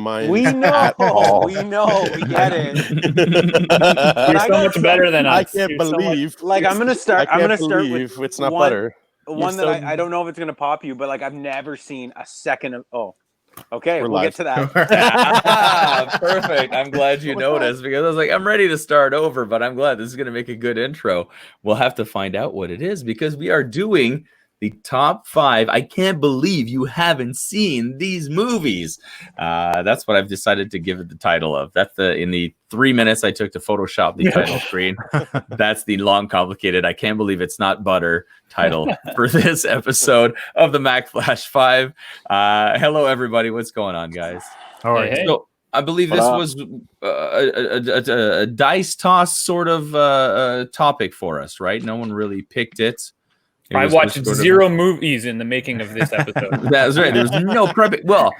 mind. We know, we get it. You're so much better than us. I can't believe. I'm gonna start with it's not butter. One that I don't know if it's gonna pop you, but like I've never seen a second of. Oh, okay, we'll get to that. Perfect. I'm glad you noticed because I was like, I'm ready to start over, but I'm glad this is gonna make a good intro. We'll have to find out what it is because we are doing the top 5. I can't believe you haven't seen these movies. That's what I've decided to give it the title of. That's in the 3 minutes I took to Photoshop the title screen. That's the long, complicated, I can't believe it's not butter title for this episode of the Mack Flash 5. Hello, everybody. What's going on, guys? All right. Hey. So I believe this was a dice toss sort of topic for us, right? No one really picked it. I watched 0 movies in the making of this episode. That's right. There's no prepping. Well,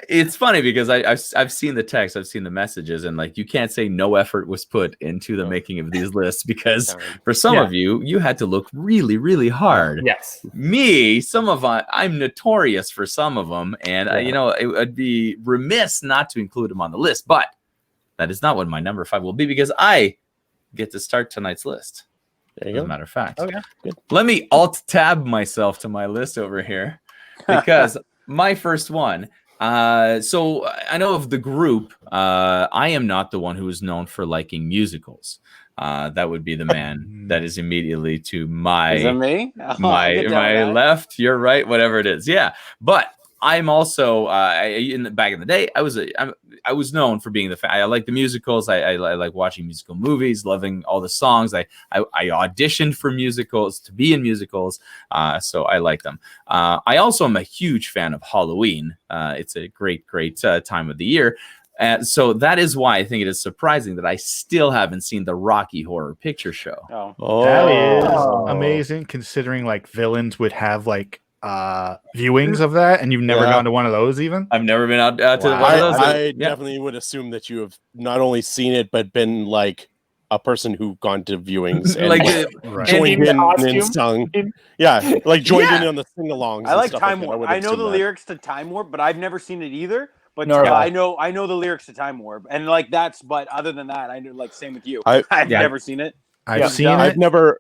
it's funny because I've seen the text, I've seen the messages, and like you can't say no effort was put into the making of these lists because for some of you had to look really, really hard. Yes. Me, I'm notorious for some of them, and I'd be remiss not to include them on the list. But that is not what my number 5 will be because I get to start tonight's list. As a matter of fact. Okay. Good. Let me alt-tab myself to my list over here because my first one. So I know of the group. I am not the one who is known for liking musicals. That would be the man that is immediately to my Is it me? my left. You're right. Whatever it is. Yeah, but I'm also back in the day. I was known for being the fan. I like the musicals. I like watching musical movies, loving all the songs. I auditioned for musicals to be in musicals, so I like them. I also am a huge fan of Halloween. It's a great time of the year. So that is why I think it is surprising that I still haven't seen the Rocky Horror Picture Show. That is amazing, considering like villains would have like viewings of that, and you've never gone to one of those. Even I've never been out to one of those. I definitely would assume that you have not only seen it but been like a person who gone to viewings and like, joined in and sung. Like joined in on the sing-alongs. I like Time Warp. I know the lyrics to Time Warp, but I've never seen it either. But I know the lyrics to Time Warp, and like but other than that, I know like same with you. I've never seen it. I've seen it. I've never.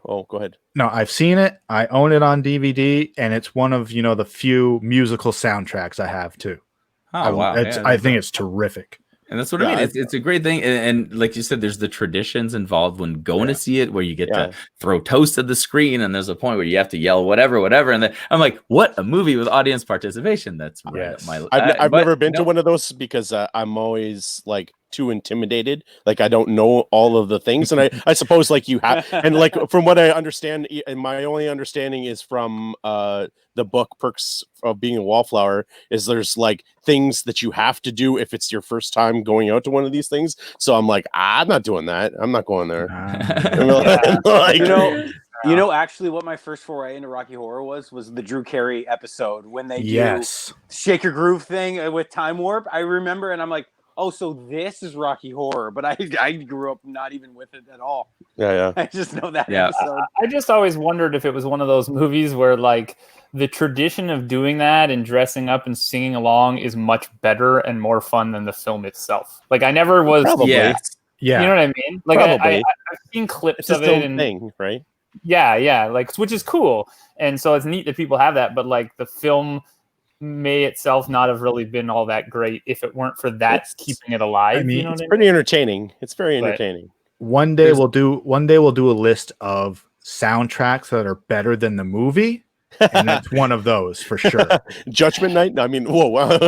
Oh, go ahead. No, I've seen it. I own it on DVD, and it's one of the few musical soundtracks I have too. Oh wow! I think it's terrific. And that's what I mean. It's a great thing. And like you said, there's the traditions involved when going to see it, where you get to throw toast at the screen. And there's a point where you have to yell whatever. And then I'm like, what? A movie with audience participation. That's right up my I've never been to one of those because I'm always like too intimidated. Like I don't know all of the things. And I suppose like you have, and like from what I understand, and my only understanding is from the book Perks of Being a Wallflower, is there's like things that you have to do if it's your first time going out to one of these things. So I'm like, I'm not doing that. I'm not going there. Actually what my first foray into Rocky Horror was the Drew Carey episode when they do Shake Your Groove thing with Time Warp. I remember, and I'm like, oh, so this is Rocky Horror, but I grew up not even with it at all. Yeah. I just know that episode. I just always wondered if it was one of those movies where like the tradition of doing that and dressing up and singing along is much better and more fun than the film itself. Like I never was. Probably. Yeah. You know what I mean? Like I've seen clips of it and thing, right? Yeah. Like, which is cool. And so it's neat that people have that, but like the film may itself not have really been all that great if it weren't for that keeping it alive. I mean, you know it's pretty entertaining. It's very entertaining. One day we'll do a list of soundtracks that are better than the movie, and it's one of those for sure. Judgment Night. No, I mean, whoa!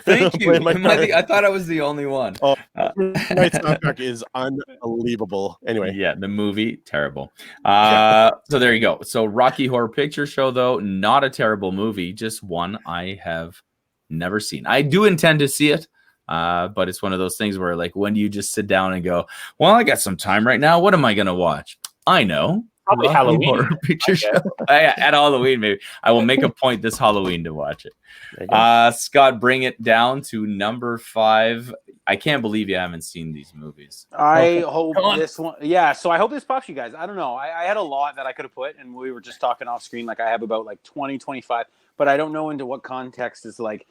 Thank you. I thought I was the only one. Night's soundtrack is unbelievable. Anyway, the movie terrible. So there you go. So Rocky Horror Picture Show, though, not a terrible movie, just one I have never seen. I do intend to see it. But it's one of those things where, like, when do you just sit down and go, well, I got some time right now. What am I going to watch? I know. Probably Halloween. Horror Picture Show. At Halloween, maybe. I will make a point this Halloween to watch it. Scott, bring it down to number 5. I can't believe you haven't seen these movies. I hope this one. Yeah, so I hope this pops you guys. I don't know. I had a lot that I could have put, and we were just talking off screen. Like, I have about like 20, 25, but I don't know into what context is like,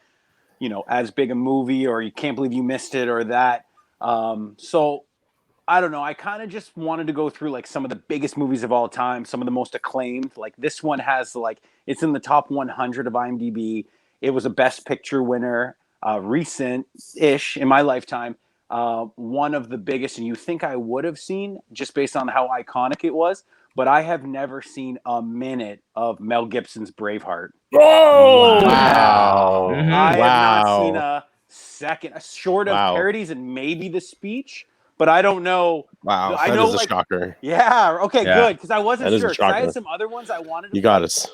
as big a movie, or you can't believe you missed it, or that. So I don't know. I kind of just wanted to go through like some of the biggest movies of all time, some of the most acclaimed. Like this one has it's in the top 100 of IMDb. It was a Best Picture winner, recent-ish in my lifetime. One of the biggest, and you think I would have seen just based on how iconic it was, but I have never seen a minute of Mel Gibson's Braveheart. Oh, Wow. I have not seen Wow. a second, short of Wow. parodies and maybe the speech, but I don't know. Wow. I That know, is a shocker. Yeah. Okay. Yeah. Good, because I wasn't That is a sure. 'Cause I shocker. had some other ones I wanted to. You got us.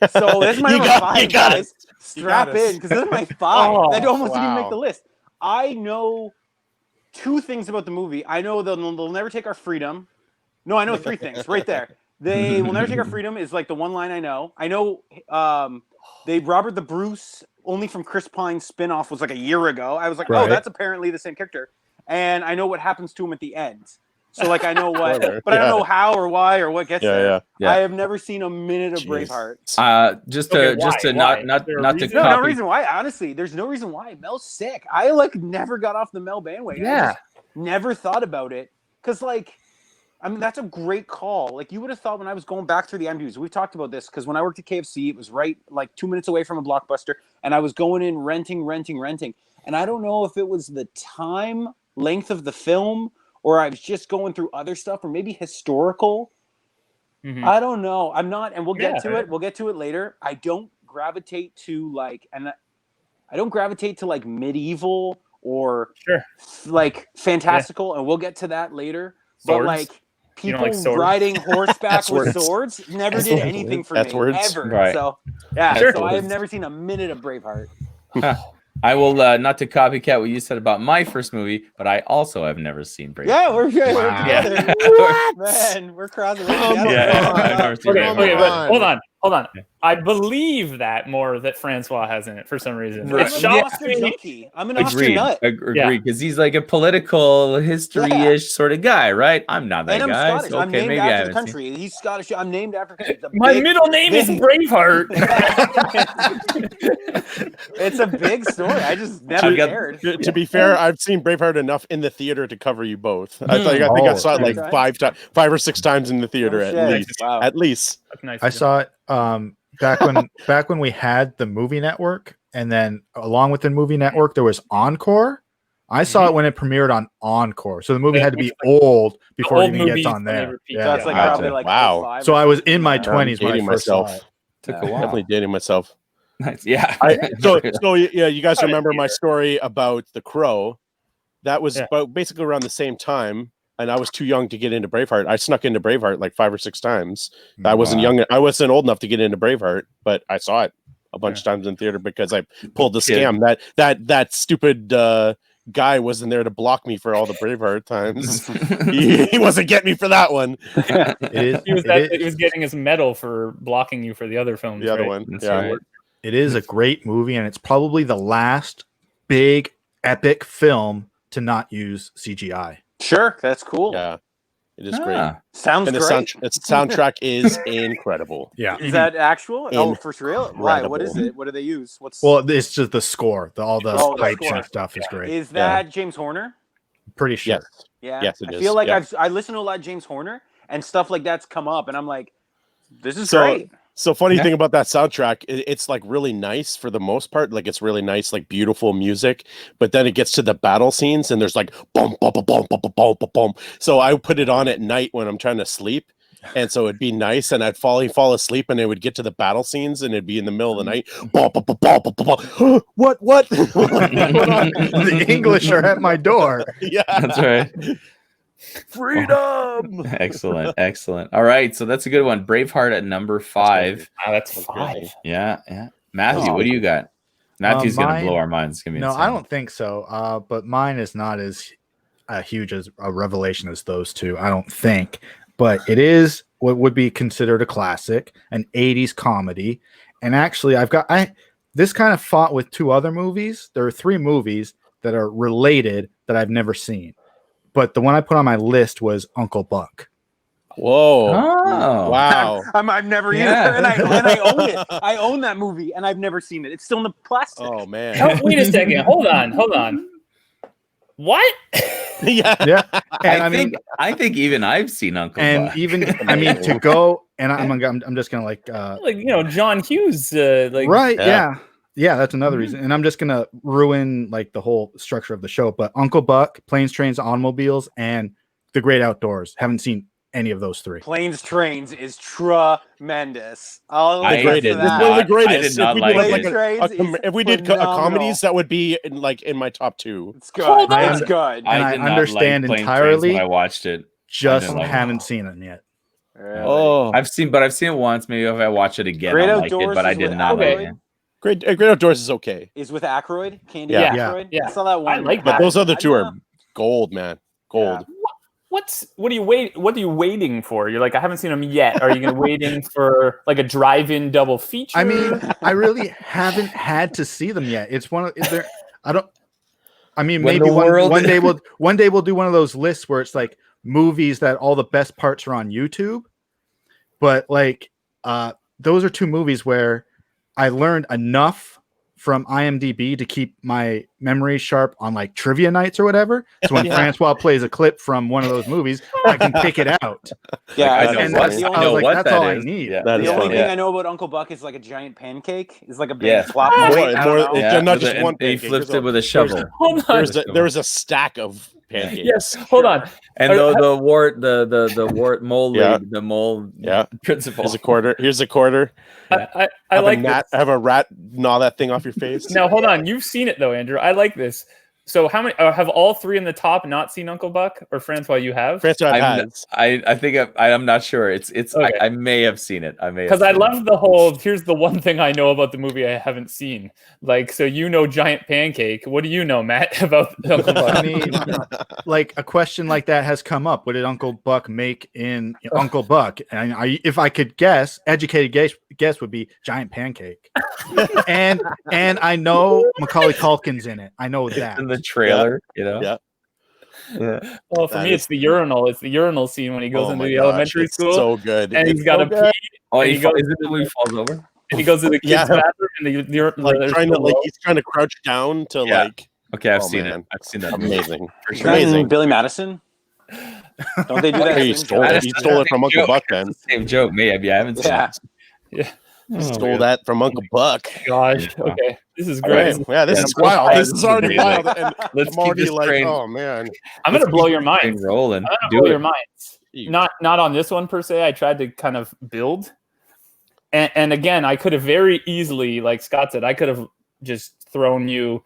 So this is my You number got- 5, you got guys. us. Strap got us. in, because this is my 5. Oh, That almost didn't make wow. the list. I know 2 things about the movie. I know they'll never take our freedom. No, I know 3 things right there. They will never take our freedom is like the one line I know. I know Robert the Bruce, only from Chris Pine's spinoff, was like a year ago. I was like, Right. oh, that's apparently the same character. And I know what happens to him at the end. So like I know what, Spoiler. but I don't Yeah. know how or why or what gets there. Yeah. I have never seen a minute of Jeez. Braveheart. Just Okay, to why? not Is there a not to reason? No, no copy. reason why. Honestly, there's no reason why. Mel's sick. I never got off the Mel bandwagon. I Yeah. just never thought about it. Because that's a great call. Like you would have thought when I was going back through the IMDb's. We've talked about this because when I worked at KFC, it was right 2 minutes away from a Blockbuster, and I was going in renting. And I don't know if it was the time length of the film, or I was just going through other stuff, or maybe historical. Mhm. I don't know. I'm not, and we'll get Yeah. to it. We'll get to it later. I don't gravitate to medieval or Sure. fantastical, and we'll get to that later. Swords? But You people don't like swords? riding horseback with That's words. swords never That's did words. anything for That's me words. ever. Right. So yeah, Sure. so I have never seen a minute of Braveheart. I will not to copycat what you said about my first movie, but I also have never seen Braveheart. Yeah, we're Wow. together. What? Man, we're crossing. Come together. Yeah, I've never seen Okay, Come okay, but on. hold on. I believe that more that Francois has in it for some reason. Right. It I'm an shocks Oscar me. junkie. I'm an Oscar Agreed. nut. Agreed. Because he's like a political history-ish sort of guy, right? I'm not that And I'm guy. Scottish. So, I'm okay, named maybe I after the haven't seen. country. He's Scottish. I'm named after country. It's a My big- middle name is big- Braveheart. It's a big story. I just never I've got- cared. To be fair, I've seen Braveheart enough in the theater to cover you both. I think I Oh, saw it like okay. 5 or 6 times in the theater Oh, at shit. least. Wow. At least. That's nice. I saw it back when we had the movie network, and then along with the movie network there was Encore. I saw it when it premiered on Encore, so the movie Yeah, had to be which, like, old before it old even gets movies on when they there. repeat. Yeah. So that's like Gotcha. probably like Wow. 05 So or I was in my something. 20s when I dating first saw myself. it. Took Yeah. a while. Definitely dating myself. Nice. Yeah. So yeah, you guys Got it remember my here. story about The Crow? That was Yeah. about basically around the same time, and I was too young to get into Braveheart. I snuck into Braveheart like 5 or 6 times. I wasn't Wow. young. I wasn't old enough to get into Braveheart, but I saw it a bunch of times in theater because I pulled the Kid. scam. That stupid guy wasn't there to block me for all the Braveheart times. he wasn't getting me for that one. He was getting his medal for blocking you for the other films. The other right? one, That's yeah. right. It is a great movie, and it's probably the last big epic film to not use CGI. Sure, that's cool. Yeah, it is great. Ah. Sounds And the great. soundtrack is incredible. Yeah. Is that actual? Oh, for real? Why? What is Incredible. it? What do they use? What's Well, it's just the score, all the Oh, the pipes score. and stuff is great. is that James Horner? Pretty sure. Yes. Yeah. Yes, it I is. feel like Yeah. I listen to a lot of James Horner and stuff like that's come up, and I'm like, this is So- great. So funny Yeah. thing about that soundtrack, it's like really nice for the most part. Like it's really nice, like beautiful music. But then it gets to the battle scenes, and there's like boom, boom, boom, boom, boom, boom, boom, boom. So I would put it on at night when I'm trying to sleep, and so it'd be nice, and I'd fall asleep, and it would get to the battle scenes, and it'd be in the middle of the night. Boom, boom, boom, boom, boom, boom, boom. What? The English are at my door. Yeah, That's right. freedom. Excellent. All right, so that's a good one. Braveheart at number 5. Wow, that's That's 5. great. Yeah. Matthew, Oh. what do you got? Matthew's gonna mine- blow our minds. It's gonna be No, insane. I don't think so. But mine is not as huge as a revelation as those two. I don't think, but it is what would be considered a classic, an '80s comedy. And actually, this kind of fought with 2 other movies. There are 3 movies that are related that I've never seen, but the one I put on my list was Uncle Buck. Whoa! Oh, Wow! I've never Yeah. either, and I own it. I own that movie, and I've never seen it. It's still in the plastic. Oh man! Oh, wait a second. Hold on. What? Yeah. Yeah, and I think even I've seen Uncle and Buck. even to go, and I'm just gonna like John Hughes, right, Yeah. yeah, that's another reason, and I'm just gonna ruin like the whole structure of the show. But Uncle Buck, Planes, Trains, Automobiles, and The Great Outdoors. Haven't seen any of those three. Planes, Trains is tremendous. I'll I admit to It's that. one of the I greatest. did not If we like did Planes, like Trains is if we did phenomenal. comedies, that would be in my top 2. It's good. Hold on. It's good. And I did not understand like Planes, entirely. Trains when I watched it. Just didn't like it. haven't seen it yet. Really. Oh, I've seen it once. Maybe if I watch it again, Great I'll like it. Outdoors But I is did with not like Aykroyd. it. Great Outdoors is okay, Is with Aykroyd, Candy Yeah. Aykroyd. Yeah. I saw that one. I like but that. those other two I are gold, man. Gold. What are you waiting for? You're like, I haven't seen them yet. Are you gonna waiting for like a drive-in double feature? I mean, I really haven't had to see them yet. It's one of is there. I don't. I mean, When maybe the one world- day we'll do one of those lists where it's like movies that all the best parts are on YouTube. But like, those are two movies where I learned enough from IMDb to keep my memory sharp on like trivia nights or whatever. So when Yeah. François plays a clip from one of those movies, I can pick it out. Yeah, I I know And what- that's, the I only, was know like, what that's that all I is. need. Yeah. That the is only funny. thing Yeah. I know about Uncle Buck is like a giant pancake. Is like a big Yeah. flop. More- plate. I more- don't know. Yeah, not just and one He pancake. flips There's it with a shovel. Hold on. There was a stack of pancakes. Yes, hold on. And the wart mole Yeah. lead, the mole Yeah. principal. Here's a quarter. Here's a quarter. I Have like a this. have a rat gnaw that thing off your face. Now hold on. You've seen it though, Andrew. I like this. So how many have all three in the top not seen Uncle Buck, or Francois? You have? François I'm, has. I think I'm not sure. It's Okay. I may have seen it. Because I love the whole. Here's the one thing I know about the movie I haven't seen. Like, so you know, giant pancake. What do you know, Matt, about Uncle Buck? I mean, like a question like that has come up. What did Uncle Buck make in Uncle Buck? And if I could guess, educated guess would be giant pancake. and I know Macaulay Culkin's in it. I know that. in the trailer, you know. Yeah. Yeah. Well, for That me, is- it's the urinal. It's the urinal scene when he goes Oh into my the gosh, elementary it's school, so good. and It's he's got so a good. pee, Oh, and he he goes, is it when he falls over? and he goes to the kids' Yeah. bathroom, and Like he's trying to crouch down to Yeah. like. Okay, I've Oh, seen man. it. I've seen that. movie. Amazing. For Is sure. that Amazing. Billy Madison? Don't they do that? He thing? stole it. He stole it from Uncle Joke. Buck. Then It's the same joke. Maybe I haven't seen Yeah. it. he stole that from Uncle Buck. Gosh, okay, this is All great. right. Yeah, this Yeah. is wild. This is already Amazing. wild. And Let's I'm keep already this like, train. oh man. I'm gonna blow your Train mind. rolling. I'm gonna Do blow it. your minds. Not on this one per se. I tried to kind of build, and again, I could have very easily, like Scott said, I could have just thrown you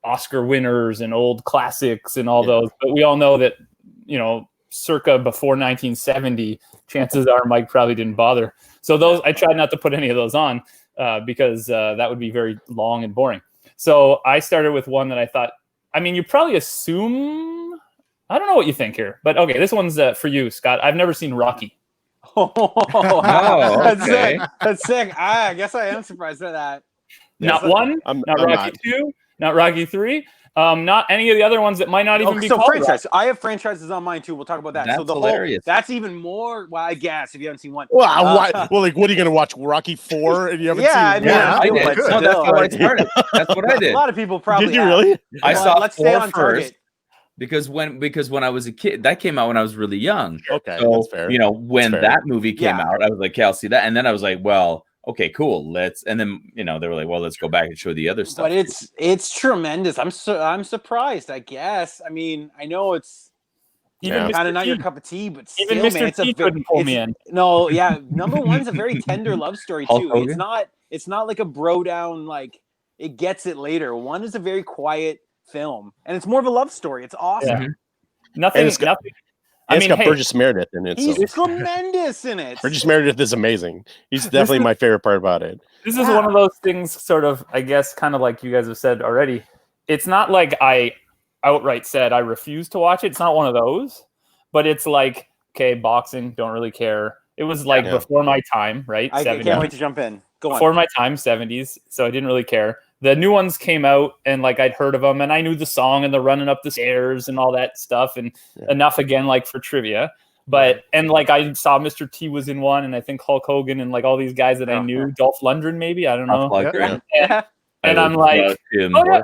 Oscar winners and old classics and all those. But we all know that, you know, circa before 1970, chances are Mike probably didn't bother. So those, I tried not to put any of those on because that would be very long and boring. So I started with one that I thought, I mean, you probably assume, I don't know what you think here, but okay, this one's for you, Scott. I've never seen Rocky. Oh, That's okay. sick. That's sick. I guess I am surprised at that. Not one, I'm not I'm Rocky not. 2, not Rocky 3, not any of the other ones that might not even be So called franchise. I have franchises on mine too. We'll talk about that. So That's the hilarious. that's even more. Well, I guess if you haven't seen one. Well, like, what are you gonna watch? Rocky 4 and you haven't Yeah, I seen mean, one? Yeah, I but did. good. No, that's still, how I like, started. That's what I a did. lot of people probably Did you have. really? I Well, saw let's stay 4 on first target. because when I was a kid, that came out when I was really young. Okay, So, that's fair. you know, when That's fair. that movie came Yeah. out, I was like, "Okay, I'll see that." And then I was like, "Well, okay, cool. And then, you know, they were like, "Well, let's go back and show the other stuff." But it's tremendous. I'm surprised. I guess. I mean, I know it's Even Yeah. kind of Mr. not your T. cup of tea, but Even still, Mr. man, it's T a couldn't pull me in. No, yeah, number one's a very tender love story Hulk too. Hogan? It's not like a bro down. Like it gets it later. One is a very quiet film, and it's more of a love story. It's awesome. Yeah. Mhm. Nothing. And it's got- Nothing. And I it's mean, got hey, Burgess Meredith in it. He's So. tremendous in it. Burgess Meredith is amazing. He's definitely my favorite part about it. this is one of those things, sort of, I guess, kind of like you guys have said already. It's not like I outright said I refuse to watch it. It's not one of those, but it's like, okay, boxing, don't really care. It was like Yeah. before my time, right? I 70s. can't wait to jump in. Go on. Before my time, 70s, so I didn't really care. The new ones came out, and like I'd heard of them, and I knew the song and the running up the stairs and all that stuff, and enough again, like for trivia. But and like I saw Mr. T was in one, and I think Hulk Hogan and like all these guys that I knew, Dolph Lundgren maybe, I don't know. And I'm like, oh yeah,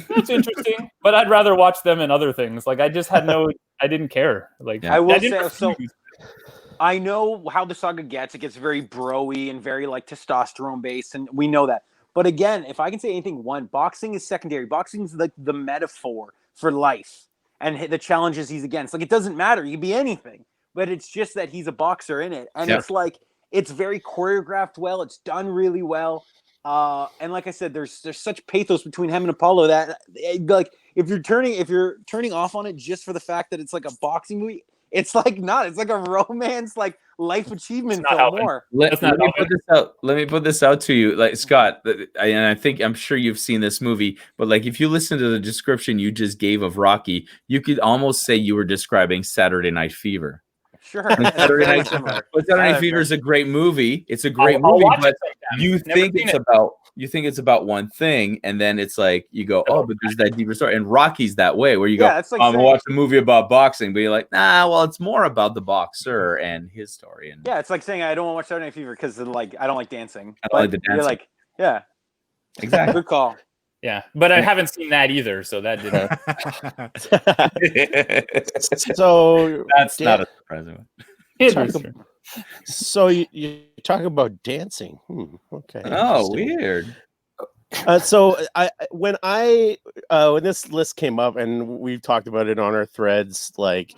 that's interesting. But I'd rather watch them in other things. Like I just had I didn't care. Like I will say so. I know how the saga gets. It gets very bro-y and very like testosterone based, and we know that. But again, if I can say anything, boxing is secondary. Boxing is like the metaphor for life and the challenges he's against. Like it doesn't matter. You can be anything, but it's just that he's a boxer in it, and it's like it's very choreographed well. It's done really well. And like I said, there's such pathos between him and Apollo that like if you're turning off on it just for the fact that it's like a boxing movie, it's like not. It's like a romance, like life achievement film more. Let me put this out to you, like Scott. And I'm sure you've seen this movie, but like if you listen to the description you just gave of Rocky, you could almost say you were describing Saturday Night Fever. Sure. Saturday Night Fever is a great movie. It's a great movie, but you think it's about one thing, and then it's like you go, oh, but there's that deeper story. And Rocky's that way, where you go, like I'm gonna watch a movie about boxing, but you're like, nah, well, it's more about the boxer and his story. And it's like saying I don't want to watch Saturday Night Fever because like I don't like dancing. I don't like the dancing. You're like, yeah, exactly. Good call. Yeah, but I haven't seen that either, so that didn't. So that's not a surprising one. So you talk about dancing. Okay. Oh, weird. So when this list came up and we've talked about it on our threads, like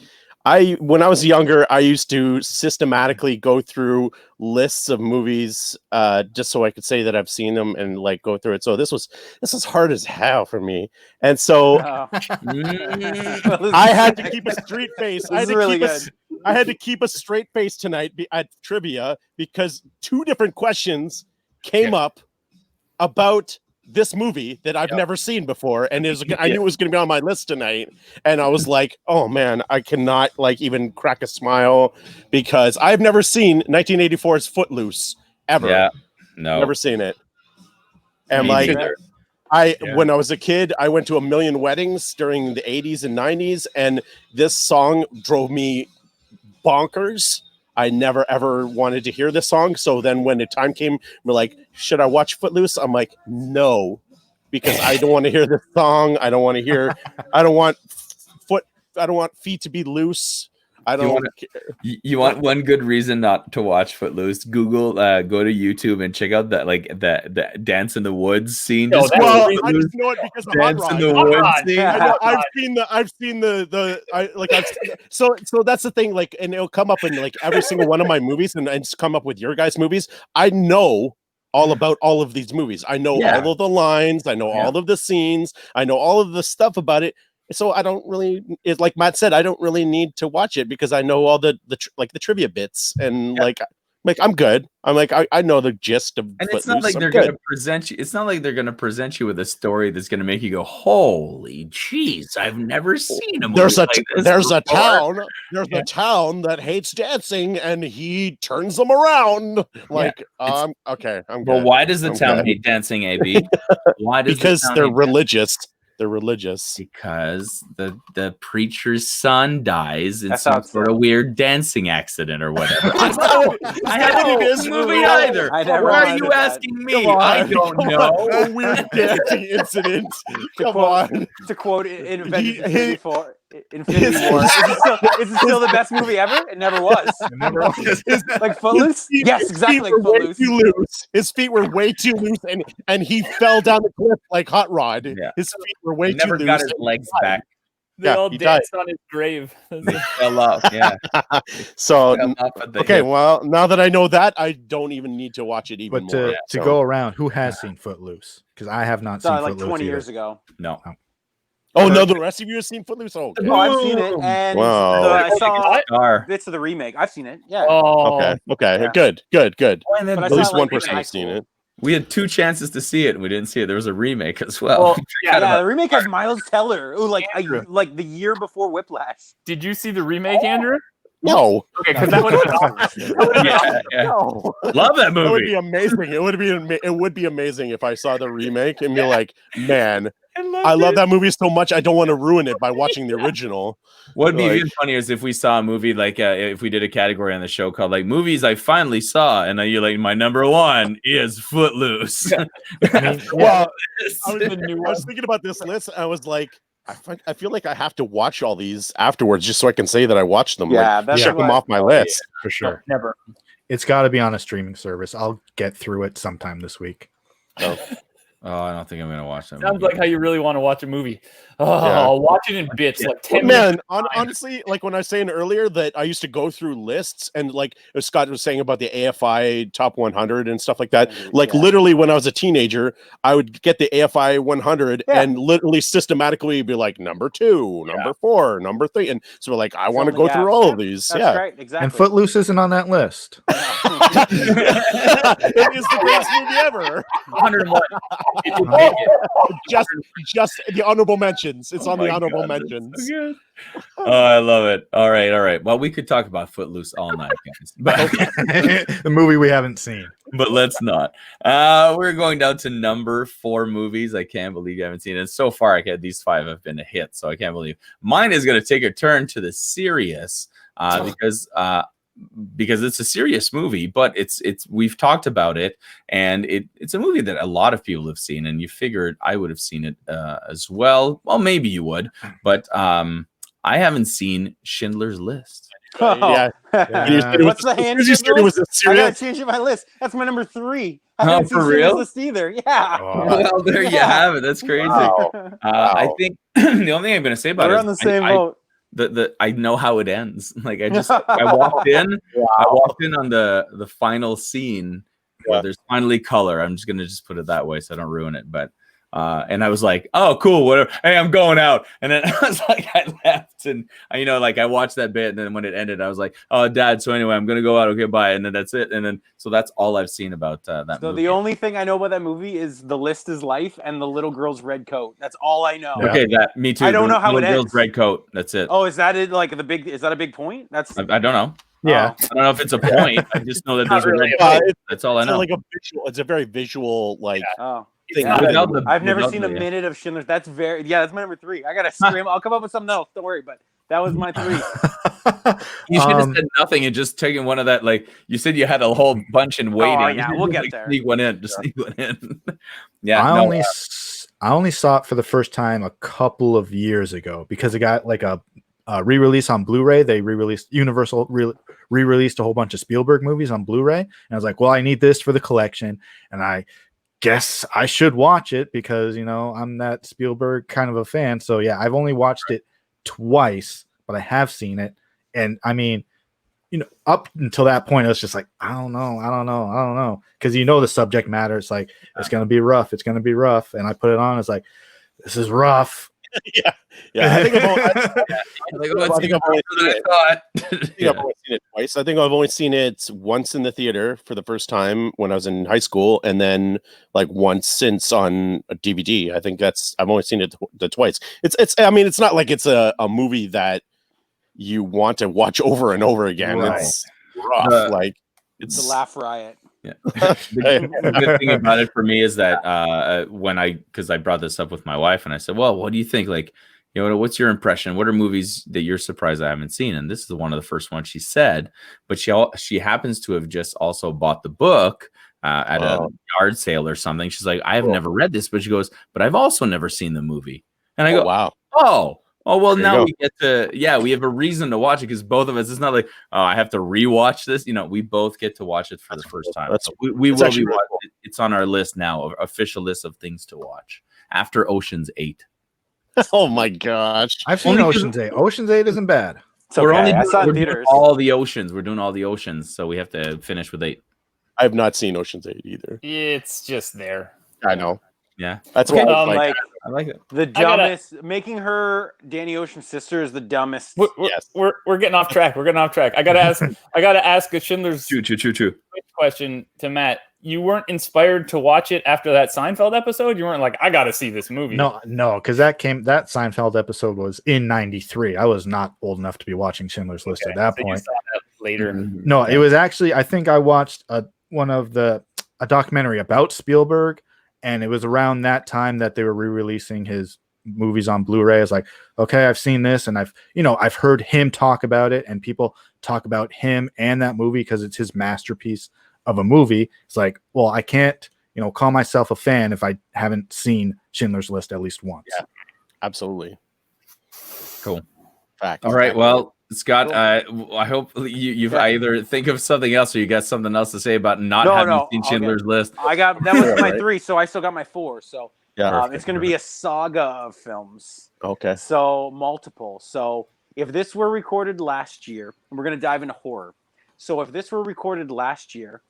when I was younger, I used to systematically go through lists of movies just so I could say that I've seen them and like go through it. So this was hard as hell for me. And so I had to keep a straight face. I had to keep a straight face tonight at trivia because two different questions came up about this movie that I've never seen before, and I knew it was going to be on my list tonight, and I was like, "Oh man, I cannot like even crack a smile because I've never seen 1984's Footloose ever. Yeah, no, never seen it." And Me like, neither. when I was a kid, I went to a million weddings during the 80s and 90s, and this song drove me bonkers. I never ever wanted to hear this song. So then when the time came, we're like, should I watch Footloose? I'm like, no, because I don't want to hear this song. I don't want feet to be loose. You want one good reason not to watch Footloose? Go to YouTube and check out that Dance in the Woods scene. I just know it because of Dance in the Woods scene. So that's the thing. Like, and it'll come up in like every single one of my movies, and it's come up with your guys' movies. I know all about all of these movies. I know all of the lines. I know all of the scenes. I know all of the stuff about it. So I don't really, like Matt said, I don't really need to watch it because I know all the trivia bits and like I'm good. I'm like I know the gist of. And it's not like they're going to present you. It's not like they're going to present you with a story that's going to make you go, "Holy jeez, I've never seen a movie There's a town that hates dancing and he turns them around." Like okay, I'm good. Well, why does the town hate dancing, AB? Why does because they're religious. They're religious because the preacher's son dies in some sort of weird dancing accident or whatever. I haven't seen this movie either. Why are you asking me? I don't know. A weird dancing incident. Come on. To quote Infinity War, is it still the best movie ever? It never was. Like Footloose? Yes, exactly. Like Footloose. Too loose. His feet were way too loose, and he fell down the cliff like Hot Rod. Yeah. His feet were way too never loose. Got his legs back. They all danced on his grave. They fell off. Yeah. So okay, well, now that I know that, I don't even need to watch it even more. But to go around, who has seen Footloose? Because I have not seen like Footloose 20 either. years ago. No. Oh no, the rest of you have seen Footloose. Oh, okay. No, I've seen it, and I saw bits of the remake. I've seen it. Yeah. Oh. Okay. Yeah. Good. Well, at least one person has seen it. We had two chances to see it, and we didn't see it. There was a remake as well. The remake has Miles Teller, who like the year before Whiplash. Did you see the remake, Andrew? No. Okay, because that would have been awesome. No. Love that movie. It would be amazing. It would be amazing if I saw the remake and be like, man, I love that movie so much. I don't want to ruin it by watching the original. What'd be even funnier is if we saw a movie like if we did a category on the show called like movies I finally saw, and you're like, my number one is Footloose. Well, I was thinking about this list. I was like, I feel like I have to watch all these afterwards just so I can say that I watched them. Yeah, like, that's check them off my list for sure. Never. It's got to be on a streaming service. I'll get through it sometime this week. Oh, I don't think I'm gonna watch that. Sounds like how you really want to watch a movie. Oh, watch it in bits, like 10 minutes. Honestly, like when I was saying earlier that I used to go through lists, and like Scott was saying about the AFI top 100 and stuff like that. Like literally, when I was a teenager, I would get the AFI 100 and literally systematically be like number 2, number 4, number 3, and so like I want to go through all of these. That's right, exactly. And Footloose isn't on that list. It is the greatest movie ever. 101. Just the honorable mentions. It's on the honorable mentions. So oh, I love it. All right. Well, we could talk about Footloose all night, guys. But the movie we haven't seen. But let's not. We're going down to number 4 movies. I can't believe you haven't seen it. And so far, these 5 have been a hit, so I can't believe mine is going to take a turn to the serious because it's a serious movie, but it's we've talked about it, and it's a movie that a lot of people have seen, and you figured I would have seen it as well. Well, maybe you would, but I haven't seen Schindler's List. Yeah. What's the hand? I gotta change my list. That's my number 3. I haven't seen Schindler's List either. Yeah. Well, there you have it. That's crazy. Wow. I think the only thing I'm going to say about it is on the same boat. I know how it ends. Like I walked in. I walked in on the final scene where there's finally color. I'm just gonna put it that way so I don't ruin it. But and I was like, oh cool, whatever. Hey, I'm going out. And then I was like, I left, and I watched that bit, and then when it ended, I was like, oh Dad. So anyway, I'm gonna go out. Okay, bye. And then that's it. And then so that's all I've seen about that movie. So the only thing I know about that movie is The List is Life and the little girl's red coat. That's all I know. Okay, me too. I don't know how it ends. Girl's red coat. That's it. Oh, is that it? Like is that a big point? That's I don't know. Yeah, I don't know if it's a point. I just know that there's a red coat. That's all I know. It's a very visual thing. I've never seen a minute of Schindler's. That's my number 3. I gotta scream. I'll come up with something else. Don't worry, but that was my 3. You should have said nothing and just taken one of that. Like you said, you had a whole bunch in waiting. Oh yeah, we'll get there. Sneak one in. Just sneak one in. Yeah. I only saw it for the first time a couple of years ago because it got like a re-release on Blu-ray. They Universal re-released a whole bunch of Spielberg movies on Blu-ray, and I was like, well, I need this for the collection, and I guess I should watch it because I'm that Spielberg kind of a fan. So yeah, I've only watched it twice, but I have seen it, and I mean, up until that point, I was just like, I don't know, because the subject matter. It's like it's gonna be rough, and I put it on. It's like this is rough. yeah. I think I've only seen it twice. I think I've only seen it once in the theater for the first time when I was in high school, and then like once since on a DVD. I think I've only seen it twice. It's not like it's a movie that you want to watch over and over again. Right. It's rough. It's a laugh riot. Yeah. The good thing about it for me is that because I brought this up with my wife and I said, well, what do you think? Like, what's your impression? What are movies that you're surprised I haven't seen? And this is one of the first ones she said, but she happens to have just also bought the book at a yard sale or something. She's like, I have never read this, but she goes, but I've also never seen the movie. And I go, wow. Oh, well, now we get to, we have a reason to watch it because both of us, it's not like, oh, I have to rewatch this. We both get to watch it for the first time. So we will be watching it. It's on our list now, official list of things to watch after Ocean's 8. Oh my gosh. I've seen Ocean's 8. Ocean's 8 isn't bad. I saw it in theaters. All the oceans. We're doing all the oceans, so we have to finish with 8. I have not seen Ocean's 8 either. It's just there. I know. Yeah. That's why I like it. The dumbest making her Danny Ocean's sister is the dumbest. We're getting off track. I gotta ask a Schindler's True. question to Matt. You weren't inspired to watch it after that Seinfeld episode? You weren't like, I gotta see this movie. No, because that Seinfeld episode was in '93. I was not old enough to be watching Schindler's List at that point. You saw that later. No, it was actually, I think I watched a documentary about Spielberg, And it was around that time that they were re-releasing his movies on Blu-ray. I was like, okay, I've seen this, and I've heard him talk about it, and people talk about him and that movie because it's his masterpiece of a movie. It's like, well, I can't, call myself a fan if I haven't seen Schindler's List at least once. Yeah, absolutely. Cool. Fact. All right. Well, Scott, I hope you've either think of something else or you got something else to say about not having seen Schindler's List. That was my 3, so I still got my 4. So yeah, it's going to be a saga of films. Okay. So multiple. So if this were recorded last year, and we're going to dive into horror. So if this were recorded last year,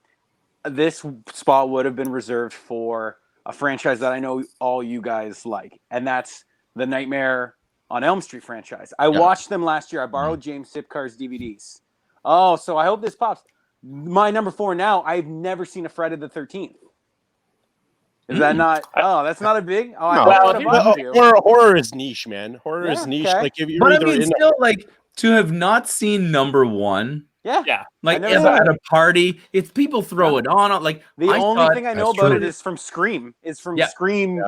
this spot would have been reserved for a franchise that I know all you guys like, and that's the Nightmare on Elm Street franchise. I watched them last year. I borrowed James Sipcar's DVDs. Oh, so I hope this pops. My number 4 now, I've never seen a Friday the 13th. Is that not? Oh, that's not a big. Horror is niche, man. Horror is niche. Okay. Like if you're But either I mean, still, like to have not seen number 1. Yeah. Like at a party, it's people throw it on. Like the only thing I know about it is from Scream. Scream.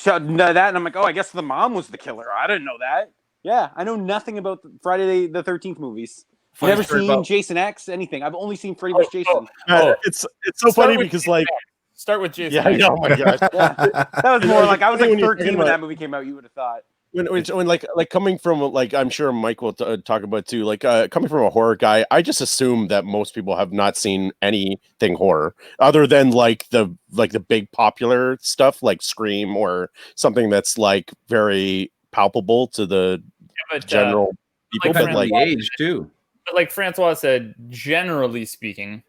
That, and I'm like, oh, I guess the mom was the killer. I didn't know that. Yeah, I know nothing about the Friday the 13th movies. I've never seen Jason X, anything. I've only seen Freddie vs. Jason. It's so funny because like. Start with Jason. Yeah, oh my gosh. That was more like I was like 13 when that movie came out. You would have thought. When like coming from like I'm sure Mike will talk about too. Like coming from a horror guy, I just assume that most people have not seen anything horror other than like the big popular stuff like Scream or something that's like very palpable to the general people. But like age too. But like François said, generally speaking,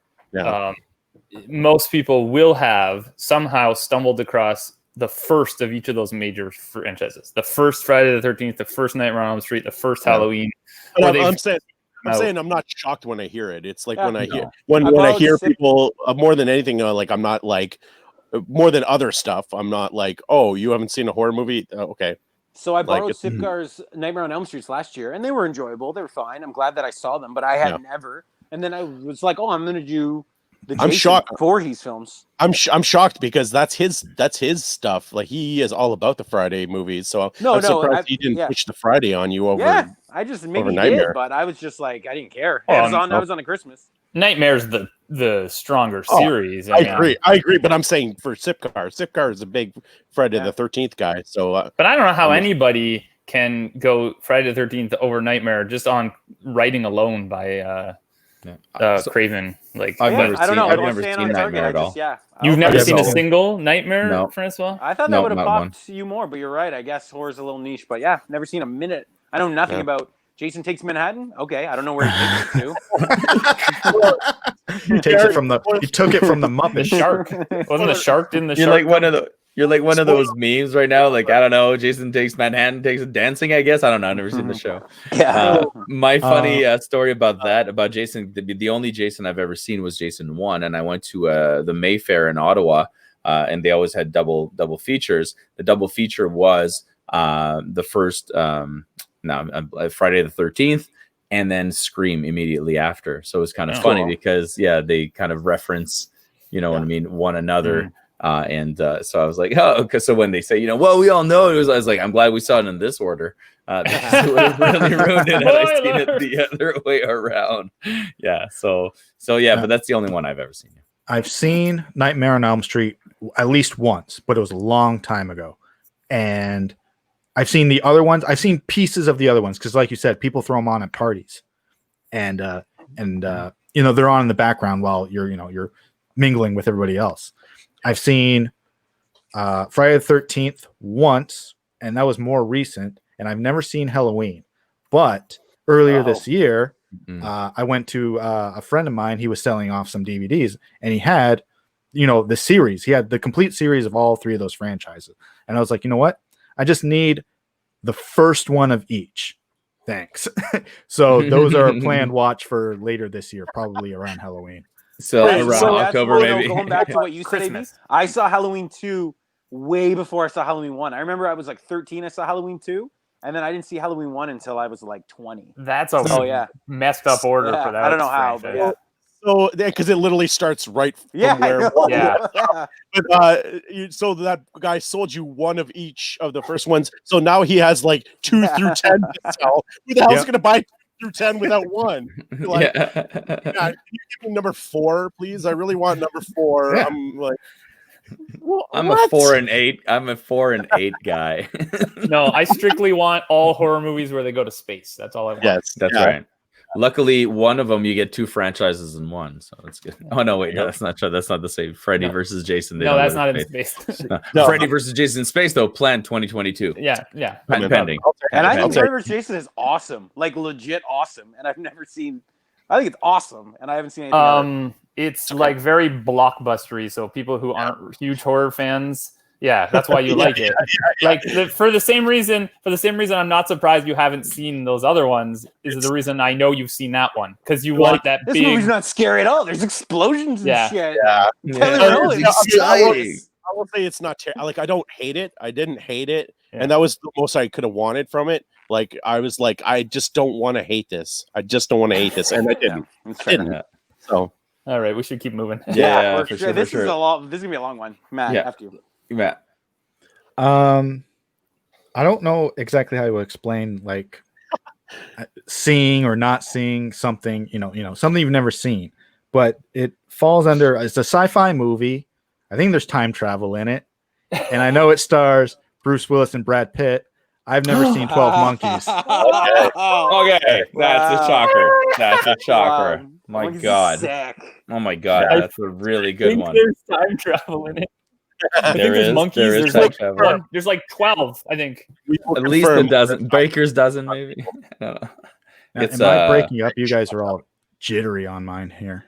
most people will have somehow stumbled across the first of each of those major franchises. The first Friday the 13th, the first Nightmare on Elm Street, the first Halloween. I'm saying I'm not shocked when I hear it. It's like when I hear people more than anything, like I'm not like more than other stuff. I'm not like, oh, you haven't seen a horror movie? Okay. So I borrowed Sipcar's Nightmare on Elm Street last year, and they were enjoyable. They were fine. I'm glad that I saw them, but I had never. And then I was like, oh, I'm going to do I'm shocked. Voorhees films. I'm shocked because that's his stuff. Like he is all about the Friday movies. So I'm surprised he didn't push the Friday on you over. Yeah, I just maybe did, but I was just like I didn't care. I was on a Christmas. Nightmare's the stronger series. I agree, but I'm saying for Sipcar is a big Friday the 13th guy. So, but I don't know how anybody can go Friday the 13th over Nightmare just on writing alone by Craven. Like I've never seen Nightmare at all. You've never seen a single Nightmare, François? I thought that would have popped you more, but you're right. I guess horror's a little niche, but never seen a minute. I know nothing about Jason Takes Manhattan. Okay, I don't know where he takes it to. He took it from the Muppet shark. Wasn't the shark in the You're shark? You're like one of those memes right now. Like, I don't know, Jason Takes Manhattan, takes dancing, I guess. I don't know. I've never seen the show. My funny story about Jason, the only Jason I've ever seen was Jason 1. And I went to the Mayfair in Ottawa, and they always had double features. The double feature was the first Friday the 13th and then Scream immediately after. So it was kind of funny because, they kind of reference, what I mean, one another. So I was like, because so when they say, well, we all know it I was like, I'm glad we saw it in this order. This would have really ruined it had I seen it the other way around. Yeah. So but that's the only one I've ever seen. I've seen Nightmare on Elm Street at least once, but it was a long time ago. And I've seen the other ones. I've seen pieces of the other ones because, like you said, people throw them on at parties, and they're on in the background while you're mingling with everybody else. I've seen Friday the 13th once, and that was more recent. And I've never seen Halloween. But earlier this year, I went to a friend of mine. He was selling off some DVDs, and he had, the series. He had the complete series of all 3 of those franchises. And I was like, you know what? I just need the first one of each. Thanks. So those are a planned watch for later this year, probably around Halloween. So around October, maybe. Going back to what you said, AB, I saw Halloween 2 way before I saw Halloween 1. I remember I was like 13. I saw Halloween 2, and then I didn't see Halloween 1 until I was like 20. That's a messed up order for that. I don't know how, but So because it literally starts right from Yeah, I where. know. Yeah. But so that guy sold you one of each of the first ones. So now he has like 2 through 10 to sell. Who the hell's Yep. going to buy 2 through 10 without one? You're like, Yeah. can you give me number 4, please? I really want number 4. Yeah. I'm like, I'm what? a 4 and 8. I'm a 4 and 8 guy. No, I strictly want all horror movies where they go to space. That's all I want. Yes, That's yeah. right. Luckily, one of them you get 2 franchises in one, so that's good. Oh no, wait, no, that's not true. That's not the same. Freddy versus Jason. They No, don't that's go to not in space. space. No. Freddy versus Jason in space though, planned 2022. yeah. Patent pending. And I I'll think take- Freddy vs. Jason is awesome, like legit awesome. And I've never seen. I think it's awesome, and I haven't seen anything. It's like very blockbustery. So people who aren't huge horror fans, yeah, that's why you like it. Like for the same reason, I'm not surprised you haven't seen those other ones. Is the reason I know you've seen that one because you want that This big. movie's not scary at all. There's explosions and Yeah. shit. Yeah. Kelly Yeah. Rowland. It's exciting. I will say it's not like I don't hate it. I didn't hate it, Yeah. and that was the most I could have wanted from it. Like I was like, I just don't want to hate this. I just don't want to hate this, and I didn't. That's I fair. didn't. So All right, we should keep moving. Yeah, for for sure. sure, This for is sure. a long. This is gonna be a long one, Matt. Yeah. After you. Matt. I don't know exactly how to explain like seeing or not seeing something, something you've never seen, but it falls under it's a sci-fi movie. I think there's time travel in it, and I know it stars Bruce Willis and Brad Pitt. I've never seen 12 Monkeys. Okay, that's a shocker. That's a shocker. Wow. My Monkeys is God. sick. Oh my God, I that's a really I good think one. there's time travel in it. I There think there's is- monkeys. there is There's time like travel. there's like 12. I think. we will At least a confirm dozen. Baker's dozen, maybe. I don't know. Now, It's, am I uh, breaking up? You guys are all jittery on mine here.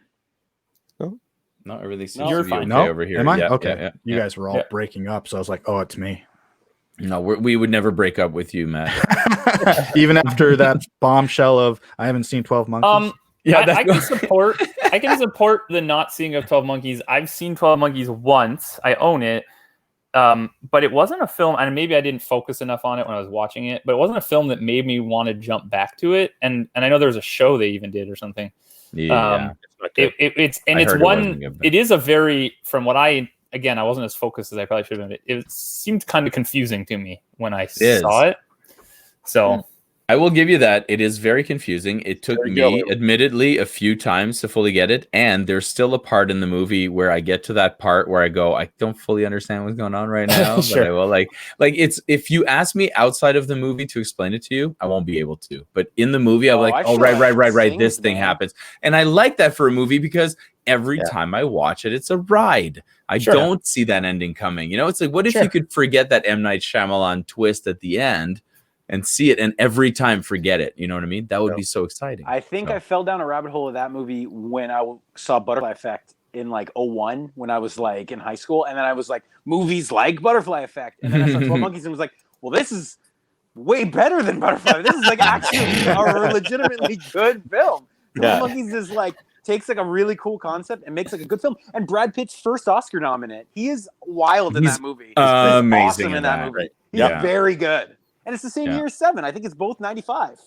No, everything seems No, to you're be fine. okay No, over here. am I? Yeah, Okay. yeah, yeah, You yeah. guys were all Yeah. breaking up, so I was like, oh, it's me. No, we would never break up with you, Matt. Even after that bombshell of I haven't seen 12 Monkeys. Yeah, I can support. I can support the not seeing of 12 Monkeys. I've seen 12 Monkeys once. I own it. But it wasn't a film, and maybe I didn't focus enough on it when I was watching it. But it wasn't a film that made me want to jump back to it. And I know there was a show they even did or something. Yeah. It's I heard it one. wasn't good, but- It is a very from what I again I wasn't as focused as I probably should have been. It seemed kind of confusing to me when I is. saw it. So I will give you that. It is very confusing. It took There you me, go. admittedly, a few times to fully get it. And there's still a part in the movie where I get to that part where I go, I don't fully understand what's going on right now. Sure. But I will like it's if you ask me outside of the movie to explain it to you, I won't be able to. But in the movie, I'm Oh, like, I oh, feel right. like This things, thing man. happens. And I like that for a movie because every Yeah. time I watch it, it's a ride. I Sure. don't see that ending coming. It's like, what if Sure. you could forget that M. Night Shyamalan twist at the end and see it and every time forget it? You know what I mean? That would be so exciting. I think So. I fell down a rabbit hole of that movie when I saw Butterfly Effect in like 01 when I was like in high school, and then I was like, movies like Butterfly Effect, and then I saw 12 Monkeys and was like, well, this is way better than Butterfly. This is like actually a legitimately good film. 12 Yeah. Monkeys is like takes like a really cool concept and makes like a good film. And Brad Pitt's first Oscar nominee. He is wild in He's that movie. He's amazing awesome in in that that. movie. Right. He's Yeah. very good. And it's the same Yeah. year as 7. I think it's both 95.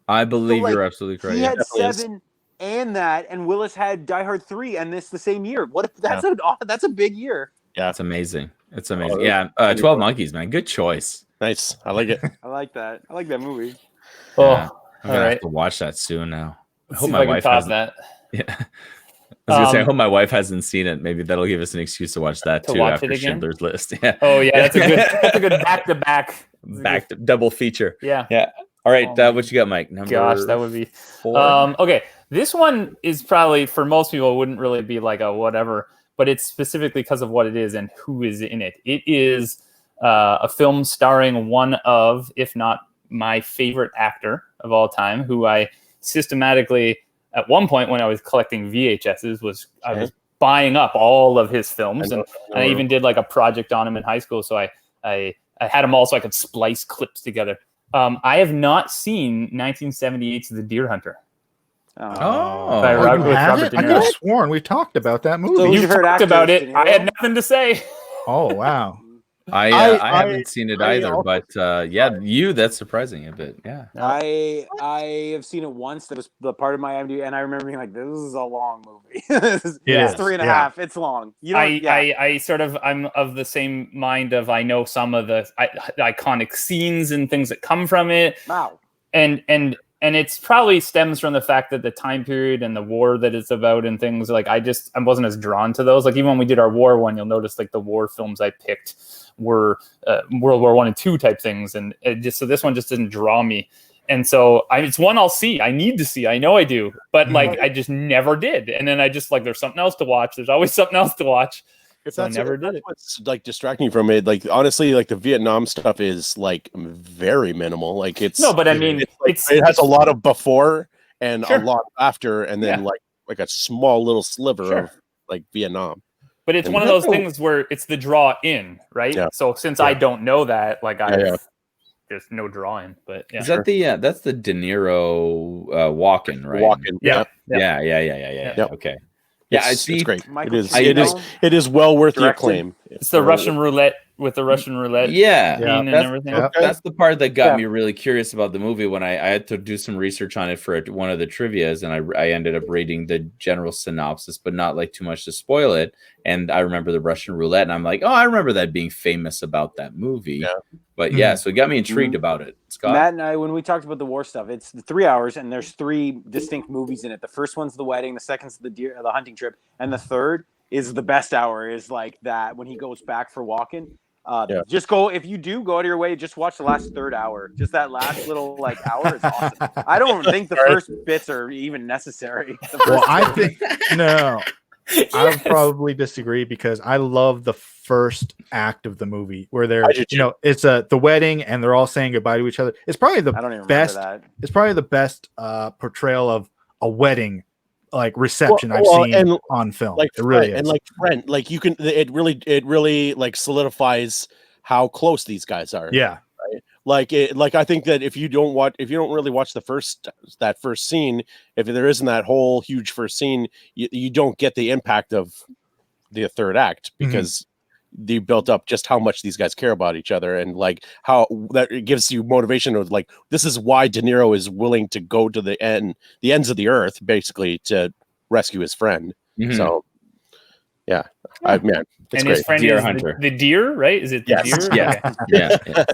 I believe like, you're absolutely correct. He Yeah. had definitely is. 7 and that, and Willis had Die Hard 3 and this the same year. What if that's a big year. That's amazing. It's amazing. Oh, Yeah. 12 Monkeys, man. Good choice. Nice. I like it. I like that. I like that movie. oh, Yeah. I'm all gonna right. have to watch that soon now. I Let's hope see if my I can wife top hasn't. that. Yeah. I was gonna say, I Um, hope my wife hasn't seen it. Maybe that'll give us an excuse to watch that To too watch after it again? Schindler's List. Yeah. Oh yeah, that's a good back to back. Back to double feature. Yeah. All right. Oh my what you got, Mike? Number Gosh, that would be 4. okay. This one is probably for most people wouldn't really be like a whatever, but it's specifically because of what it is and who is in it. It is a film starring one of, if not my favorite actor of all time, who I systematically at one point when I was collecting VHSs I was buying up all of his films, and I even did like a project on him in high school. So I had them all so I could splice clips together. I have not seen 1978's The Deer Hunter. Oh. By you Robert- with haven't? Robert De I could have Niro. sworn we talked about that movie. So You You've heard talked actors, about it. De I had Niro? nothing to say. Oh wow. I haven't seen it I either, also- but that's surprising a bit. Yeah. I have seen it once. That was the part of my IMDb, and I remember being like, "This is a long movie. It's is, 3.5. It's long." You know, I sort of I'm of the same mind of I know some of the iconic scenes and things that come from it. Wow. And it's probably stems from the fact that the time period and the war that it's about and things like I wasn't as drawn to those. Like even when we did our war one, you'll notice like the war films I picked were World War I and II type things, and so this one just didn't draw me. And so it's one I'll see. I need to see. I know I do, but like I just never did. And then I just like there's something else to watch. There's always something else to watch. So I never did it. What's like distracting from it, like honestly, like the Vietnam stuff is like very minimal. Like it's no, but I mean, it has a lot of before and Sure. a lot after, and then like a small little sliver of like Vietnam. But it's one of those things where it's the draw in, right? Yeah. So since I don't know that, like there's no drawing. But Is that that's the De Niro walking, right? Walking, Yeah. Okay. Yeah, I see. It's great. Michael It is well worth the directed. acclaim. It's the Russian roulette with the Russian roulette scene and everything. That's the part that got me really curious about the movie when I had to do some research on it for one of the trivias, and I ended up reading the general synopsis, but not like too much to spoil it. And I remember the Russian roulette, and I'm like, oh, I remember that being famous about that movie. Yeah. But so it got me intrigued about it. Scott? Matt and I, when we talked about the war stuff, it's 3 hours and there's 3 distinct movies in it. The first one's the wedding, the second's the hunting trip, and the third is the best hour. Is like that when he goes back for walking. Just go if you do go out of your way, just watch the last third hour. Just that last little like hour is awesome. I don't think the first bits are even necessary. Well, I think no. I would probably disagree because I love the first act of the movie where they're it's the wedding and they're all saying goodbye to each other. It's probably the best. It's probably the best portrayal of a wedding like reception I've seen on film. Like it really is. And like Brent, like you can it really like solidifies how close these guys are. Yeah. Like I think that if you don't really watch that first scene, if there isn't that whole huge first scene, you don't get the impact of the third act because they built up just how much these guys care about each other and like how that it gives you motivation of like this is why De Niro is willing to go to the ends of the earth basically to rescue his friend. So yeah. Man, it's and great. his friend Deer is hunter. The deer, right? Is it the deer? Yeah.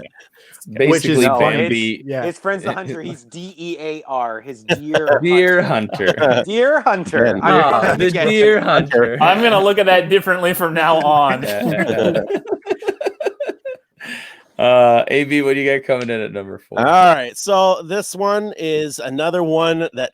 Basically, Bambi. His friend's the hunter. He's DEAR. His deer Deer hunter. Deer hunter. The deer hunter. I'm gonna look at that differently from now on. AB, what do you got coming in at number 4? All right, so this one is another one that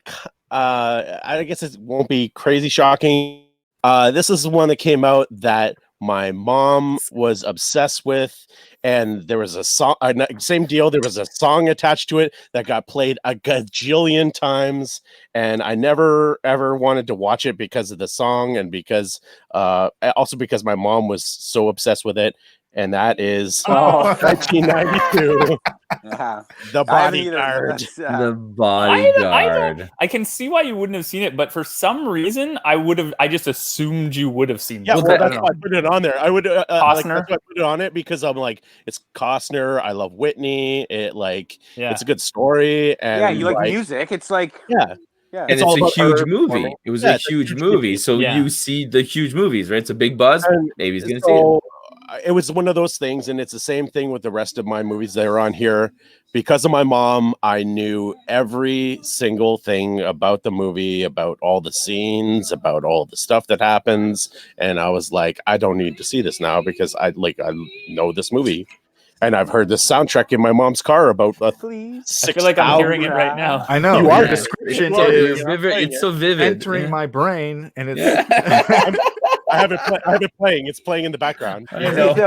I guess it won't be crazy shocking. This is one that came out that my mom was obsessed with, and there was a song, same deal. There was a song attached to it that got played a gajillion times, and I never ever wanted to watch it because of the song, and because also because my mom was so obsessed with it. And that is 1992. The Bodyguard. The Bodyguard. I can see why you wouldn't have seen it, but for some reason, I just assumed you would have seen it. Yeah, well, that's why I put it on there. I would Costner. that's why I put it on it because I'm like, it's Costner. I love Whitney. It's a good story. And you like music. It's like Yeah, and it's a huge movie. It was a huge movie. So you see the huge movies, right? It's a big buzz. Maybe he's going to see it. It was one of those things, and it's the same thing with the rest of my movies that are on here. Because of my mom, I knew every single thing about the movie, about all the scenes, about all the stuff that happens, and I was like, I don't need to see this now because I know this movie. And I've heard the soundtrack in my mom's car about 6 I feel like I'm hearing it right now. I know. The description is vivid. It's so vivid. Entering my brain, and it's. I have it playing. It's playing in the background. You don't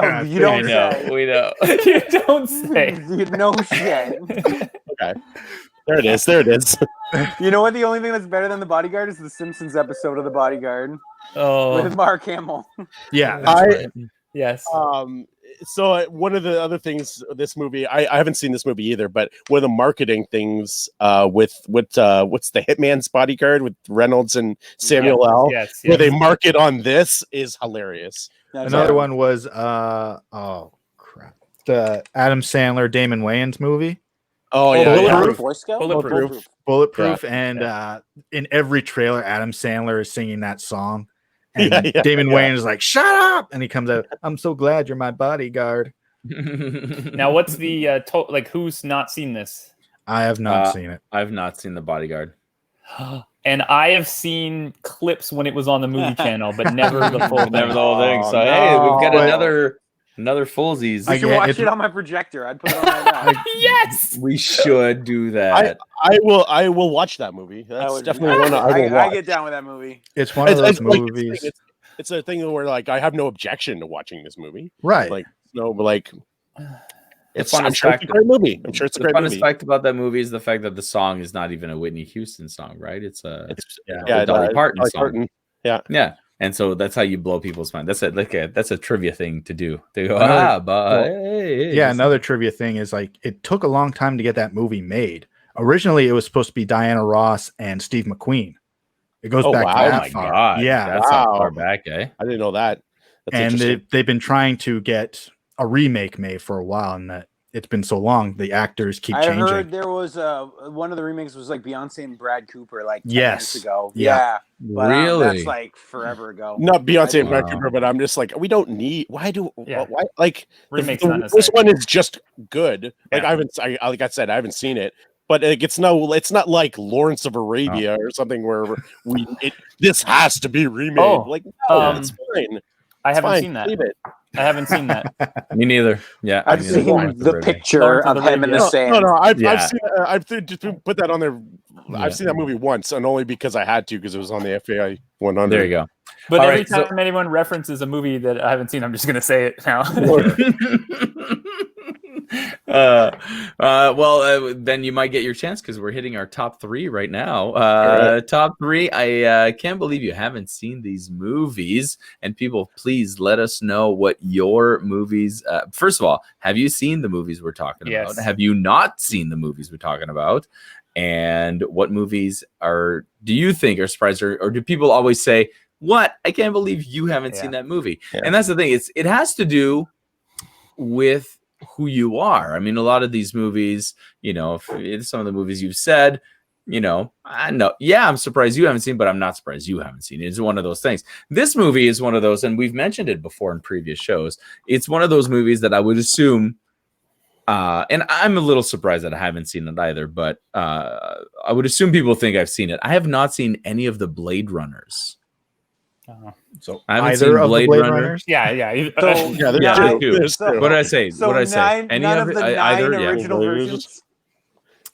say. We know. You don't say. No shit. Okay. There it is. You know what? The only thing that's better than The Bodyguard is the Simpsons episode of The Bodyguard with Mark Hamill. Yeah. Yes. So one of the other things, this movie, I haven't seen this movie either, but one of the marketing things with what's the Hitman's Bodyguard with Reynolds and Samuel L. Yes. Where they market on this is hilarious. Another one was the Adam Sandler, Damon Wayans movie. Oh yeah, Bulletproof. yeah. Boy Scout? Bulletproof. Bulletproof, and in every trailer, Adam Sandler is singing that song, and Yeah, Damon Wayans is like, "Shut up!" and he comes out, "I'm so glad you're my bodyguard." Now, what's the like? Who's not seen this? I have not seen it. I've not seen The Bodyguard. And I have seen clips when it was on the movie channel, but never the full thing. Never the whole thing. So Oh, hey, we've got no. another Fullsies. I can Again, watch it's- it on my projector. I'd put it on right now. Yes. We should do that. I will watch that movie. That's definitely one I will watch. I get down with that movie. It's one of those like, movies, it's a thing where like I have no objection to watching this movie. right? Like no, but like it's funnest I'm sure it's a fact- great movie. I'm sure it's a The great funnest movie. fact about that movie is the fact that the song is not even a Whitney Houston song, right? It's a Yeah, Dolly Parton Dolly song. Parton. Yeah, and so that's how you blow people's mind. That's a trivia thing to do. They go, Another- but well, hey, Yeah, another trivia thing is like it took a long time to get that movie made. Originally, it was supposed to be Diana Ross and Steve McQueen. It goes Oh, back wow. to Oh that my far. god, Yeah, that's how Wow. far back, eh? I didn't know that. That's and interesting. they've been trying to get a remake made for a while, and that it's been so long, the actors keep I changing. heard there was one of the remakes was like Beyonce and Brad Cooper like 10 Yes. years ago. Yeah. Yeah. But Really? that's like forever ago. Not Beyonce and Wow. Mack Cooper, but I'm just like, we don't need. Why Yeah. Why like Remake's the not first necessary. one is just good. Like Yeah. like I said, I haven't seen it, but like, it's not like Lawrence of Arabia or something where this has to be remade. Oh, Like no, um, it's fine. I It's haven't fine. seen that. Leave it. I haven't seen that. Me neither. Yeah, I've me neither. seen Lawrence of the Arabia. picture Lawrence of of him in the Arabia. sand. No, I've Yeah. seen just put that on there. Yeah. I've seen that movie once, and only because I had to because it was on the FBI 100. There you go. But All every right, so- time anyone references a movie that I haven't seen, I'm just going to say it now. Then you might get your chance because we're hitting our top three right now. right. Top three. I can't believe you haven't seen these movies. And people, please let us know what your movies. First of all, have you seen the movies we're talking Yes. about? Have you not seen the movies we're talking about? And what movies do you think are surprised, or do people always say, "What? I can't believe you haven't seen that movie"? Yeah. And that's the thing. It has to do with who you are. I mean, a lot of these movies, if some of the movies you've said, I know, yeah, I'm surprised you haven't seen, but I'm not surprised you haven't seen it. It's one of those things. This movie is one of those, and we've mentioned it before in previous shows. It's one of those movies that I would assume, and I'm a little surprised that I haven't seen it either, but I would assume people think I've seen it. I have not seen any of the Blade Runners. So I haven't either seen of the Blade Blade Runner. Runners. yeah. So, Yeah, there's Yeah, two. two. There's two. What did I say? So What did I say? none of the nine either? Yeah. original versions.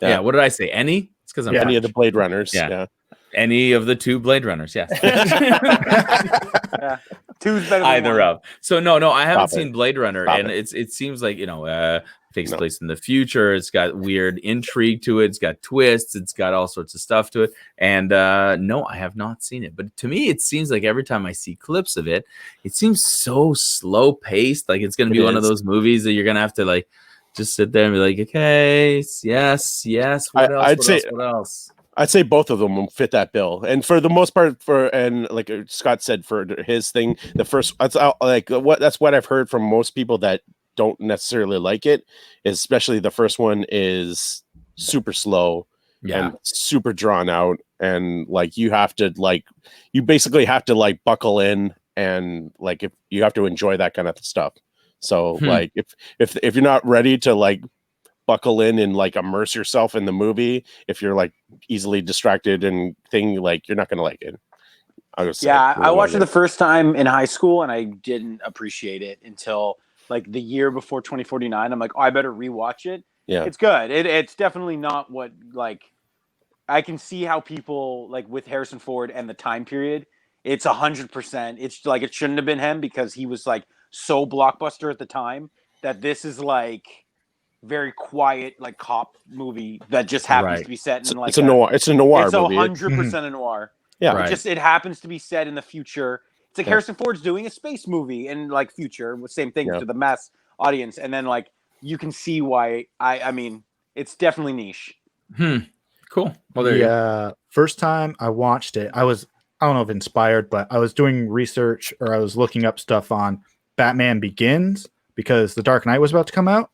Yeah. What did I say? Any? It's because I'm Any of the French. Blade Runners. Yeah. Yeah. Any of the two Blade Runners. Yes. Yeah. Two's better than Either one. of. So no, I haven't Stop it. seen Blade Runner, Stop and it. it seems like takes No. place in the future. It's got weird intrigue to it. It's got twists. It's got all sorts of stuff to it. And no, I have not seen it. But to me, it seems like every time I see clips of it, it seems so slow paced. Like it's going to be It one of is. those movies that you're going to have to like just sit there and be like, okay, yes. What else? What else? I'd say both of them will fit that bill, and for the most part, and like Scott said, for his thing, the first that's what I've heard from most people that don't necessarily like it, especially the first one is super slow Yeah. and super drawn out, and like you basically have to like buckle in, and like if you have to enjoy that kind of stuff. So like if you're not ready to like buckle in and like immerse yourself in the movie, if you're like easily distracted and thing, like you're not gonna like it. I watched it the first time in high school and I didn't appreciate it until like the year before 2049. I'm like, oh, I better rewatch it. Yeah. It's good. It's definitely not what like I can see how people like with Harrison Ford and the time period. It's 100%. It's like it shouldn't have been him because he was like so blockbuster at the time that this is like very quiet like cop movie that just happens to be set in like it's a noir. It's a noir it's movie. 100% a noir. Yeah. Right. It happens to be set in the future. It's like Harrison Ford's doing a space movie in like future with same thing to the mass audience, and then like you can see why. I mean, it's definitely niche. Cool. Well, there you go. First time I watched it, I don't know if inspired, but I was doing research or I was looking up stuff on Batman Begins, because The Dark Knight was about to come out.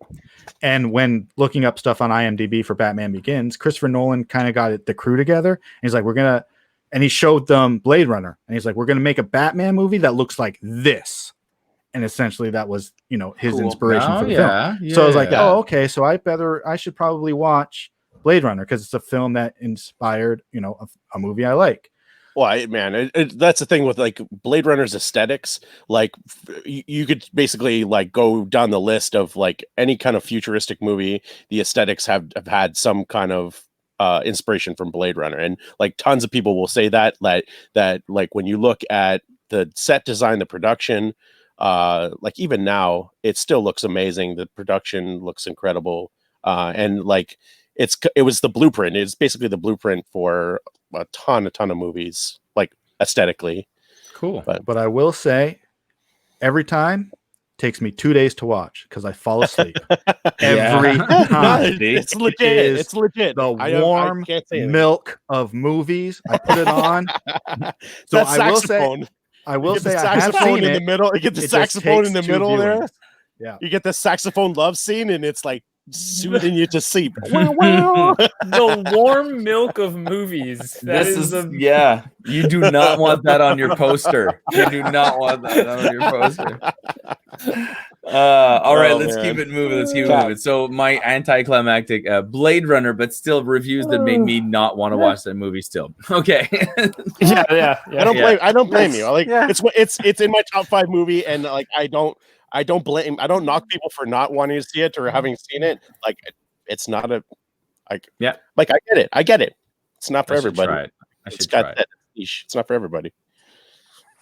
And when looking up stuff on IMDb for Batman Begins, Christopher Nolan kind of got the crew together. And he's like, and he showed them Blade Runner. And he's like, we're going to make a Batman movie that looks like this. And essentially that was, his inspiration for the film. Yeah, so I was like, oh, okay. So I should probably watch Blade Runner because it's a film that inspired, a movie I like. Well, that's the thing with like Blade Runner's aesthetics. Like you could basically like go down the list of like any kind of futuristic movie. The aesthetics have had some kind of inspiration from Blade Runner, and like tons of people will say that like when you look at the set design, the production, like even now, it still looks amazing. The production looks incredible, and like it was the blueprint. It's basically the blueprint for a ton of movies, like aesthetically. Cool. But I will say, every time takes me 2 days to watch because I fall asleep every time. It's legit. It's legit. The warm milk of movies. I put it on. So I will say I have seen in it. The middle. You get the saxophone in the middle there. Yeah. You get the saxophone love scene, and it's like soothing you to sleep. The warm milk of movies. You do not want that on your poster. You do not want that on your poster. All right, let's keep it moving. So my anticlimactic Blade Runner, but still reviews that made me not want to watch that movie still. Okay. Yeah. I don't blame you. Like it's in my top 5 movie, and like I don't knock people for not wanting to see it or having seen it. Like it's not like I get it. It's not for everybody. It's not for everybody.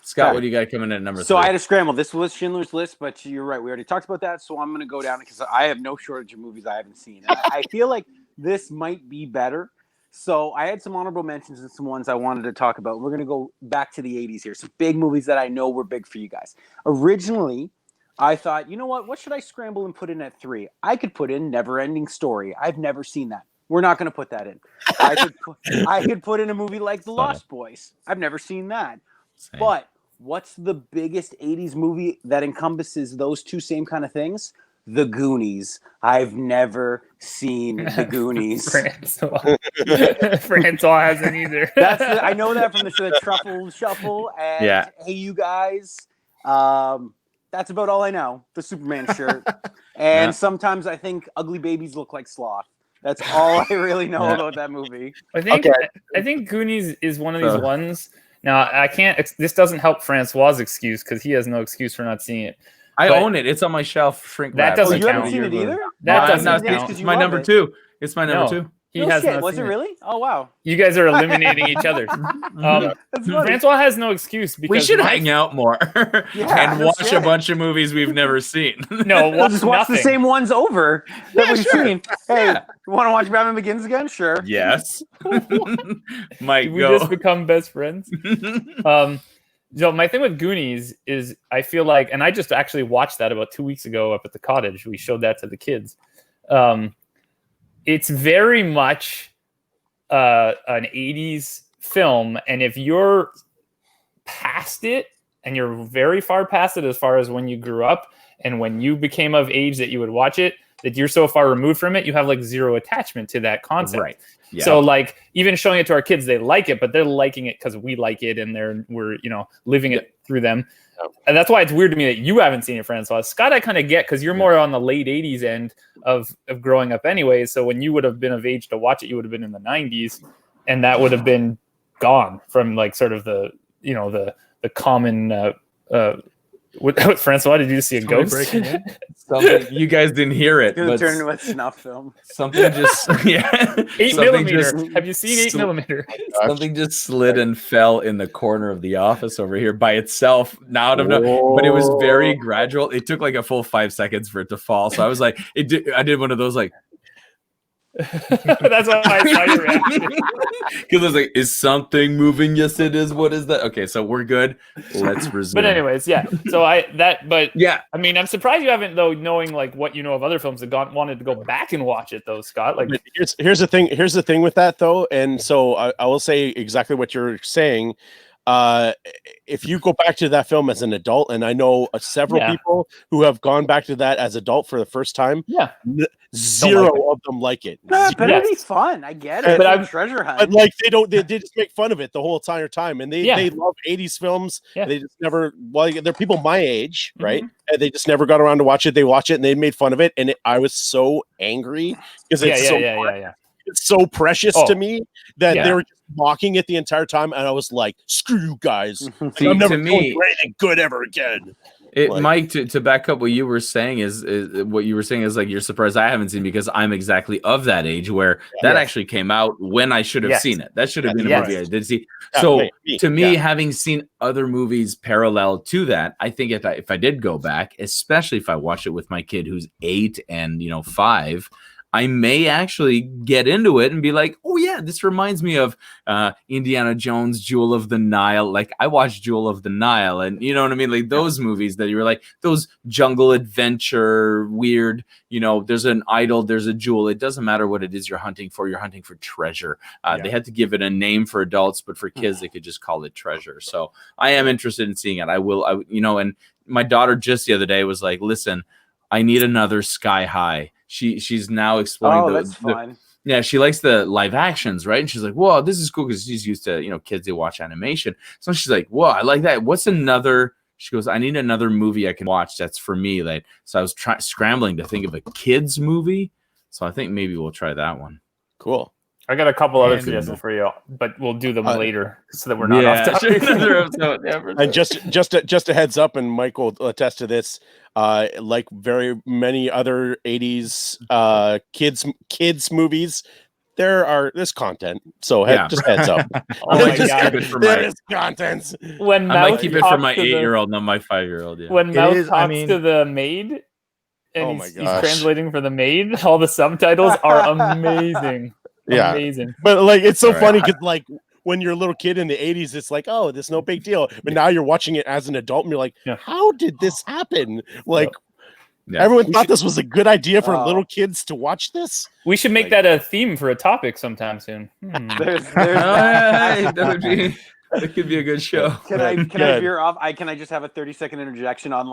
Scott, what do you got coming in at number 3? So I had to scramble. This was Schindler's List, but you're right. We already talked about that. So I'm going to go down because I have no shortage of movies I haven't seen. And I feel like this might be better. So I had some honorable mentions and some ones I wanted to talk about. We're going to go back to the 80s here. Some big movies that I know were big for you guys. Originally, I thought, you know what should I scramble and put in at 3? I could put in Never-Ending Story. I've never seen that. We're not going to put that in. I could put in a movie like The Lost Boys. I've never seen that. Same. But what's the biggest 80s movie that encompasses those two same kind of things? The Goonies. I've never seen The Goonies. François hasn't either. I know that from the Truffle Shuffle and Hey You Guys. That's about all I know. The Superman shirt. And sometimes I think ugly babies look like sloth. That's all I really know about that movie. I think Goonies is one of these ones. Now, this doesn't help François' excuse because he has no excuse for not seeing it. I own it. It's on my shelf. Shrink that wrap. doesn't you count. haven't seen it either? That doesn't count. It's my number 2. It's my number 2. He has shit. not Was it seen really? Oh, wow. You guys are eliminating each other. François has no excuse because we should hang out more and watch a bunch of movies we've never seen. No, we'll just watch the same ones over that we've seen. Hey, you want to watch Batman Begins again? Sure. Yes. Might we just become best friends? So my thing with Goonies is I feel like, and I just actually watched that about 2 weeks ago up at the cottage. We showed that to the kids. It's very much an 80s film. And if you're past it and you're very far past it as far as when you grew up and when you became of age that you would watch it, that you're so far removed from it, you have like zero attachment to that concept. Right. Yeah. So like even showing it to our kids, they like it, but they're liking it because we like it and we're living it through them. And that's why it's weird to me that you haven't seen it, François. Scott, I kind of get because you're more on the late 80s end of growing up anyway. So when you would have been of age to watch it, you would have been in the 90s, and that would have been gone from like sort of the common François, did you see a ghost? Something you guys didn't hear it. It's gonna turn into a snuff film. Something just 8mm. Have you seen 8mm? Something just slid and fell in the corner of the office over here by itself. Now out of no, but it was very gradual. It took like a full 5 seconds for it to fall. So I was like, I did one of those like. That's why I saw your reaction. Because I was like, is something moving? Yes, it is. What is that? Okay, so we're good. Let's resume. But anyways, yeah. So I mean, I'm surprised you haven't, though, knowing like what you know of other films, wanted to go back and watch it, though, Scott. Like, here's the thing with that, though, and so I will say exactly what you're saying. if you go back to that film as an adult, and I know several people who have gone back to that as adult for the first time, zero of them like it. But it'd be fun. I get it. But I'm treasure hunt. But like they just make fun of it the whole entire time, and they love 80s films. They just never. Well, they're people my age, right? And they just never got around to watch it. They watch it and they made fun of it, and I was so angry because it's so precious to me that they were just mocking it the entire time, and I was like, "Screw you guys! See, I'm never to doing me, anything good ever again." Mike, to back up what you were saying is like you're surprised I haven't seen, because I'm exactly of that age where that actually came out when I should have seen it. That should have been a movie I did see. So to me, having seen other movies parallel to that, I think if I did go back, especially if I watched it with my kid who's 8 and 5, I may actually get into it and be like, oh yeah, this reminds me of Indiana Jones, Jewel of the Nile. Like I watched Jewel of the Nile, and you know what I mean? Like those movies that you were like, those jungle adventure, weird, there's an idol, there's a jewel. It doesn't matter what it is you're hunting for treasure. They had to give it a name for adults, but for kids, they could just call it treasure. So I am interested in seeing it. And my daughter just the other day was like, listen, I need another Sky High. She's now exploring that's fun. She likes the live actions, right? And she's like, whoa, this is cool, because she's used to, kids, they watch animation. So she's like, whoa, I like that. What's another? She goes, I need another movie I can watch that's for me. Like, so I was scrambling to think of a kids movie. So I think maybe we'll try that one. Cool. I got a couple other suggestions for you, but we'll do them later so that we're not off topic. And just a heads up, and Mike will attest to this. Like very many other 80s kids movies, there's content. So just heads up. Oh my God. There is content. When I might keep it for my 8-year-old, not my 5-year-old. Yeah. When Mouse talks to the maid and he's translating for the maid, all the subtitles are amazing. Amazing. But like it's so funny because like when you're a little kid in the 80s, it's like, oh, this is no big deal. But now you're watching it as an adult and you're like, how did this happen? Like everyone thought this was a good idea for little kids to watch this. We should make that a theme for a topic sometime soon. That could be a good show. Can I veer off? Can I just have a 30-second interjection on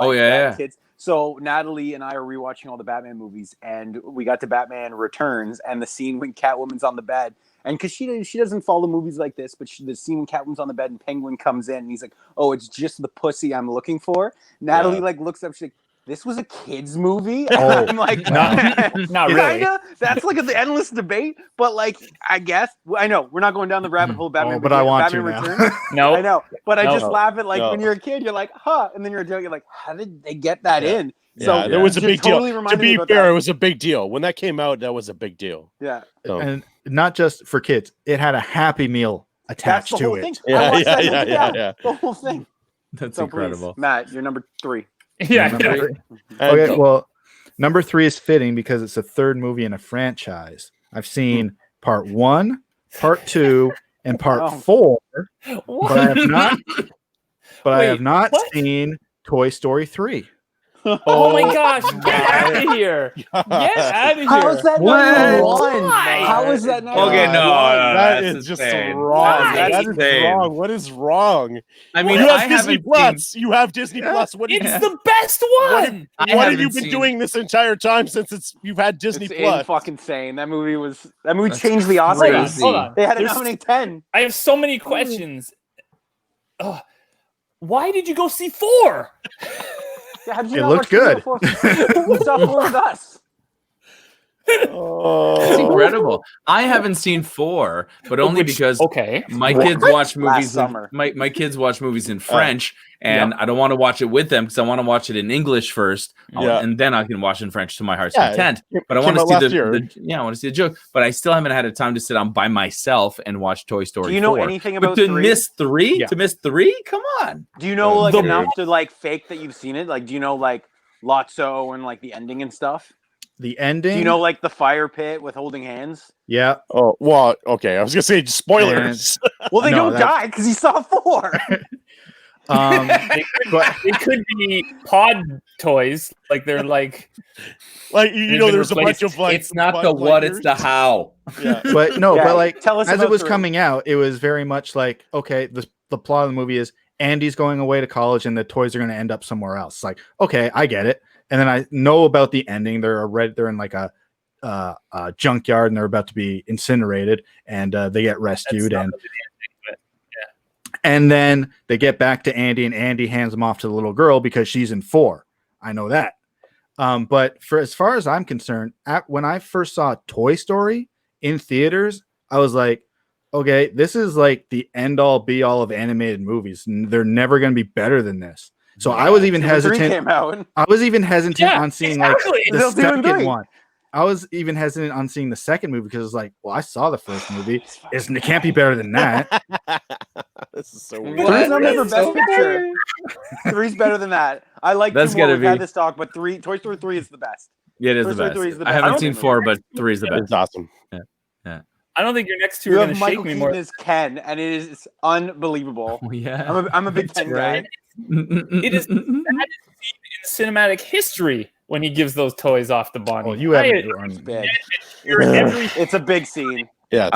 kids? So Natalie and I are rewatching all the Batman movies, and we got to Batman Returns, and the scene when Catwoman's on the bed, and because she doesn't follow movies like this, but the scene when Catwoman's on the bed and Penguin comes in, and he's like, "Oh, it's just the pussy I'm looking for." Natalie looks up, she's like, this was a kid's movie? Oh, I'm like, not really. That's like the endless debate, but like, I guess, I know, we're not going down the rabbit hole of Batman. But I want Batman to Returns. No. I know, but I just laugh at when you're a kid, you're like, huh, and then you're a adult, you're like, how did they get that in? So there was a big deal. To be fair, it was a big deal. When that came out, that was a big deal. Yeah. So. And not just for kids, it had a Happy Meal attached to it. Thing. Yeah. The whole thing. That's incredible. Please, Matt, you're number 3. Yeah. Okay, well, number 3 is fitting because it's the third movie in a franchise. I've seen part 1, part 2, and part 4, but I have not seen Toy Story 3. Oh my gosh, get out of here. Get out of here. How is that number 1? How is that number 1? Okay, no, that is just wrong. That is wrong. What is wrong? I mean, you have Disney Plus. You have Disney Plus. It's the best one. What have you been doing this entire time since you've had Disney Plus? It's fucking insane. That movie changed the Oscars. Hold on. They had to nominate 10. I have so many questions. Why did you go see 4? It looked good. We saw 4 with us. It's incredible. I haven't seen 4, but only because my kids watch movies. My kids watch movies in French, and I don't want to watch it with them because I want to watch it in English first, and then I can watch in French to my heart's content. But I want to see I want to see the joke. But I still haven't had a time to sit down by myself and watch Toy Story. Do you know 4. anything about to 3? miss 3? Yeah. To miss 3? Come on. Do you know enough to fake that you've seen it? Like, do you know Lotso and the ending and stuff? The ending? Do you know the fire pit with holding hands? Yeah. Oh, well, okay. I was going to say spoilers. Well, they don't die because he saw 4. It could be pod toys. They're there's a bunch of it's not the what, it's the how. Yeah. But no, tell us as it was 3. coming out, it was very much okay, the plot of the movie is Andy's going away to college and the toys are going to end up somewhere else. It's like, okay, I get it. And then I know about the ending. They're in like a junkyard and they're about to be incinerated, and they get rescued, and then they get back to Andy, and Andy hands them off to the little girl because she's in 4. I know that. But for as far as I'm concerned, when I first saw Toy Story in theaters, I was like, okay, this is like the end all be all of animated movies. They're never going to be better than this. So I was even hesitant. I was even hesitant on seeing like the second one. I was even hesitant on seeing the second movie because it's like, well, I saw the first movie. It can't be better than that. This is so weird. 3's nominated for Best Picture. 3's better than that. I like That's 2 more. gonna We've had be- this talk, but Toy Story 3 is the best. Yeah, it is Toy the Story best. 3 is the I best. haven't seen 4, but 3 is the best. It's awesome. I don't think your next two You are going have to Michael shake me Keaton more. as Ken, and it is unbelievable. Oh, yeah. I'm a big Ken guy. It is the saddest scene in cinematic history when he gives those toys off to Bonnie. Well, you haven't. It's big. Every It's a big scene. Yeah,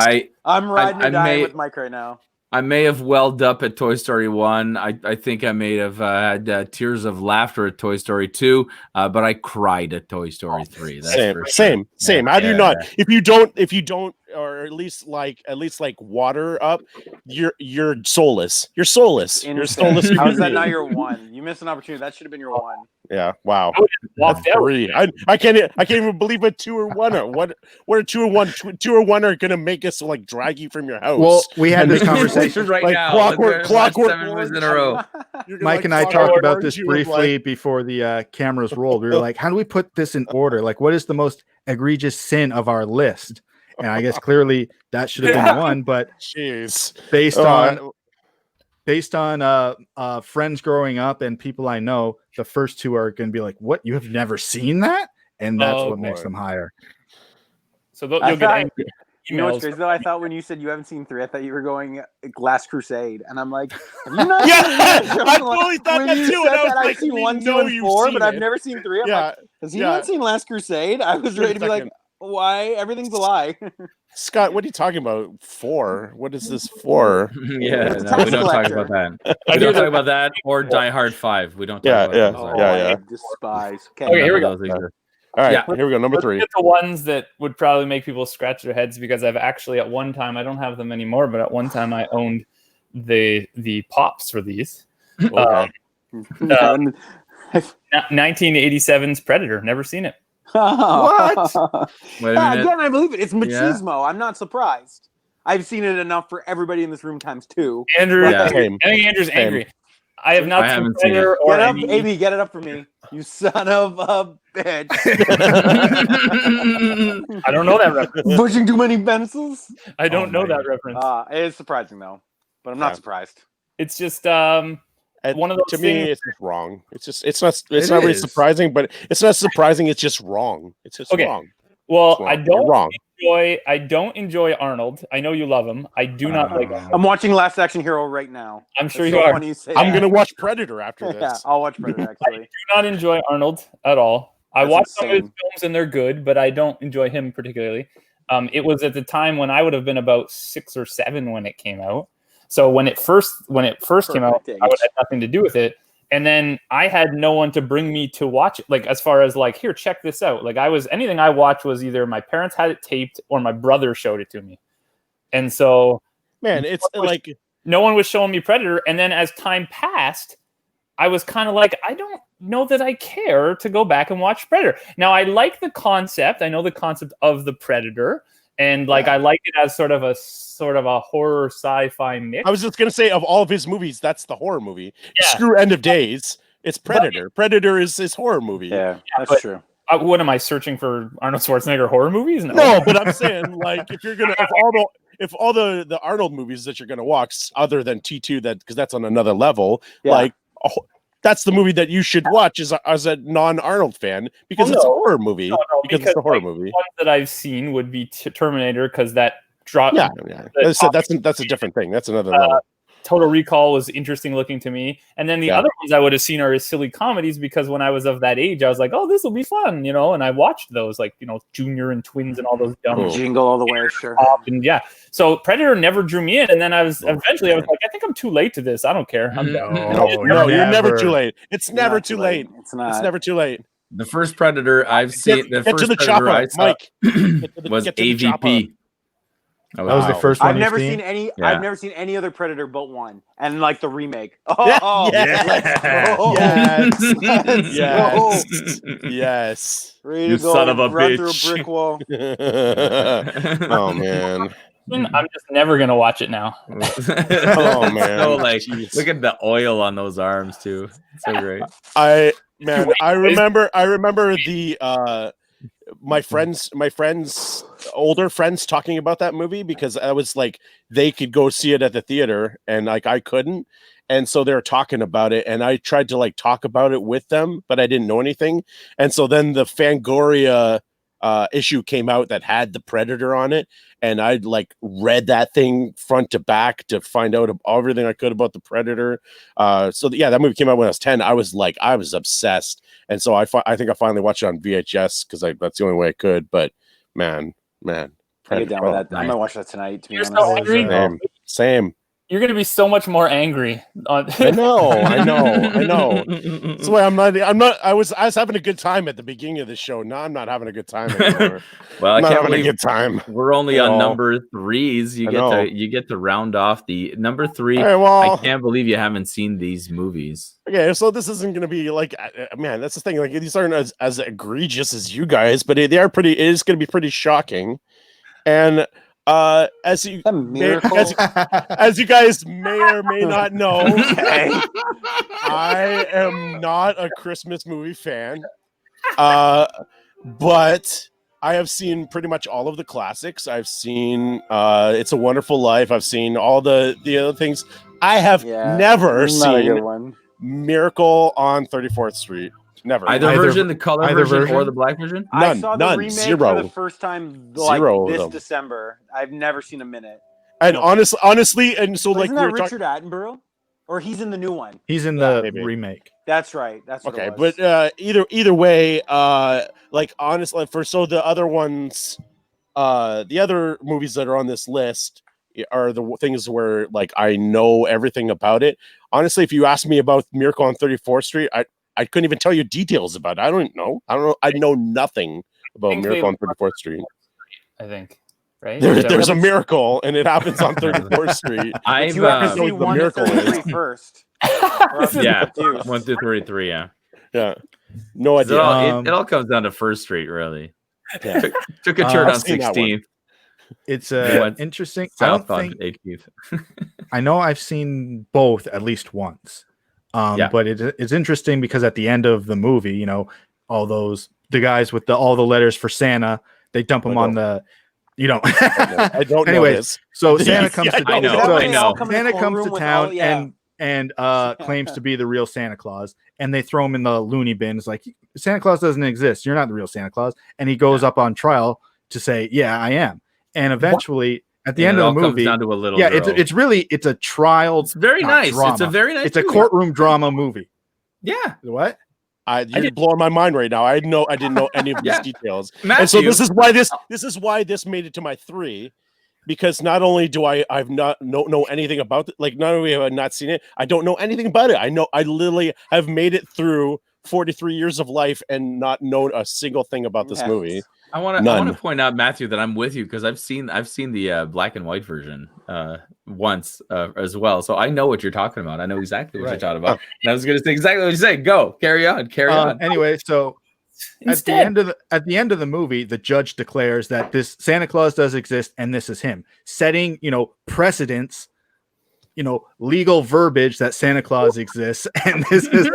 I'm riding I or dying may- with Mike right now. I may have welled up at Toy Story 1. I think I may have had tears of laughter at Toy Story 2, but I cried at Toy Story 3. That's for sure. Same. How do you not? If you don't, or at least like water up, you're soulless. You're soulless. You're soulless. How is that not your 1? You missed an opportunity. That should have been your 1. Yeah. Wow. walked That's out. 3. I can't even believe what 2 or 1 are. What are 2 or 1? 2 or 1 are gonna make us like drag you from your house. Well, we had And this this- conversation. right like now. clockwork- Let's watch clockwork 7 movies in a orange. row. You're gonna, Mike and I like, talked Clockwork about this Orange, you look briefly like- before the cameras rolled. We were like, how do we put this in order? Like, what is the most egregious sin of our list? And I guess clearly that should have been 1, but Jeez. based on friends growing up and people I know, the first 2 are going to be like, what? You have never seen that? And that's Oh, what makes boy. them higher. So I you'll get thought- angry You know what's emails. crazy though? I thought when you said you haven't seen 3, I thought you were going Last Crusade, and I'm like, have you not Yeah, seen that? I totally thought When that you too, said and I was that, like, I've seen we 1, 2, know and you've 4, seen but I've it. never seen 3. I'm Yeah, like, has he yeah. not seen Last Crusade? I was Wait a ready to be like, second. why? Everything's a lie. Scott, what are you talking about? 4? What is this for? Yeah, It's a no, tax we don't talk collector. about that. We don't talk about that or Die Hard 5. We don't talk Yeah, about yeah. those. Oh, Yeah. I despise. Okay, here we go. Those exist. All right, Yeah. here we go. Number Let's 3. get the ones that would probably make people scratch their heads because I've actually at one time, I don't have them anymore, but at one time I owned the pops for these. Okay. 1987's Predator. Never seen it. What? Wait a minute. Again, I believe it. It's machismo. I'm not surprised. I've seen it enough for everybody in this room times 2. Andrew, Yeah. I think Andrew's Same. angry. I have not I seen haven't seen Predator it. or Get up, any. AB, get it up for me. You son of a bitch. I don't know that reference. Pushing too many pencils? I don't Oh know my that reference. It is surprising, though. But I'm not Yeah. surprised. It's just And one of those to me, things- it's just wrong. It's not It really is. surprising, but it's not surprising. It's just wrong. It's just Okay. wrong. well, It's wrong. I You're wrong. don't enjoy Arnold. I know you love him. I do not like him. I'm watching Last Action Hero right now. I'm sure It's you so are. funny you say I'm that. gonna watch Predator after Yeah, this. I'll watch Predator, actually. Do not enjoy Arnold at all. I That's watch some of his insane. films and they're good, but I don't enjoy him particularly. It was at the time when I would have been about 6 or 7 when it came out. So when it first came out, Perfect I would age. have nothing to do with it. And then I had no one to bring me to watch it. Like as far as like, here, check this out. Like anything I watched was either my parents had it taped or my brother showed it to me. And so Man, it's like no one was showing me Predator. And then as time passed, I was kind of like, I don't know that I care to go back and watch Predator. Now I like the concept. I know the concept of the Predator. And like I like it as sort of a horror sci-fi mix. I was just gonna say, of all of his movies, that's the horror movie. Yeah. Screw End of Days. It's Predator. Predator is his horror movie. Yeah, that's but- true. What am I searching for? Arnold Schwarzenegger horror movies? No, but I'm saying, like, if you're gonna, if all the Arnold movies that you're gonna watch, other than T2, because that's on another level, Yeah. like. That's the movie that you should watch as a non-Arnold fan because Well, it's a no. horror movie. No, because it's a horror movie. Ones that I've seen would be Terminator because that drop. Yeah. As I said, that's a different thing. That's another level. Total Recall was interesting looking to me. And then the other ones I would have seen are silly comedies because when I was of that age, I was like, oh, this will be fun, you know, and I watched those like, you know, Junior and Twins and all those dumb Jingle All the Way, sure. And so Predator never drew me in. And then I was eventually like, I think I'm too late to this. I don't care. I'm done. No, you're never too late. It's never too late. It's not. It's never too late. The first Predator I've seen, the first Predator I saw was AVP. That was the first one. I've never seen any other Predator but one, and like the remake. Oh, Yes. Ready You to go son of a run bitch. through a brick wall. Oh man. I'm just never gonna watch it now. Oh man. So like, look at the oil on those arms too. So great. I remember the my friends older friends talking about that movie because I was like they could go see it at the theater and like I couldn't, and so they were talking about it and I tried to like talk about it with them but I didn't know anything, and so then the Fangoria issue came out that had the Predator on it, and I like read that thing front to back to find out everything I could about the Predator. That movie came out when I was 10. I was obsessed, and so I think I finally watched it on VHS because that's the only way I could. But man, I get down with that. I'm gonna watch that tonight. To be honest, so angry. Same. You're gonna be so much more angry. I know. That's why I'm not. I was having a good time at the beginning of the show. Now I'm not having a good time anymore. Well, I not can't having a believe good time. we're only on number 3s. You get to round off the number 3. Right, well, I can't believe you haven't seen these movies. Okay, so this isn't going to be like, man, that's the thing. Like these aren't as egregious as you guys, but they are pretty. It is going to be pretty shocking, and. As you as you guys may or may not know, I am not a Christmas movie fan, but I have seen pretty much all of the classics. I've seen It's a Wonderful Life. I've seen all the other things. I have never seen Miracle on 34th Street. Never. Either version, the color version or the black version? I saw the remake zero. for the first time this December. I've never seen a minute. And honestly, and so like isn't that Richard Attenborough? Or he's in the new one? He's in the remake. That's right. That's what it was. But either way, like honestly, the other ones, the other movies that are on this list are the things where like I know everything about it. Honestly, if you ask me about Miracle on 34th Street, I couldn't even tell you details about it. I don't know. I know nothing about Miracle on 34th Street. I think, right? There's a miracle, and it happens on 34th Street. I've seen 1 to 33 first. 1 through 33. Yeah. No idea. It all comes down to First Street, really. Yeah. Took a turn on 16th. It's interesting. South on 18th. I know I've seen both at least once. But it's interesting because at the end of the movie, you know, the guys with all the letters for Santa, they dump them on the, you know. I don't know. Anyways, so Santa comes to I know. Santa comes to town and claims to be the real Santa Claus, and they throw him in the loony bin. It's like Santa Claus doesn't exist. You're not the real Santa Claus, and he goes up on trial to say, "Yeah, I am." And eventually. At the end of the movie, down to a little girl. it's a trial. It's very nice. Drama. It's a very nice. It's a courtroom drama movie. Yeah. What? You're blowing my mind right now. I didn't know any of these details. Matthew. And so this is why this made it to my 3, because not only do I've not know anything about it, like not only have I not seen it, I don't know anything about it. I literally have made it through 43 years of life and not known a single thing about this movie. I want to point out, Matthew, that I'm with you because I've seen the black and white version once as well, so I know what you're talking about. I know exactly what you're talking about. And I was going to say exactly what you said. Go, carry on. Anyway, so at the end of the movie, the judge declares that this Santa Claus does exist, and this is him setting, precedents. Legal verbiage that Santa Claus exists, and this is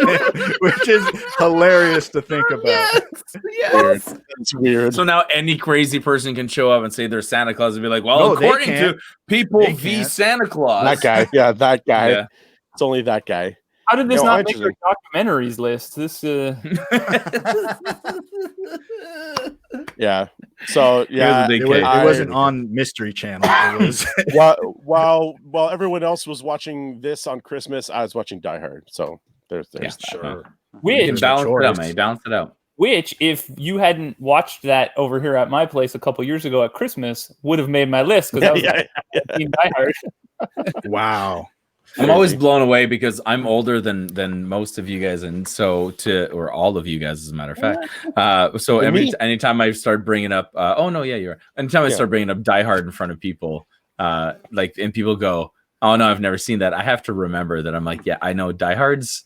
which is hilarious to think about. Yes. It's weird. So now any crazy person can show up and say they're Santa Claus and be like, well, according to people v Santa Claus. That guy. Yeah, that guy. Yeah. It's only that guy. How did this No, not make our interesting. documentaries list? This Yeah. So yeah, big It cake. wasn't on Mystery Channel. It was. while everyone else was watching this on Christmas, I was watching Die Hard. So there's Yeah, that. Sure. which There's a balance it out, choice. man. Balance it out. Which, if you hadn't watched that over here at my place a couple years ago at Christmas, would have made my list because I was watching Die Hard. Wow. I'm always blown away because I'm older than most of you guys, and so or all of you guys, as a matter of fact. So anytime I start bringing up, anytime I start bringing up Die Hard in front of people, and people go, "Oh no, I've never seen that." I have to remember that I'm like, yeah, I know Die Hard's,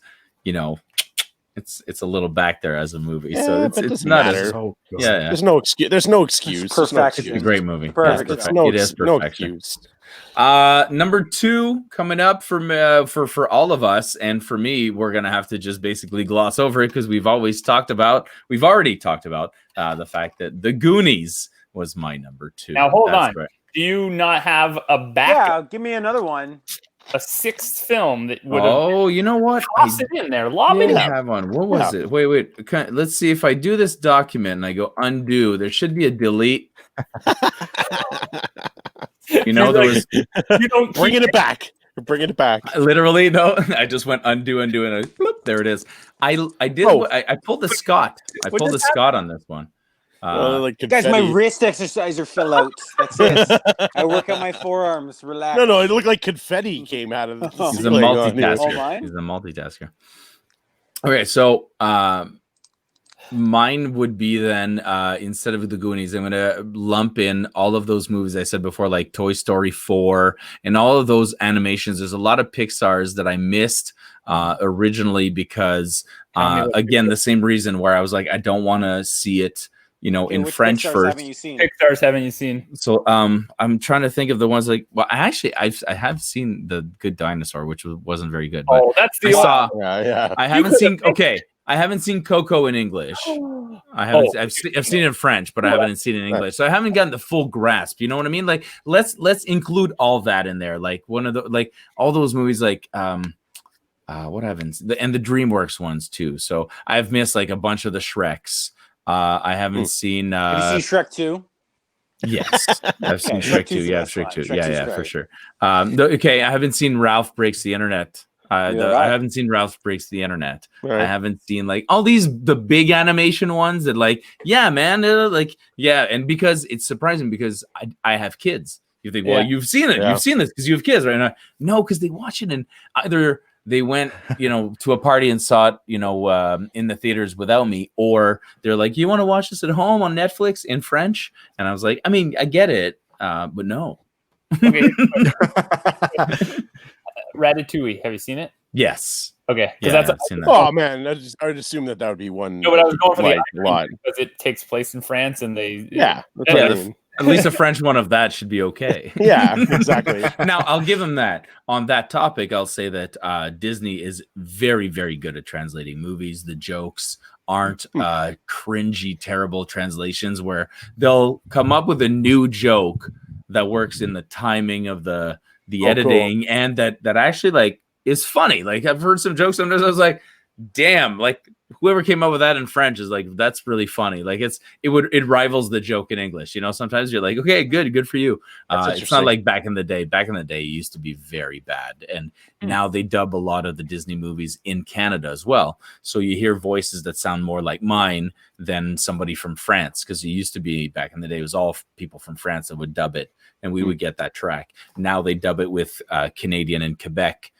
it's a little back there as a movie, so it's not as There's no excuse. There's no excuse. Perfection. It's a great movie. Perfect. It's No, it is no perfection. excuse. Number 2 coming up for all of us, and for me, we're gonna have to just basically gloss over it because we've already talked about the fact that the Goonies was my number 2. Now hold That's on. correct. Do you not have a backup, Yeah, give me another one. a sixth film that would have Oh, you know what? tossed it in there, lob it I in? have one. What was it? Wait. Let's see if I do this document and I go undo. There should be a delete. There was You don't Bringing it back. Bringing it back. literally no. I just went undo, and bloop, there it is. I did. I pulled the Scott. I pulled the Scott on this one. Like Guys, my wrist exerciser fell out. That's it. I work on my forearms. Relax. No, it looked like confetti came out of the He's a ceiling on here. multitasker. He's a multitasker. Okay, so mine would be then instead of the Goonies, I'm gonna lump in all of those movies I said before, like Toy Story 4 and all of those animations. There's a lot of Pixar's that I missed originally because again, the same reason where I was like, I don't want to see it. In French Pixar's first. haven't you seen? So I'm trying to think of the ones like. Well, I have seen The Good Dinosaur, which wasn't very good. But That's the I haven't seen. Okay, I haven't seen Coco in English. I haven't. I've seen it in French, but I haven't seen it in English. So I haven't gotten the full grasp. You know what I mean? Like let's include all that in there. Like one of the all those movies like what happens and the DreamWorks ones too. So I've missed like a bunch of the Shreks. I haven't seen. Have you seen Shrek 2? Yes, I've seen Shrek 2. Yeah, Shrek 2. Yeah, for sure. Okay, I haven't seen Ralph Breaks the Internet. I haven't seen Ralph Breaks the Internet. Right. I haven't seen like all the big animation ones that and because it's surprising because I have kids. You think, well, you've seen it. You've seen this because you have kids, right? No, because they watch it and either they went, to a party and saw it, in the theaters without me, or they're like, you want to watch this at home on Netflix in French? And I was like, I mean, I get it, but no. Okay. Ratatouille, have you seen it? Yes. Okay. I've seen that. Oh man, I'd assume that would be one. No, but I was going for the lot because it takes place in France, and they at least a French one of that should be okay. Yeah, exactly. Now I'll give them that. On that topic, I'll say that Disney is very, very good at translating movies. The jokes aren't cringy, terrible translations where they'll come up with a new joke that works in the timing of the editing, cool. And that actually is funny. Like I've heard some jokes sometimes I was like, damn, like whoever came up with that in French is like, that's really funny. Like it rivals the joke in English. Sometimes you're like, okay, good for you. It's not like back in the day. Back in the day, it used to be very bad. And now they dub a lot of the Disney movies in Canada as well. So you hear voices that sound more like mine than somebody from France. Because it used to be back in the day, it was all people from France that would dub it. And we would get that track. Now they dub it with Canadian and Quebec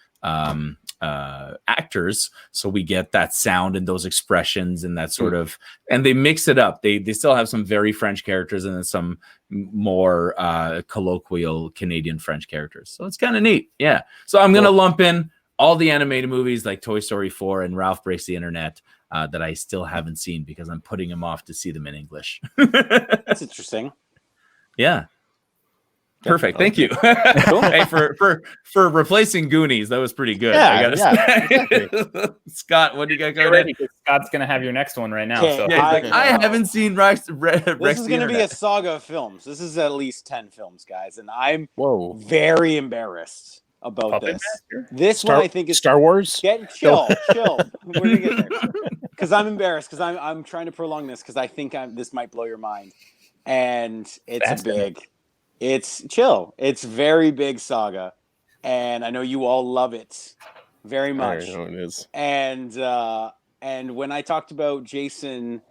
actors, so we get that sound and those expressions and that sort of, and they mix it up. They still have some very French characters and then some more colloquial Canadian French characters. So it's kind of neat. Yeah. So I'm gonna lump in all the animated movies like Toy Story 4 and Ralph Breaks the Internet that I still haven't seen because I'm putting them off to see them in English. That's interesting. Yeah. Perfect. Thank you. Hey, for replacing Goonies, that was pretty good. Yeah, I gotta say. Exactly. Scott, what do you got going on? Scott's gonna have your next one right now. So I haven't seen Rex. This is gonna be a saga of films. This is at least 10 films, guys, and I'm very embarrassed about Puppet this. Master? This one I think is Star Wars. chill. We're gonna get there because I'm embarrassed because I'm trying to prolong this because I think this might blow your mind, and it's chill. It's very big saga, and I know you all love it very much. I know it is. And when I talked about Jason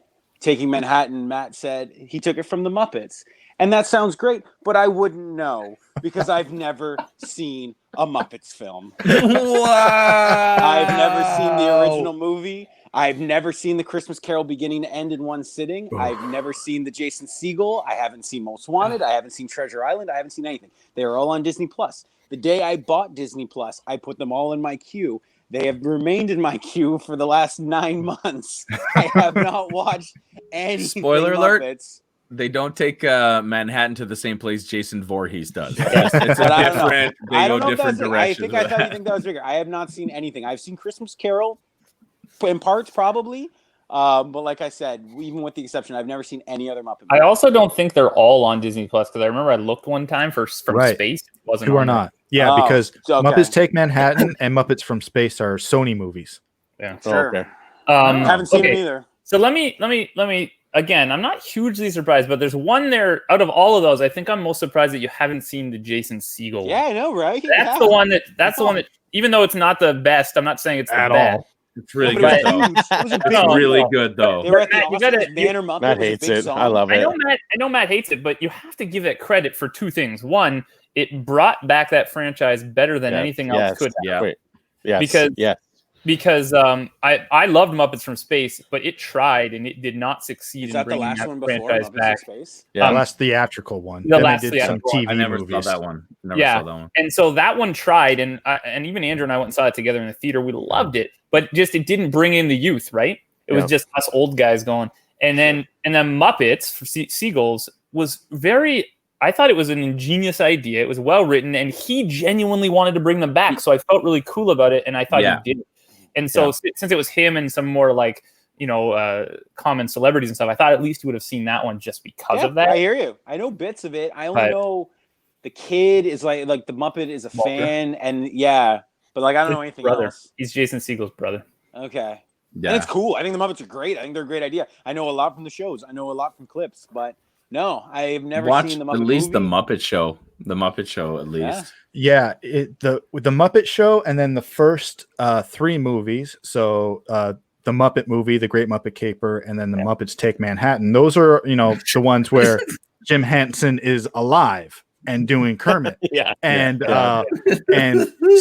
taking Manhattan, Matt said he took it from the Muppets. And that sounds great, but I wouldn't know because I've never seen a Muppets film. Wow. I've never seen the original movie. I've never seen the Christmas Carol beginning to end in one sitting. I've never seen the Jason Segel. I haven't seen Most Wanted. I haven't seen Treasure Island. I haven't seen anything. They are all on Disney Plus. The day I bought Disney Plus, I put them all in my queue. They have remained in my queue for the last 9 months. I have not watched any Spoiler alert. Muppets. They don't take Manhattan to the same place Jason Voorhees does. It's a different. They go different directions. I thought you think that was bigger. I have not seen anything. I've seen Christmas Carol in parts, probably. But like I said, even with the exception, I've never seen any other Muppet movie. I also don't think they're all on Disney Plus because I remember I looked one time from space. It wasn't. Two are not. Yeah, because Muppets Take Manhattan and Muppets from Space are Sony movies. Yeah, sure. Okay. Haven't seen it either. So let me. Again, I'm not hugely surprised, but there's one there out of all of those. I think I'm most surprised that you haven't seen the Jason Segel. Yeah, I know, right? That's the one that. That's the one that. Even though it's not the best, I'm not saying it's the At best. all. It's really But good though. It's really good though. They were at the Matt, you gotta- Oscars, Banner Muppet Matt was a hates big it. song. I love it. I know Matt hates it, but you have to give it credit for two things. One, it brought back that franchise better than anything else could. Yeah. Wait. Yes. Because I loved Muppets from Space, but it tried and it did not succeed Is in that the bringing last that one before franchise Muppets back. in Space? Yeah. The last theatrical one. The Then last they did some theatrical one. TV I never movies. saw that one. Never saw that one. And so that one tried, and even Andrew and I went and saw it together in the theater. We loved it, but just it didn't bring in the youth, right? It was just us old guys going. And then Muppets for Seagulls was very. I thought it was an ingenious idea. It was well written, and he genuinely wanted to bring them back. So I felt really cool about it, and I thought he did. And so since it was him and some more like common celebrities and stuff, I thought at least you would have seen that one just because of that. I hear you. I know bits of it. I only know the kid is like the Muppet is a fan, and but like I don't know anything else. He's Jason Segel's brother. Okay. Yeah. And it's cool. I think the Muppets are great. I think they're a great idea. I know a lot from the shows. I know a lot from clips, but no, I've never seen the Muppet at least movie. the Muppet Show. The Muppet Show, at least. Yeah, the Muppet Show, and then the first 3 movies. So the Muppet movie, The Great Muppet Caper, and then the Muppets Take Manhattan. Those are the ones where Jim Henson is alive and doing Kermit, and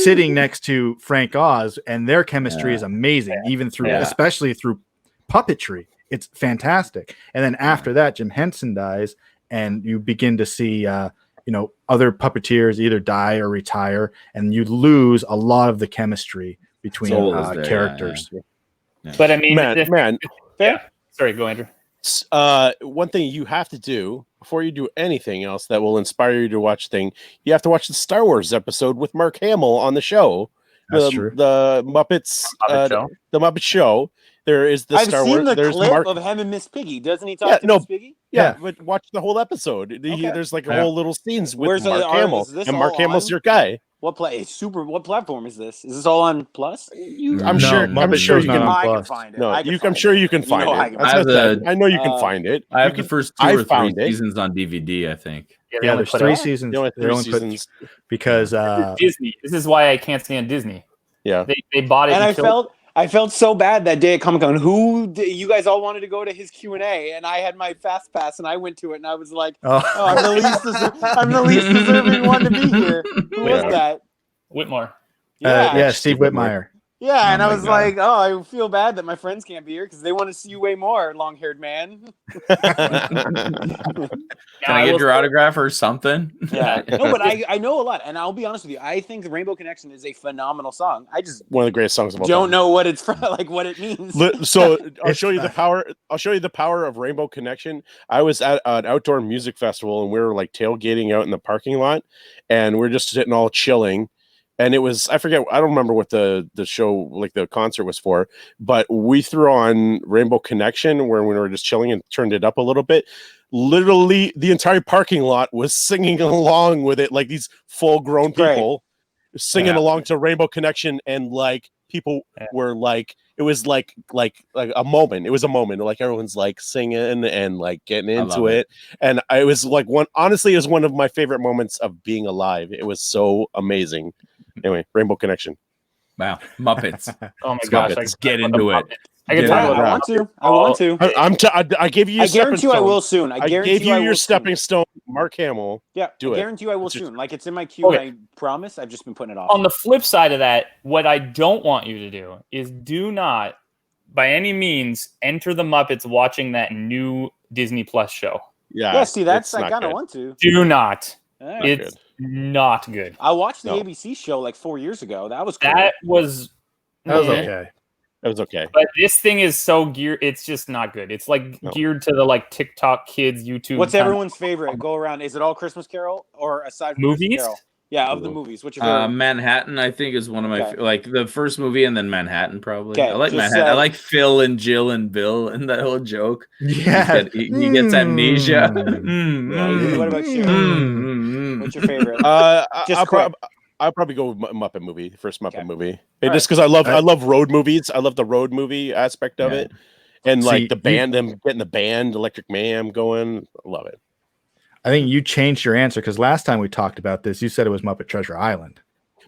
sitting next to Frank Oz, and their chemistry is amazing, even through, especially through puppetry. It's fantastic. And then after that, Jim Henson dies, and you begin to see, other puppeteers either die or retire, and you lose a lot of the chemistry between characters. Yeah. But I mean, man. Sorry, go Andrew. One thing you have to do before you do anything else that will inspire you to watch thing, you have to watch the Star Wars episode with Mark Hamill on the show. That's true. The Muppets, the Muppet Show. There is the I've Star seen Wars. the There's clip Mark of him and Miss Piggy. Doesn't he talk to Miss Piggy? Yeah, but watch the whole episode. There's like a whole little scenes with Mark Hamill, and Mark Hamill's your guy. What platform is this? Is this all on Plus? I'm sure you can. I can find it. I'm sure you can find it. I know you can find it. I have the first 2 or 3 seasons on DVD, I think. Yeah, there's 3 seasons. The only 3 seasons because Disney. This is why I can't stand Disney. Yeah, they bought it, and I felt so bad that day at Comic-Con. You guys all wanted to go to his Q&A, and I had my fast pass, and I went to it, and I was like, I'm the least deserving one to be here. Who was that? Whitmore. Steve Whitmire. Yeah, and I was like, I feel bad that my friends can't be here because they want to see you way more, long-haired man. Can I get your autograph or something? Yeah. No, but I know a lot, and I'll be honest with you. I think the Rainbow Connection is a phenomenal song. I just one of the greatest songs of all don't time. know what it's from, like what it means. So I'll show you the power. I'll show you the power of Rainbow Connection. I was at an outdoor music festival, and we were like tailgating out in the parking lot, and we're just sitting all chilling. And it was, I don't remember what the show, like the concert was for, but we threw on Rainbow Connection where we were just chilling and turned it up a little bit. Literally the entire parking lot was singing along with it, like these full grown people. singing along to Rainbow Connection, and like people were like, it was like a moment. It was a moment. Like everyone's like singing and like getting into it. And I was like honestly, it was one of my favorite moments of being alive. It was so amazing. Anyway, Rainbow Connection. Wow, Muppets. Oh my gosh, Let's get into it. I can talk about I want to. I gave you. I guarantee you I will soon. I gave you your stepping stone, Mark Hamill. Yeah, do I it. guarantee you I will soon. Like it's in my queue. Okay. And I promise. I've just been putting it off. On the flip side of that, what I don't want you to do is do not, by any means, enter the Muppets watching that new Disney Plus show. Yeah. See, that's I kind of want to. Do not. Right. It's not good. I watched the ABC show like 4 years ago. That was cool. That was okay. That was okay. But this thing is so geared. It's just not good. It's like geared to the like TikTok kids, YouTube. What's everyone's favorite? Go around. Is it all Christmas Carol or aside from movies? Christmas Carol? Yeah, of the movies. What's your favorite? Manhattan, I think, is one of my like the first movie, and then Manhattan probably. Okay, I like Manhattan. I like Phil and Jill and Bill and that whole joke. Yeah, he gets amnesia. What about you? What's your favorite? I'll probably go with Muppet movie, first Muppet movie. Just because I love road movies. I love the road movie aspect of it, and like the band, them getting the band, Electric Mayhem going. I love it. I think you changed your answer because last time we talked about this, you said it was Muppet Treasure Island.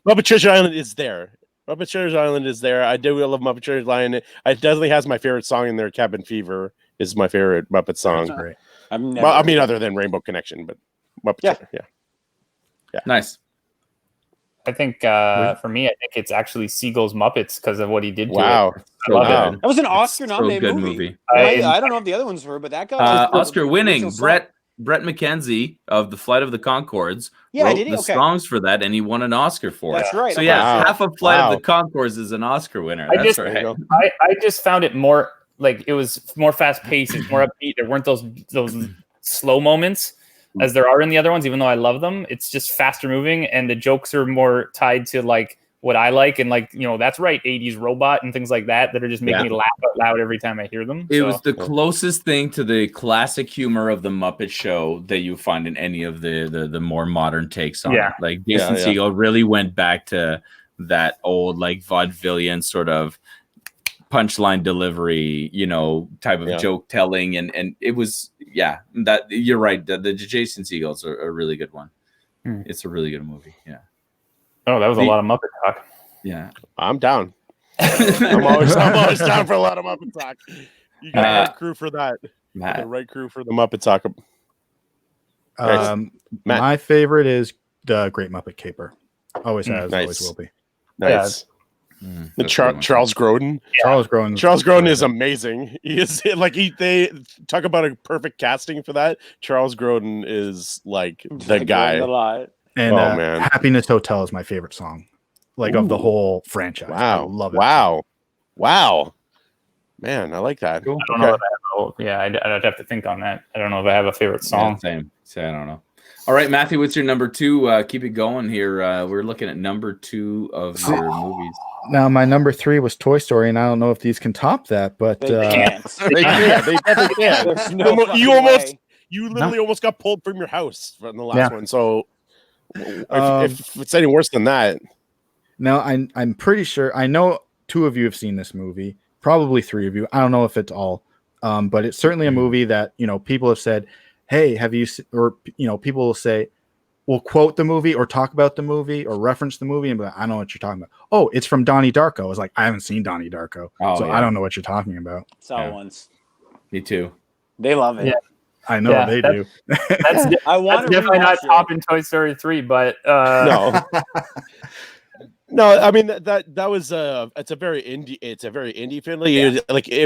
Muppet Treasure Island is there. Muppet Treasure Island is there. I love Muppet Treasure Island. It definitely has my favorite song in there. Cabin Fever is my favorite Muppet song. That's great. I mean, other than Rainbow Connection, but Muppet Treasure, yeah. Nice. I think for me, I think it's actually Siegel's Muppets because of what he did to it. I love it. That was an Oscar-nominated movie. I don't know if the other ones were, but that guy was Oscar-winning. Brett McKenzie of The Flight of the Conchords wrote the songs for that, and he won an Oscar for it. That's right. So half of Flight of the Conchords is an Oscar winner. I just found it more like it was more fast-paced. It's more upbeat. There weren't those slow moments as there are in the other ones, even though I love them. It's just faster moving, and the jokes are more tied to like what I like, and like, that's right, 80s robot and things like that are just making me laugh out loud every time I hear them. It was the closest thing to the classic humor of the Muppet Show that you find in any of the more modern takes on it. Like Jason Segel really went back to that old like vaudevillian sort of punchline delivery, type of joke telling, and it was that you're right. The Jason Segel's are a really good one. It's a really good movie. Yeah. Oh, that was a lot of Muppet talk. Yeah, I'm down. I'm always down for a lot of Muppet talk. You got the right crew for that. The right crew for the Muppet talk. My favorite is the Great Muppet Caper. Always has, always will be. Nice. Charles Grodin. Charles Grodin is amazing. He is like they talk about a perfect casting for that. Charles Grodin is like the guy. And man. Happiness Hotel is my favorite song, like of the whole franchise. Wow, I love it. Wow, man, I like that. Cool. I don't know if I'd have to think on that. I don't know if I have a favorite song. Same. I don't know. All right, Matthew, what's your number two? Keep it going here. We're looking at number 2 of your movies. Now, my number 3 was Toy Story, and I don't know if these can top that, but they can't. They definitely can. You literally almost got pulled from your house from the last one. So if it's any worse than that. No, I'm pretty sure. I know 2 of you have seen this movie, probably 3 of you. I don't know if it's all, but it's certainly a movie that people have said, "Hey, have you?" Or people will say, "We'll quote the movie or talk about the movie or reference the movie," and be like, "I know what you're talking about." Oh, it's from Donnie Darko. I was like, I haven't seen Donnie Darko, I don't know what you're talking about. Saw it once. Me too. They love it. Yeah. I know they do. That's definitely not top in Toy Story 3, but no. No, I mean that was it's a very indie friendly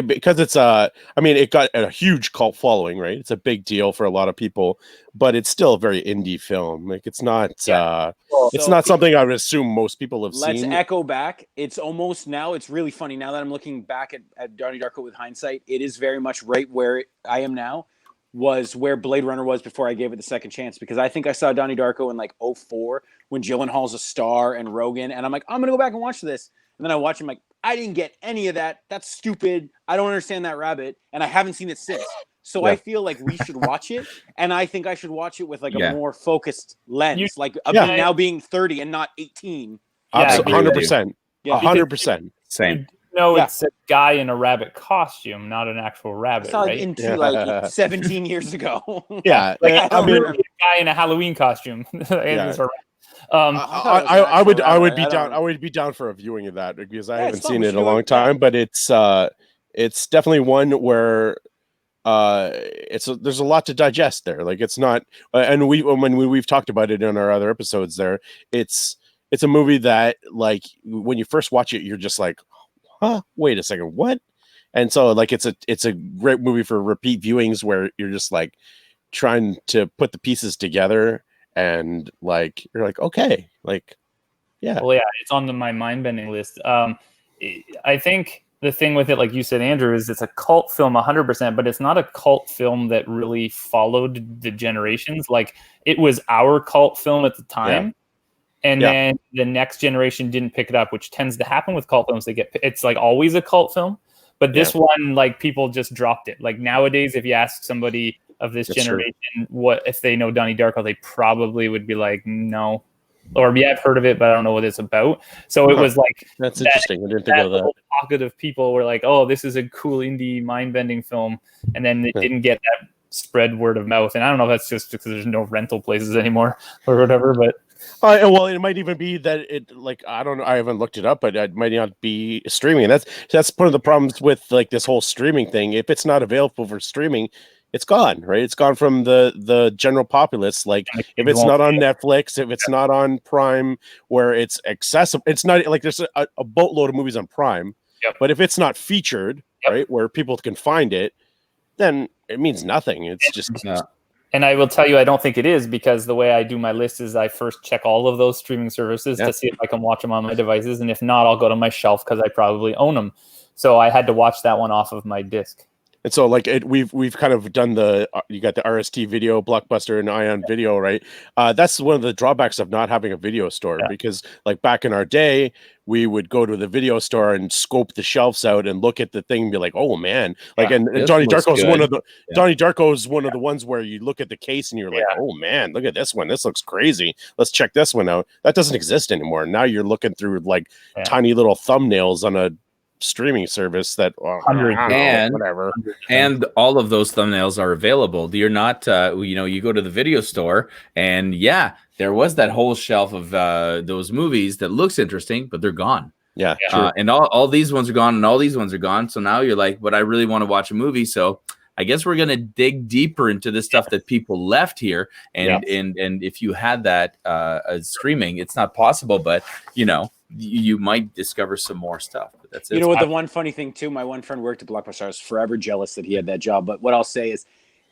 because it's it got a huge cult following, right? It's a big deal for a lot of people, but it's still a very indie film. Like it's not not something I would assume most people have seen. Let's echo back. It's almost now. It's really funny now that I'm looking back at Donnie Darko with hindsight. It is very much right where I am now. Was where Blade Runner was before I gave it the second chance, because I think I saw Donnie Darko in like 2004 when Gyllenhaal's a star and Rogan, and I'm like, I'm gonna go back and watch this, and then I watch him like, I didn't get any of that. That's stupid. I don't understand that rabbit, and I haven't seen it since. So I feel like we should watch it, and I think I should watch it with like a more focused lens, now being 30 and not 18. Yeah, 100%. Yeah. 100%. Same. No, Yeah. it's a guy in a rabbit costume, not an actual rabbit, It's not right? into like 17 years ago. Yeah, Like I it's don't literally remember. a guy in a Halloween costume. And it's a rabbit. I thought it was an I would actual be rabbit. down. I would be down for a viewing of that because I Yeah, haven't it's fun. seen We it should in a do it. long time. But it's definitely one where there's a lot to digest there. Like it's not, and we've talked about it in our other episodes. There, it's a movie that like when you first watch it, you're just like, huh, wait a second, what? And so like it's a great movie for repeat viewings where you're just like trying to put the pieces together and like you're like, okay, like yeah. Well, yeah, it's on my mind-bending list. I think the thing with it, like you said, Andrew, is it's a cult film 100%, but it's not a cult film that really followed the generations. Like it was our cult film at the time. And then the next generation didn't pick it up, which tends to happen with cult films. It's like always a cult film. But this one, like people just dropped it. Like nowadays, if you ask somebody of this generation what if they know Donnie Darko, they probably would be like, no, or yeah, I've heard of it, but I don't know what it's about. So it was like that's interesting. I didn't think of that. Pocket of people were like, oh, this is a cool indie mind-bending film, and then it didn't get that spread word of mouth. And I don't know if that's just because there's no rental places anymore or whatever, but. Well, it might even be that it like I don't know. I haven't looked it up, but it might not be streaming. That's one of the problems with like this whole streaming thing. If it's not available for streaming, it's gone, right? It's gone from the general populace. Like if it's not on Netflix, if it's not on Prime, where it's accessible, it's not like there's a boatload of movies on Prime. Yep. But if it's not featured, right, where people can find it, then it means nothing. It's just. And I will tell you, I don't think it is, because the way I do my list is I first check all of those streaming services to see if I can watch them on my devices. And if not, I'll go to my shelf because I probably own them. So I had to watch that one off of my disc. And so like we've kind of done you got the RST Video, Blockbuster, and Ion Video, right? That's one of the drawbacks of not having a video store, because like back in our day, we would go to the video store and scope the shelves out and look at the thing and be like, oh man, like and Donnie Darko is one of the Donnie Darko is one of the ones where you look at the case and you're like, oh man, look at this one, this looks crazy. Let's check this one out. That doesn't exist anymore. Now you're looking through like tiny little thumbnails on a streaming service that whatever, and all of those thumbnails are available. You're not you go to the video store and there was that whole shelf of those movies that looks interesting, but they're gone. And all these ones are gone and all these ones are gone. So now you're like, but I really want to watch a movie, so I guess we're gonna dig deeper into the stuff that people left here. And if you had that as streaming, it's not possible, but you might discover some more stuff. But that's it. You know what? The one funny thing too, my one friend worked at Blockbuster. I was forever jealous that he had that job. But what I'll say is,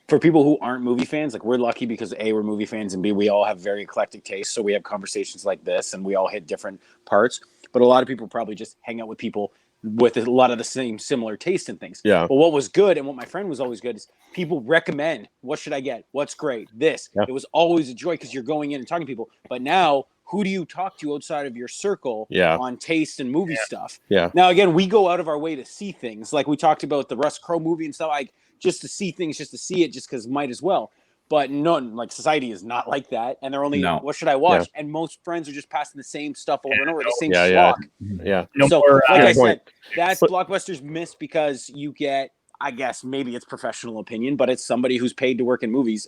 for people who aren't movie fans, like we're lucky because A, we're movie fans, and B, we all have very eclectic tastes. So we have conversations like this, and we all hit different parts. But a lot of people probably just hang out with people with a lot of the same similar taste in things. Yeah. But what was good, and what my friend was always good, is people recommend, what should I get? What's great? This. Yeah. It was always a joy because you're going in and talking to people. But now, who do you talk to outside of your circle on taste and movie stuff? Yeah. Now, again, we go out of our way to see things. Like we talked about the Russ Crowe movie and stuff, like just to see things, just to see it, just because might as well. But none, like society is not like that. And they're only, what should I watch? Yeah. And most friends are just passing the same stuff over and over, the same schlock. Yeah. So, like I said, that's Blockbuster's miss because you get, I guess, maybe it's professional opinion, but it's somebody who's paid to work in movies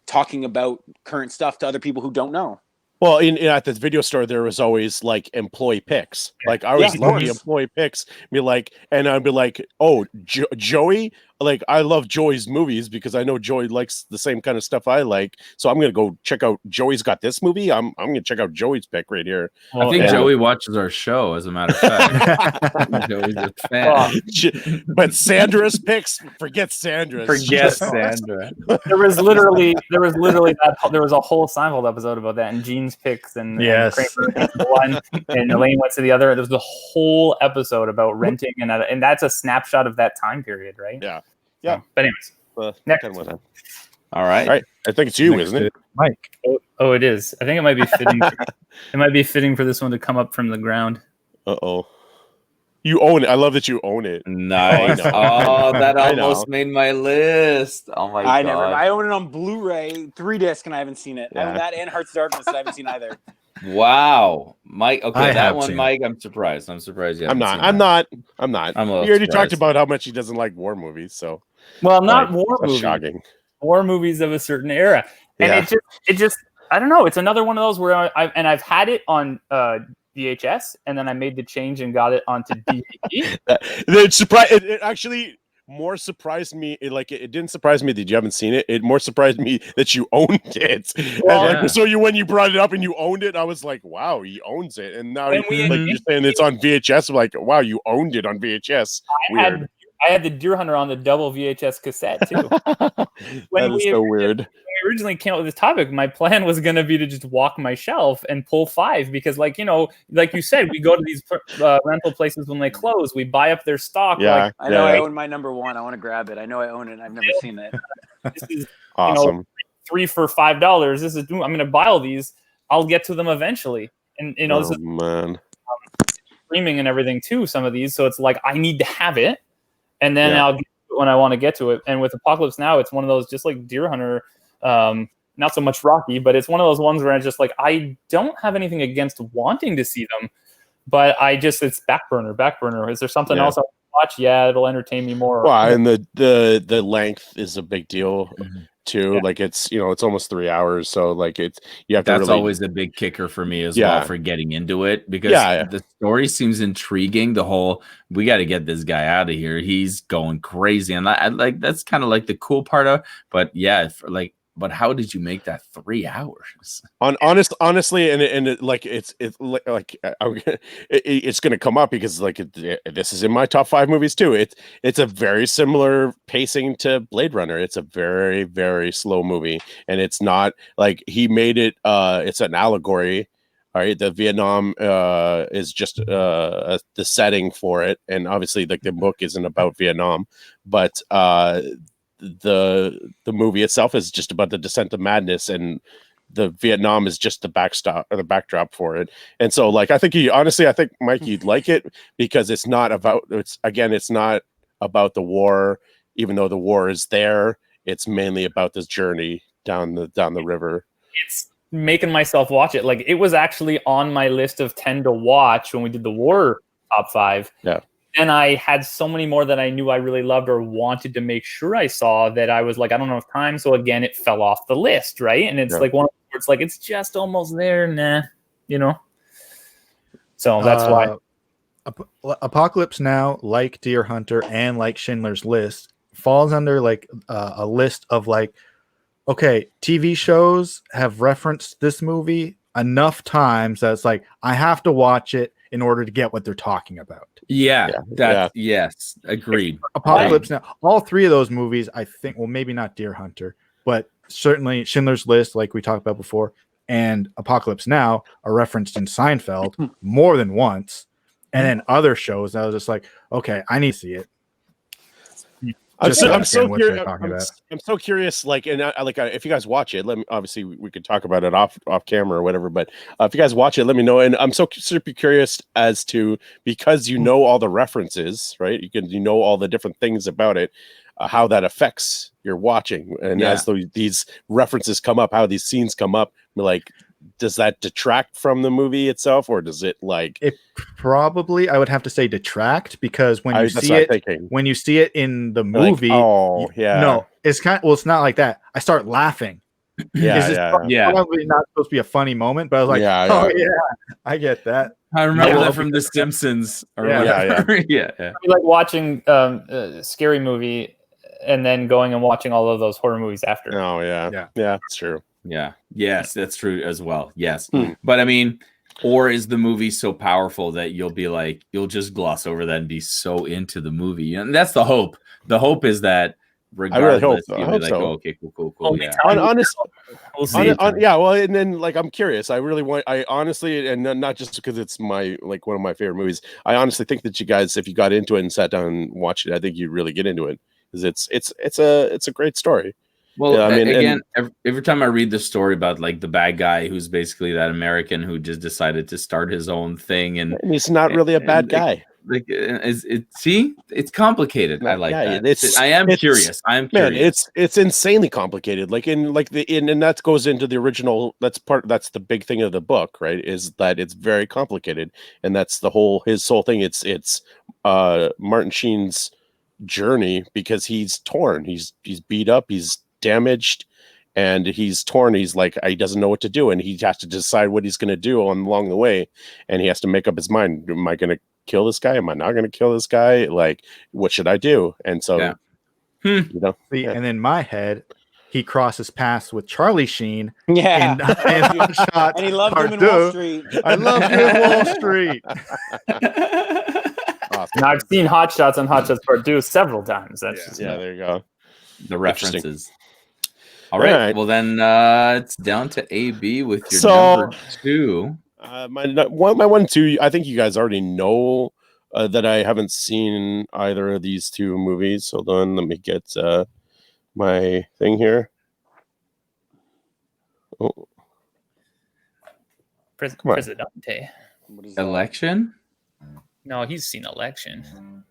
talking about current stuff to other people who don't know. Well, at this video store, there was always like employee picks. Like I always love the employee picks. And I'd be like, oh, Joey. Like I love Joey's movies because I know Joey likes the same kind of stuff I like. So I'm gonna go check out Joey's got this movie. I'm gonna check out Joey's pick right here. Well, I think Joey watches our show, as a matter of fact. Joey's a fan. But Sandra's picks, forget Sandra's. Forget Sandra. There was literally there was a whole Seinfeld episode about that, and Gene's picks and Kramer went to one and Elaine went to the other. There was a whole episode about renting and that's a snapshot of that time period, right? Yeah. But anyways, next one. All right. I think it's you, isn't it, Mike? Oh, it is. I think it might be fitting. It might be fitting for this one to come up from the ground. You own it. I love that you own it. Nice. Oh, that almost made my list. Oh my god. I own it on Blu-ray, 3 disc, and I haven't seen it. I own that and Hearts of Darkness, and I haven't seen either. Wow. Mike. Okay, I that have one, seen Mike. I'm surprised. I'm surprised you I'm haven't not. seen I'm not. I'm a little We already talked surprised. about how much he doesn't like war movies, so Well, not like, war that's movies. shocking. War movies of a certain era, and Yeah. it just I don't know. It's another one of those where I've had it on VHS, and then I made the change and got it onto DVD. It actually more surprised me. It didn't surprise me that you haven't seen it. It more surprised me that you owned it. Well, And yeah. so when you brought it up and you owned it, I was like, wow, he owns it. And now When we- you're saying it's on VHS. I'm like, wow, you owned it on VHS. Weird. I had the Deer Hunter on the double VHS cassette too. That is so weird. When we originally came up with this topic, my plan was going to be to just walk my shelf and pull 5 because, like you said, we go to these rental places when they close. We buy up their stock. Yeah, Like, I know yeah. I own my number 1. I want to grab it. I know I own it. And I've never seen it. this is Awesome. 3 for $5. This is I'm going to buy all these. I'll get to them eventually, and this is man. streaming and everything too. Some of these, so it's like I need to have it, and then Yeah. I'll get to it when I want to get to it. And with Apocalypse Now, it's one of those just like Deer Hunter. Not so much Rocky, but it's one of those ones where I just like I don't have anything against wanting to see them, but it's back burner. Is there something else I want to watch? Yeah, it'll entertain me more. Well, and the length is a big deal too. Yeah. Like it's almost 3 hours, so like you have to That's really. always a big kicker for me as Yeah. well for getting into it because Yeah. the story seems intriguing. The whole we got to get this guy out of here. He's going crazy, and I like that's kind of like the cool part of. But yeah, but how did you make that 3 hours? Honestly, it's going to come up because this is in my top 5 movies too. It's a very similar pacing to Blade Runner. It's a very, very slow movie, and it's not like he made it. It's an allegory. All right, the Vietnam is just the setting for it, and obviously, like the book isn't about Vietnam, but the movie itself is just about the descent of madness, and the Vietnam is just the backdrop for it. And so like I think Mike, you'd like it because it's not about the war, even though the war is there. It's mainly about this journey down the river. It's making myself watch it. Like it was actually on my list of 10 to watch when we did the war top 5. Yeah. And I had so many more that I knew I really loved or wanted to make sure I saw that I was like, I don't know if time. So again, it fell off the list, right? And it's like one where it's like it's just almost there, So that's why. Apocalypse Now, like Deer Hunter and like Schindler's List, falls under like a list of like, okay, TV shows have referenced this movie enough times that it's like I have to watch it in order to get what they're talking about. Yes, agreed. Apocalypse Now, all 3 of those movies, I think, well, maybe not Deer Hunter, but certainly Schindler's List, like we talked about before, and Apocalypse Now are referenced in Seinfeld more than once, and then other shows. I was just like, okay, I need to see it. I'm so curious. Like, and if you guys watch it, let me. Obviously, we could talk about it off camera or whatever. But if you guys watch it, let me know. And I'm so super curious as to because you know all the references, right? You know all the different things about it, how that affects your watching, and as these references come up, how these scenes come up, like. Does that detract from the movie itself, or does it like? It probably, I would have to say, detract because when you see it in the movie, no, it's it's not like that. I start laughing. Probably not supposed to be a funny moment, but I was like, I get that. I remember that from The Simpsons. Or whatever. Yeah. Like watching a scary movie and then going and watching all of those horror movies after. Oh yeah, it's true. Yeah. Yes, that's true as well. Yes. But I mean, or is the movie so powerful that you'll just gloss over that and be so into the movie? And that's the hope. The hope is that regardless, you'll be like, oh, okay, cool. Yeah. Well, and then like I'm curious. I honestly, and not just because it's my one of my favorite movies. I honestly think that you guys, if you got into it and sat down and watched it, I think you'd really get into it because it's a great story. Well, I mean, every time I read the story about like the bad guy who's basically that American who just decided to start his own thing, and he's not really a bad guy. Like, is it? See, it's complicated. I like Yeah, that. I am curious. I'm man, curious. it's insanely complicated. Like and that goes into the original. That's the big thing of the book, right? Is that it's very complicated, and that's his whole thing. It's Martin Sheen's journey because he's torn. He's beat up. He's damaged. And he's torn. He's like, he doesn't know what to do. And he has to decide what he's going to do along the way. And he has to make up his mind. Am I going to kill this guy? Am I not going to kill this guy? Like, what should I do? And so, you know. See, and in my head, he crosses paths with Charlie Sheen. Yeah. In Hot Shots And he loved Part him in Wall 2. Street. I love you in Wall Street. Awesome. Now I've seen Hot Shots on Hot Shots Part 2 several times. That's just there you go. The references. All right. Well, then it's down to AB with your number 2. My 1, 2. I think you guys already know that I haven't seen either of these two movies. Hold on, let me get my thing here. Oh, Presidente. Election? No, he's seen Election.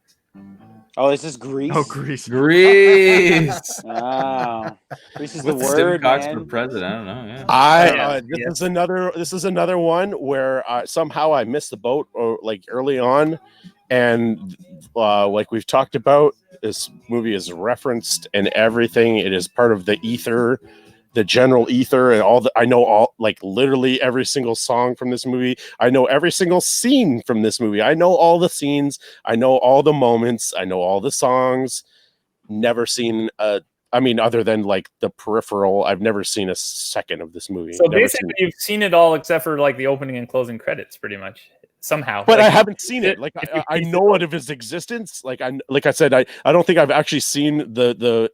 Oh, this is Grease. Oh, Grease. Grease. Wow. Grease is the What's Tim word, Cox man. for president? I don't know. Yeah. This is another one where somehow I missed the boat, or like early on, and like we've talked about, this movie is referenced and everything. It is part of the ether, the general ether, and I know like literally every single song from this movie. I know every single scene from this movie. I know all the scenes. I know all the moments. I know all the songs. Never seen other than like the peripheral, I've never seen a second of this movie. So basically, you've seen it all except for like the opening and closing credits, pretty much. Somehow, but I haven't seen it. Like I know of his existence. Like I said, I don't think I've actually seen the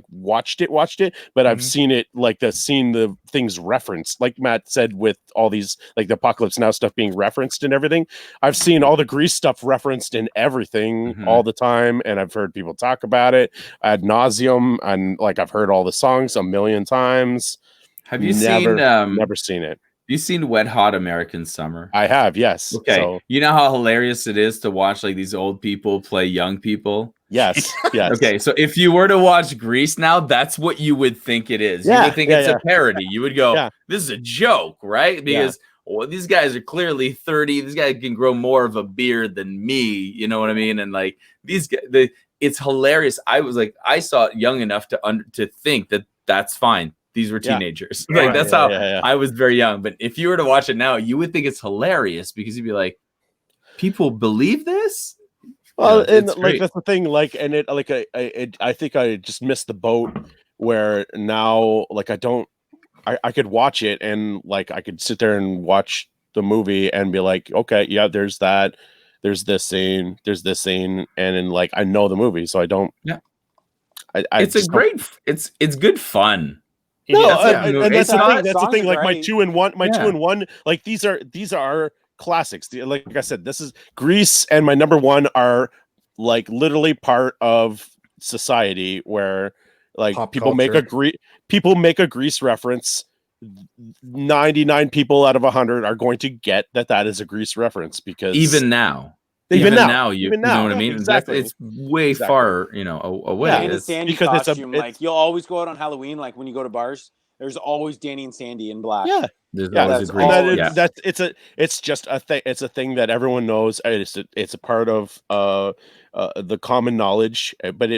watched it, but I've seen it, like seen the things referenced. Like Matt said, with all these like the Apocalypse Now stuff being referenced and everything. I've seen all the Grease stuff referenced in everything all the time, and I've heard people talk about it ad nauseum, and like I've heard all the songs a million times. Have you never seen it? You seen Wet Hot American Summer? I have, yes. Okay. So, you know how hilarious it is to watch like these old people play young people? Yes. Yes. Okay. So if you were to watch Grease now, that's what you would think it is. Yeah, you would think it's a parody. You would go, this is a joke, right? Because these guys are clearly 30. These guys can grow more of a beard than me. You know what I mean? And like these guys, it's hilarious. I saw it young enough to think that that's fine. These were teenagers. Like that's how I was very young. But if you were to watch it now, you would think it's hilarious because you'd be like, people believe this? Well, and like that's the thing. Like, and it like I think I just missed the boat where now like I could watch it and like I could sit there and watch the movie and be like, okay, yeah, there's that, there's this scene, and then like I know the movie, so I don't. Yeah, it's good fun. No, and that's the thing. Like my 2 and 1, 2 and 1, like these are classics. Like I said, this is Grease, and my number 1 are like literally part of society where like pop people culture. People make a Grease reference. 99 people out of 100 are going to get that is a Grease reference because even now. You know what I mean? Exactly. It's way far, away. Danny and Sandy because costume, like you'll always go out on Halloween, like when you go to bars, there's always Danny and Sandy in black. Yeah, there's always a Grease. It's just a thing. It's a thing that everyone knows. It's a part of the common knowledge, but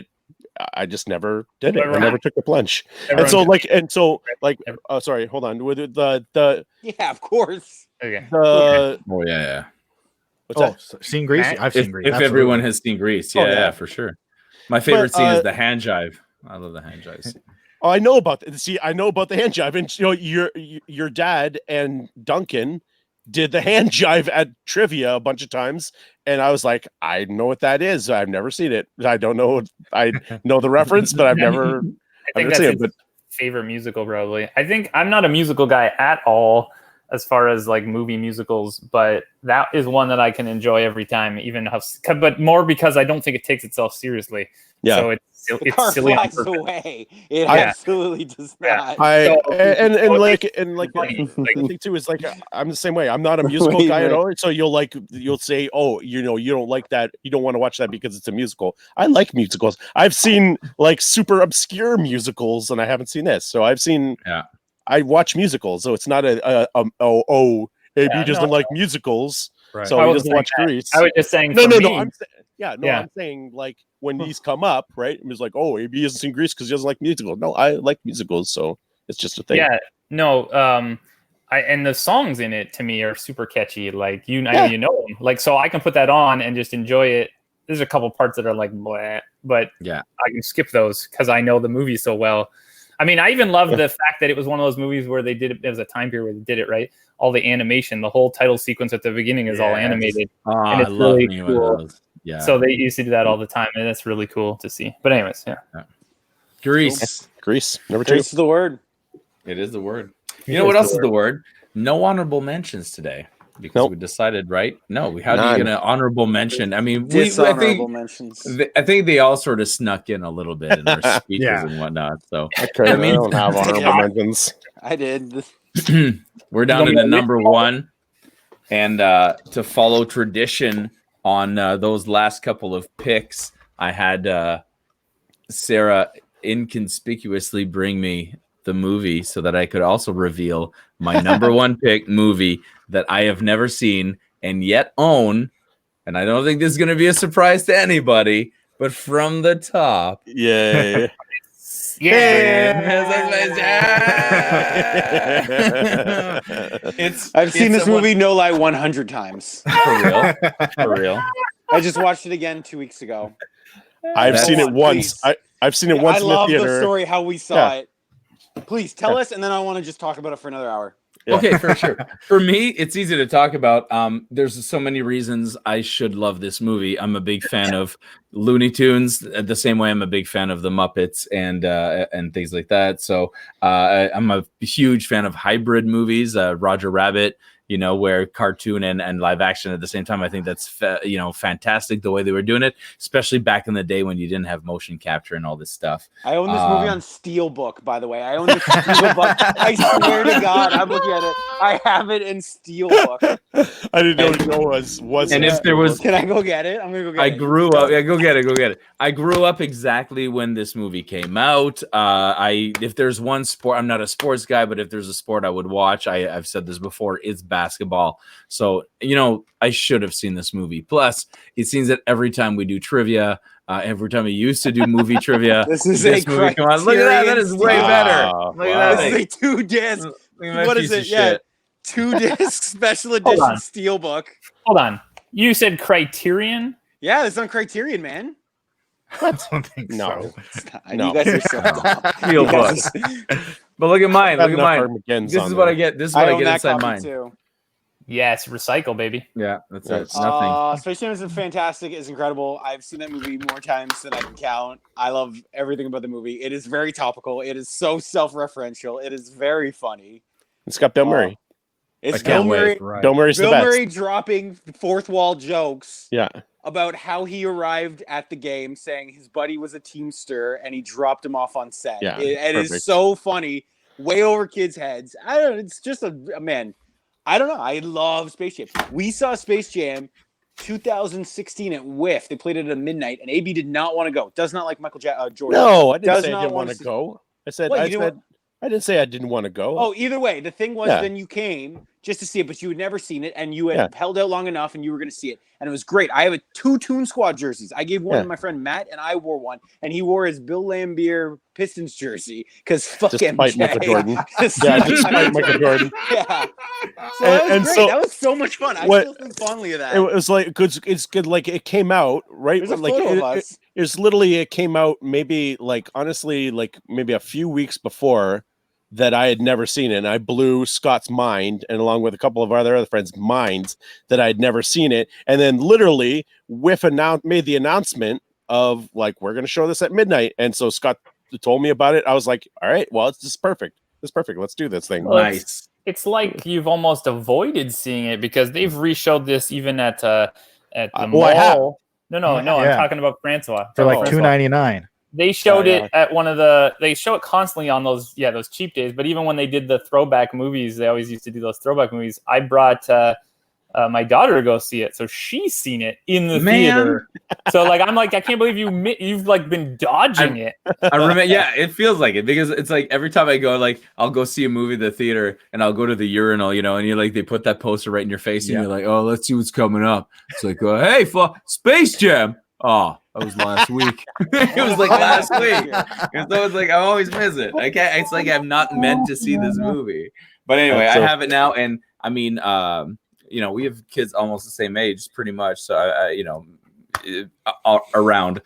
I just never did it. I never took the plunge. Sorry, hold on. With the yeah, of course. Okay. Oh yeah. What's that? Seen Grease? I've seen Grease. If everyone has seen Grease, yeah, for sure. My favorite scene is the hand jive. I love the hand jive scene. Oh, I know about the hand jive, and your dad and Duncan did the hand jive at trivia a bunch of times, and I was like, I know what that is. I've never seen it. I don't know. I know the reference, but I've never. I think that's his favorite musical, probably. I think I'm not a musical guy at all. as far as like movie musicals, but that is one that I can enjoy every time, but more because I don't think it takes itself seriously. Yeah. So The car silly on flies purpose. away. It Yeah. absolutely does Yeah. not. The thing too is like I'm the same way. I'm not a musical guy at all. So you'll say, oh, you don't like that. You don't want to watch that because it's a musical. I like musicals. I've seen like super obscure musicals, and I haven't seen this. So I watch musicals. So it's not AB doesn't like musicals. Right. So he doesn't watch Grease. I was just saying. No. Me, I'm saying like when these come up, right? It was like, oh, AB hasn't seen Grease because he doesn't like musicals. No, I like musicals, so it's just a thing. Yeah, no. And the songs in it to me are super catchy. Like I know you know them. Like so, I can put that on and just enjoy it. There's a couple parts that are like blah, but I can skip those because I know the movie so well. I mean, I even love the fact that it was one of those movies where they did it. There was a time period where they did it right. All the animation, the whole title sequence at the beginning is all animated, and it's really cool. Yeah. So they used to do that all the time, and that's really cool to see. But anyways, Grease. Number 2. Grease is the word. It is the word. You know what else is the word? No honorable mentions today because we decided, right? No, how are you going to honorable mention? I mean, mentions. I think they all sort of snuck in a little bit in their speeches and whatnot. So I don't have honorable mentions. I did. We're down to the number 1, and to follow tradition on those last couple of picks, I had Sarah inconspicuously bring me the movie so that I could also reveal my number 1 pick movie that I have never seen and yet own. And I don't think this is going to be a surprise to anybody, but from the top. Yay. I've seen this movie, no lie, 100 times. For real. I just watched it again 2 weeks ago. I've seen it once. I've seen it once in the theater. I love the story, how we saw it. Please tell us, and then I want to just talk about it for another hour. Yeah. Okay, for sure. For me, it's easy to talk about. There's so many reasons I should love this movie. I'm a big fan of Looney Tunes, the same way I'm a big fan of the Muppets and things like that. So I'm a huge fan of hybrid movies, Roger Rabbit, where cartoon and live action at the same time. I think that's fantastic the way they were doing it, especially back in the day when you didn't have motion capture and all this stuff. I own this movie on Steelbook, by the way. I own the Steelbook. I swear to God, I'm looking at it. I have it in Steelbook. I didn't know it was. And if there was, can I go get it? I'm gonna go get it. I grew up. Yeah, go get it. I grew up exactly when this movie came out. If there's one sport, I'm not a sports guy, but if there's a sport I would watch, I've said this before, it's basketball. So I should have seen this movie. Plus, it seems that every time we do trivia, every time we used to do movie trivia, this movie come on. Look at that. That is way better. Look at that. This is a 2-disc. What is it? Yeah, 2-disc special edition Steelbook. Hold on. You said Criterion? Yeah, it's on Criterion, man. I don't think so. No. You guys are so dumb. Steelbook. But look at mine. Look at mine. This is what I get. This is what I get inside mine. Too. Yeah, it's recycle, baby. Yeah, that's it. It's nothing. Space Jam is fantastic. It's incredible. I've seen that movie more times than I can count. I love everything about the movie. It is very topical. It is so self-referential. It is very funny. It's got Bill Murray. It's Bill Murray. Right. Bill Murray's Bill the best. Murray dropping fourth wall jokes. Yeah. About how he arrived at the game, saying his buddy was a Teamster and he dropped him off on set. Yeah, it is so funny. Way over kids' heads. I don't know. It's just man. I don't know. I love Space Jam. We saw Space Jam 2016 at WIF. They played it at midnight, and AB did not want to go. Does not like Michael Jordan. No, I didn't say I didn't want to go. I said I didn't say I didn't want to go. Oh, either way, the thing was, then you came just to see it, but you had never seen it, and you had held out long enough, and you were going to see it, and it was great. I have 2 Toon Squad jerseys. I gave one to my friend Matt, and I wore one, and he wore his Bill Laimbeer Pistons jersey because fuck MJ. Michael Jordan. Despite Michael Jordan. Yeah. So that was great. That was so much fun. I still think fondly of that. It was like it's good. Like it came out right. There's a photo of us. It came out maybe honestly maybe a few weeks before that I had never seen it. And I blew Scott's mind, and along with a couple of other friends' minds, that I had never seen it. And then literally WIF made the announcement of we're going to show this at midnight. And so Scott told me about it. I was like, all right, well, it's just perfect. It's perfect. Let's do this thing. Nice. It's like you've almost avoided seeing it because they've re-showed this even at the mall. No, I'm talking about François. For like $2.99. They showed it at one of the. They show it constantly on those cheap days. But even when they did the throwback movies, they always used to do those throwback movies. I brought my daughter to go see it, so she's seen it in the theater. So like, I'm like, I can't believe you've like been dodging it. I remember, yeah, it feels like it because it's like every time I go, like I'll go see a movie at the theater and I'll go to the urinal, you know, and you're like, they put that poster right in your face and you're like, oh, let's see what's coming up. It's like, hey, Space Jam. Oh, that was last week. It was like last week. And so it's like I always miss it. I can't. It's like I'm not meant to see this movie. But anyway, I have it now, and I mean, you know, we have kids almost the same age, pretty much. So I you know, around.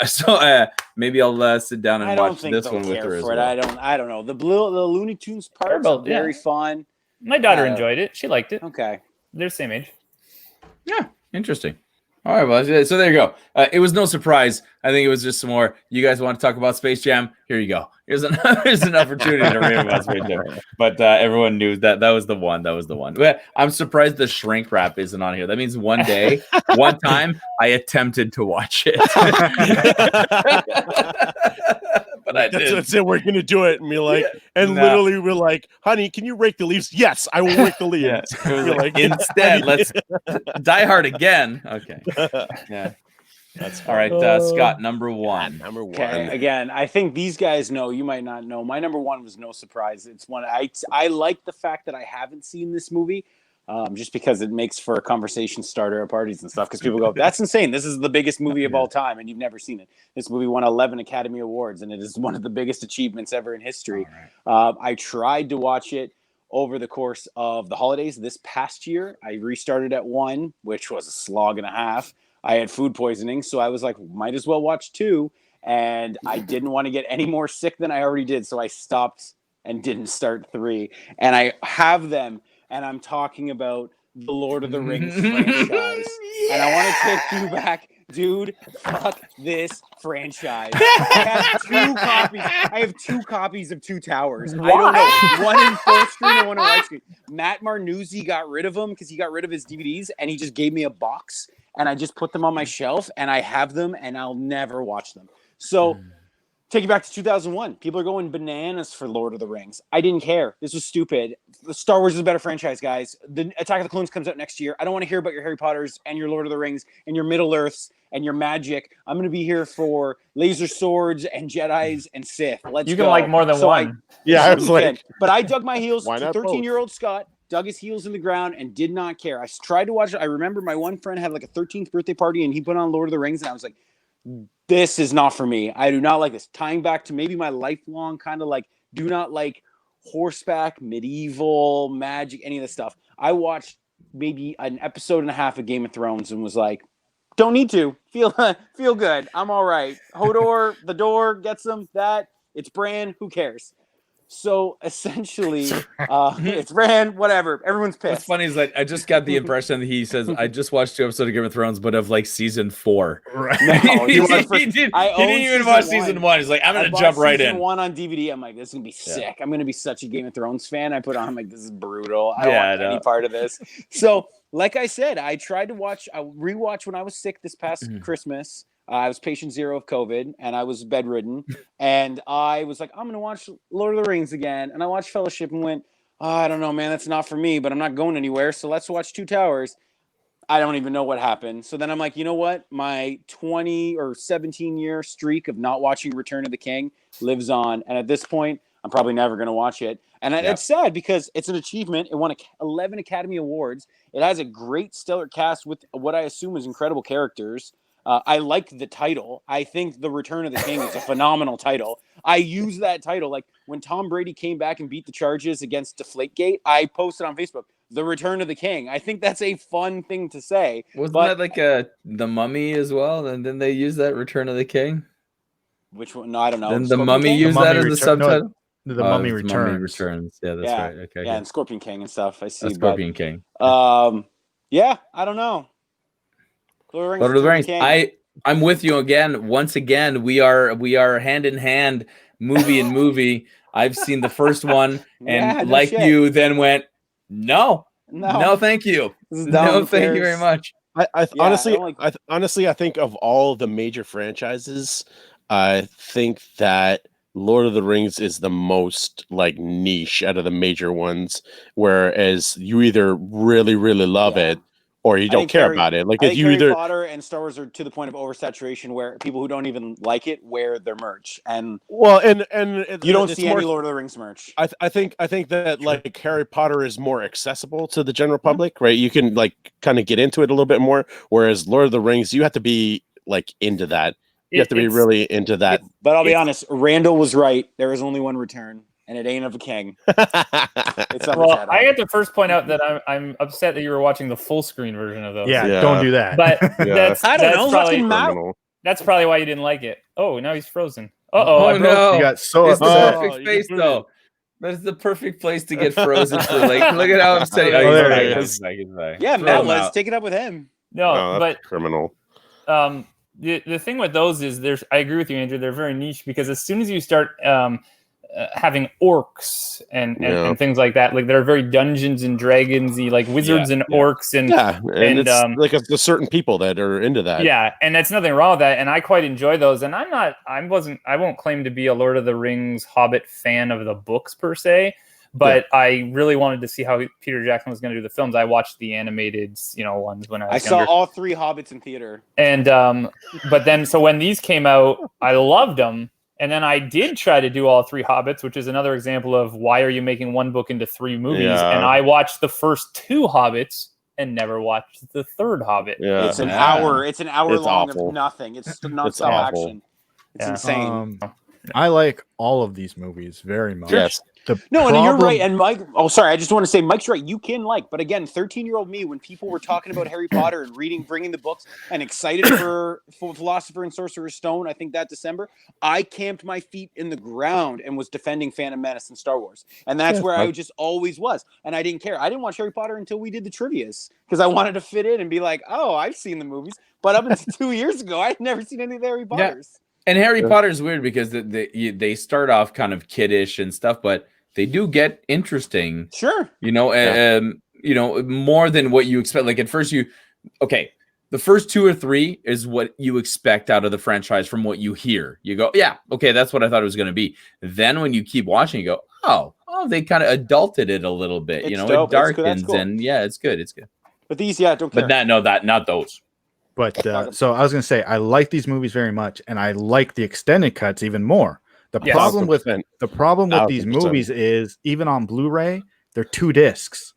So maybe I'll sit down and watch this one with her as well. I don't know. The Looney Tunes parts are very fun. My daughter enjoyed it. She liked it. Okay, they're the same age. Yeah, interesting. All right, well, so there you go. It was no surprise. I think it was just some more. You guys want to talk about Space Jam? Here you go. Here's an opportunity to rave about Space Jam. But everyone knew that was the one. That was the one. But I'm surprised the shrink wrap isn't on here. That means one time, I attempted to watch it. But I did. That's it. We're gonna do it, and be like, literally, we're like, "Honey, can you rake the leaves?" Yes, I will rake the leaves. Yeah. It was like, instead, let's Die Hard again. Okay. Yeah. That's all right. Scott, number one. Number one. Okay. Again, I think these guys know. You might not know. My number one was no surprise. It's one I like the fact that I haven't seen this movie. Just because it makes for a conversation starter at parties and stuff. Because people go, "That's insane! This is the biggest movie of all time," and you've never seen it. This movie won 11 Academy Awards, and it is one of the biggest achievements ever in history. Right. I tried to watch it over the course of the holidays this past year. I restarted at 1, which was a slog and a half. I had food poisoning, so I was like, might as well watch 2. And I didn't want to get any more sick than I already did, so I stopped and didn't start 3. And I have them. And I'm talking about the Lord of the Rings franchise. Yeah! And I want to take you back. Dude, fuck this franchise. I have 2 copies of 2 Towers. Why? I don't know. One in full screen and one in widescreen. Matt Marnuzzi got rid of them because he got rid of his DVDs, and he just gave me a box, and I just put them on my shelf, and I have them, and I'll never watch them. So... Take you back to 2001. People are going bananas for Lord of the Rings. I didn't care. This was stupid. Star Wars is a better franchise, guys. The Attack of the Clones comes out next year. I don't want to hear about your Harry Potters and your Lord of the Rings and your Middle Earths and your magic. I'm going to be here for laser swords and Jedis and Sith. Let's go. You can like more than one. I was like... But I dug my heels to Why not 13-year-old Scott. Dug his heels in the ground and did not care. I tried to watch it. I remember my one friend had like a 13th birthday party and he put on Lord of the Rings and I was like, this is not for me. I do not like this. Tying back to maybe my lifelong kind of like, do not like horseback, medieval, magic, any of this stuff. I watched maybe an episode and a half of Game of Thrones and was like, don't need to. Feel good. I'm all right. Hodor, the door, gets him, that. It's Bran, who cares? So essentially, it's Bran, whatever. Everyone's pissed. What's funny is that I just got the impression that he says, I just watched 2 episodes of Game of Thrones, but of like season 4. Right. No, he didn't even watch season 1. He's like, I'm going to jump right in. Season 1 on DVD. I'm like, this is going to be sick. I'm going to be such a Game of Thrones fan. I put on, I'm like, this is brutal. I don't want any part of this. So, like I said, I tried to rewatch when I was sick this past Christmas. I was patient 0 of COVID, and I was bedridden. And I was like, I'm going to watch Lord of the Rings again. And I watched Fellowship and went, I don't know, man, that's not for me, but I'm not going anywhere. So let's watch 2 Towers. I don't even know what happened. So then I'm like, you know what? My 20 or 17-year streak of not watching Return of the King lives on. And at this point, I'm probably never going to watch it. And it's sad because it's an achievement. It won 11 Academy Awards. It has a great stellar cast with what I assume is incredible characters. I like the title. I think The Return of the King is a phenomenal title. I use that title. Like when Tom Brady came back and beat the Chargers against Deflategate, I posted on Facebook, The Return of the King. I think that's a fun thing to say. Wasn't that like The Mummy as well? And then they use that Return of the King? Which one? No, I don't know. Then The Mummy used that as the subtitle? No, the Mummy Returns. Mummy Returns. Yeah, that's right. Okay. Yeah, and Scorpion King and stuff. I see. Scorpion King. Yeah, I don't know. Lord of the Rings. I'm with you again. Once again, we are hand in hand, movie and movie. I've seen the first one, and Yeah, no like shit. you, then went, no, thank you, This is dumb. no, Who thank you cares? very much. Honestly, I think of all the major franchises, I think that Lord of the Rings is the most like niche out of the major ones. Whereas you either really, really love it, or you don't care about it. Like I if think you Harry either Potter and Star Wars are to the point of oversaturation where people who don't even like it wear their merch, and you don't see any Lord of the Rings merch. I think that like Harry Potter is more accessible to the general public, right? You can like kind of get into it a little bit more, whereas Lord of the Rings, you have to be like into that. You have to be really into that. But I'll be honest, Randall was right. There is only one return, and it ain't of a king. It's of a Jedi. I had to first point out that I'm upset that you were watching the full screen version of those. Yeah, don't do that. But I don't know. That's probably why you didn't like it. Oh, now he's frozen. Oh no! You got so it's the upset. perfect space though. That's the perfect place to get frozen for. Like, look at how upset. He's back. Yeah, Matt, let's take it up with him. No, but criminal. The thing with those is I agree with you, Andrew. They're very niche because as soon as you start having orcs and things like that, like they're very Dungeons and Dragons-y, like wizards and orcs and it's like a certain people that are into that. Yeah, and that's nothing wrong with that. And I quite enjoy those. And I won't claim to be a Lord of the Rings Hobbit fan of the books per se. But I really wanted to see how Peter Jackson was going to do the films. I watched the animated, ones when I was younger. Saw all 3 Hobbits in theater. And but then so when these came out, I loved them. And then I did try to do all 3 Hobbits, which is another example of why are you making one book into 3 movies? Yeah. And I watched the first 2 Hobbits and never watched the 3rd Hobbit. Yeah. It's an hour. It's an hour long awful. of nothing. It's non-stop action. It's insane. I like all of these movies very much. Yes. And you're right. And Mike, I just want to say Mike's right. You can like, but again, 13-year-old me, when people were talking about Harry Potter and bringing the books and excited for Philosopher and Sorcerer's Stone, I think that December, I camped my feet in the ground and was defending Phantom Menace and Star Wars. And that's where I just always was. And I didn't care. I didn't watch Harry Potter until we did the trivias because I wanted to fit in and be like, oh, I've seen the movies. But up until 2 years ago, I'd never seen any of the Harry Potters. Yeah. And Harry Potter is weird because they start off kind of kiddish and stuff, but they do get interesting. Sure. More than what you expect. Like at first the first 2 or 3 is what you expect out of the franchise from what you hear. You go, yeah, okay, that's what I thought it was going to be. Then when you keep watching, you go, oh, they kind of adulted it a little bit. It's dope. It darkens cool. and it's good. It's good. But these, don't care. But not those. But so I was going to say, I like these movies very much, and I like the extended cuts even more. The problem with these movies is even on Blu-ray, they're 2 discs.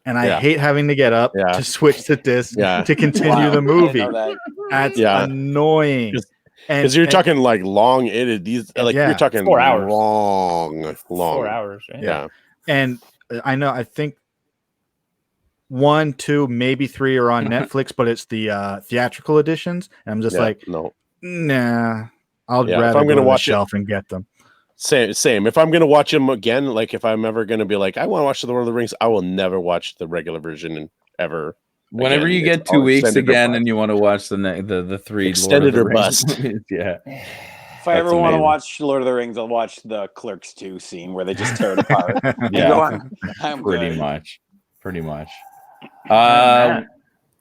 And I hate having to get up to switch to disc to continue the movie. That's annoying. Because you're talking like long edited. You're talking 4 hours. Long. 4 hours. Right? Yeah. And I think 1, 2, maybe 3 are on Netflix, but it's the theatrical editions. And I'm just nah. I'd rather go to the shelf and get them. Same. If I'm going to watch them again, like if I'm ever going to be like, I want to watch the Lord of the Rings, I will never watch the regular version ever. Whenever you get 2 weeks again and you want to watch the 3 extended Lord of the or bust. Yeah. If I ever want to watch Lord of the Rings, I'll watch the Clerks 2 scene where they just tear it apart. Pretty much.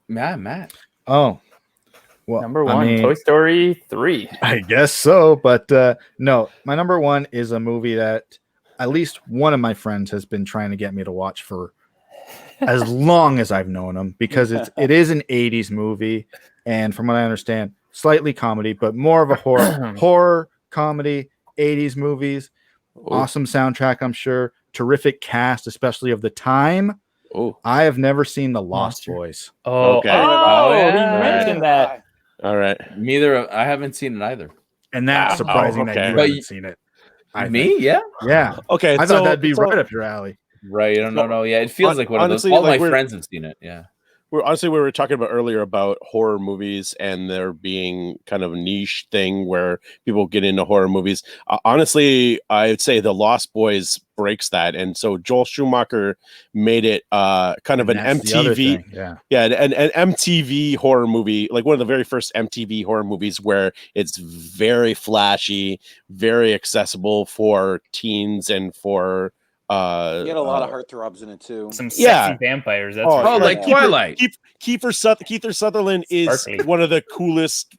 Matt. Oh. Well, number 1, Toy Story 3. I guess so, but no, my number 1 is a movie that at least one of my friends has been trying to get me to watch for as long as I've known him, because it is an 80s movie, and from what I understand, slightly comedy, but more of a horror comedy, 80s movies. Awesome soundtrack, I'm sure. Terrific cast, especially of the time. I have never seen The Lost Boys. Okay. He mentioned that. All right. Neither. I haven't seen it either. And that's surprising that you haven't seen it. Me? Yeah. Yeah. Okay. I thought that'd be right up your alley. Right. No. Yeah. It feels like one of those. All my friends have seen it. Yeah. we were talking about earlier about horror movies and there being kind of a niche thing where people get into horror movies. Honestly, I would say The Lost Boys breaks that, and so Joel Schumacher made it kind of an MTV, an MTV horror movie, like one of the very first MTV horror movies where it's very flashy, very accessible for teens and for. You had a lot of heartthrobs in it too. Some sexy vampires. That's like Twilight. Kiefer Sutherland is one of the coolest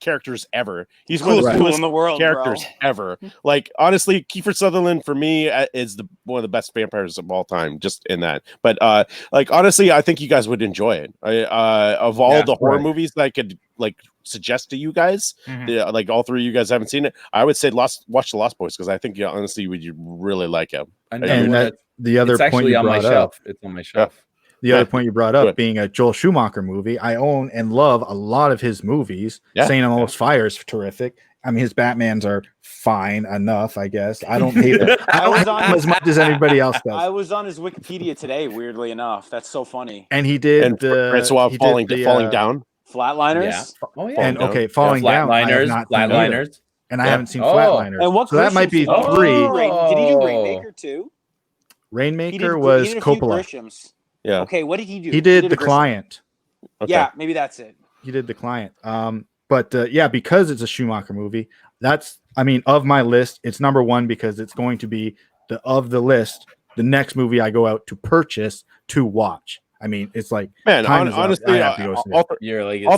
characters ever. He's one of the coolest in the world characters ever. Like honestly, Kiefer Sutherland for me is one of the best vampires of all time. Just in that, but like honestly, I think you guys would enjoy it. Of all the horror movies that I could like suggest to you guys, like all three of you guys haven't seen it, I would say watch The Lost Boys because I think honestly you really like it. And the other point you brought up, it's on my shelf. The other point you brought up being a Joel Schumacher movie, I own and love a lot of his movies. St. Elmo's Fire is terrific. I mean, his Batmans are fine enough, I guess. I don't hate them. I don't hate them as much as anybody else does. I was on his Wikipedia today, weirdly enough. That's so funny. And he did François falling down. Flatliners. Yeah. Oh yeah. And Falling Down. Flatliners. And I haven't seen Flatliners. And what so that might be 3. Did he do Rainmaker too? Rainmaker was Coppola. Yeah. Okay, what did he do? He did The Client. Okay. Yeah, maybe that's it. He did The Client. But because it's a Schumacher movie, of my list, it's number 1 because it's going to be the list, the next movie I go out to purchase to watch. I mean, it's like, man, honestly, all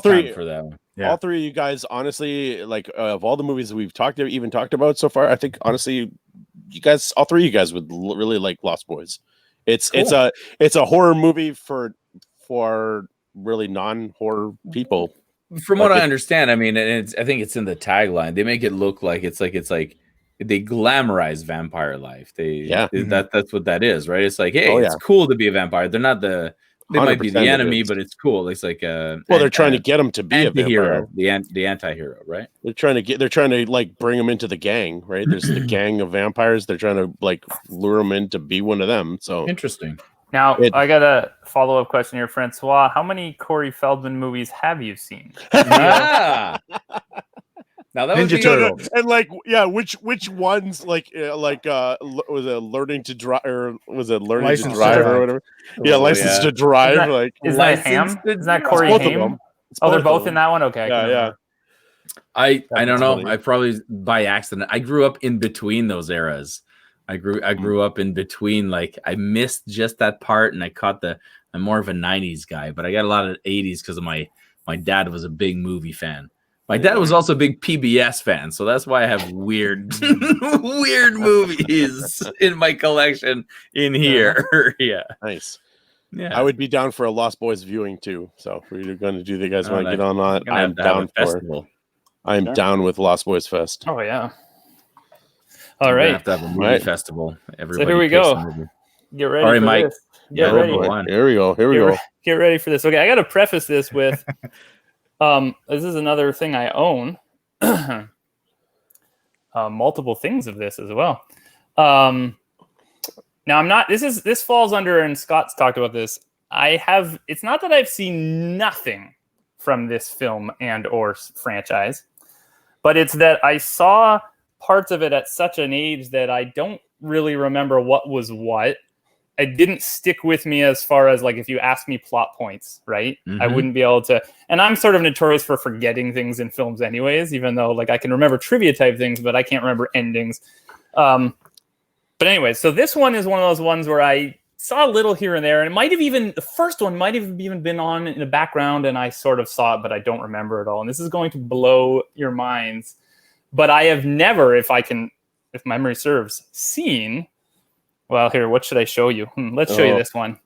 three for that one. Yeah. All three of you guys, honestly, like of all the movies that we've talked about so far, I think honestly, all three of you guys would really like Lost Boys. It's a horror movie for really non-horror people. From what I understand, I mean, I think it's in the tagline. They make it look like it's like they glamorize vampire life. That's what that is, right? It's like, hey, it's cool to be a vampire. They're not they might be the enemy, but it's cool. It's like they're trying to get them to be a hero, the anti-hero, right? They're trying to like bring them into the gang, right? There's the gang of vampires. They're trying to like lure them in to be one of them. So interesting. Now, I got a follow-up question here, Francois. How many Corey Feldman movies have you seen? Now that Ninja Turtles. And which ones was it Learning to Drive or was it Learning to Drive or whatever? Yeah, License to Drive. Is that Ham? Is that Corey Haim? Oh, they're both in that one. Okay. Yeah. I don't know. I probably by accident. I grew up in between those eras. I grew up in between. Like I missed just that part, and I caught I'm more of a '90s guy, but I got a lot of '80s because of my dad was a big movie fan. My dad was also a big PBS fan, so that's why I have weird movies in my collection in here. Yeah, nice. Yeah, I would be down for a Lost Boys viewing too. So if we're going to do, you guys want to get on that? I'm down for festival. I'm down with Lost Boys Fest. Oh yeah. All right. Have to have a movie festival. Everybody so here we go. Get ready. All right, Mike. This. Get ready. Here we go. Get ready for this. Okay, I got to preface this with. This is another thing I own. Multiple things of this as well. Now I'm not. This falls under, and Scott's talked about this. It's not that I've seen nothing from this film and or franchise, but it's that I saw parts of it at such an age that I don't really remember what was what. It didn't stick with me as far as like if you ask me plot points, right? I wouldn't be able to. And I'm sort of notorious for forgetting things in films anyways, even though like I can remember trivia type things, but I can't remember endings. But anyway, so this one is one of those ones where I saw a little here and there, and the first one might have even been on in the background, and I sort of saw it, but I don't remember it all. And this is going to blow your minds. But I have never, if memory serves, seen. Well, here, what should I show you? Let's show you this one.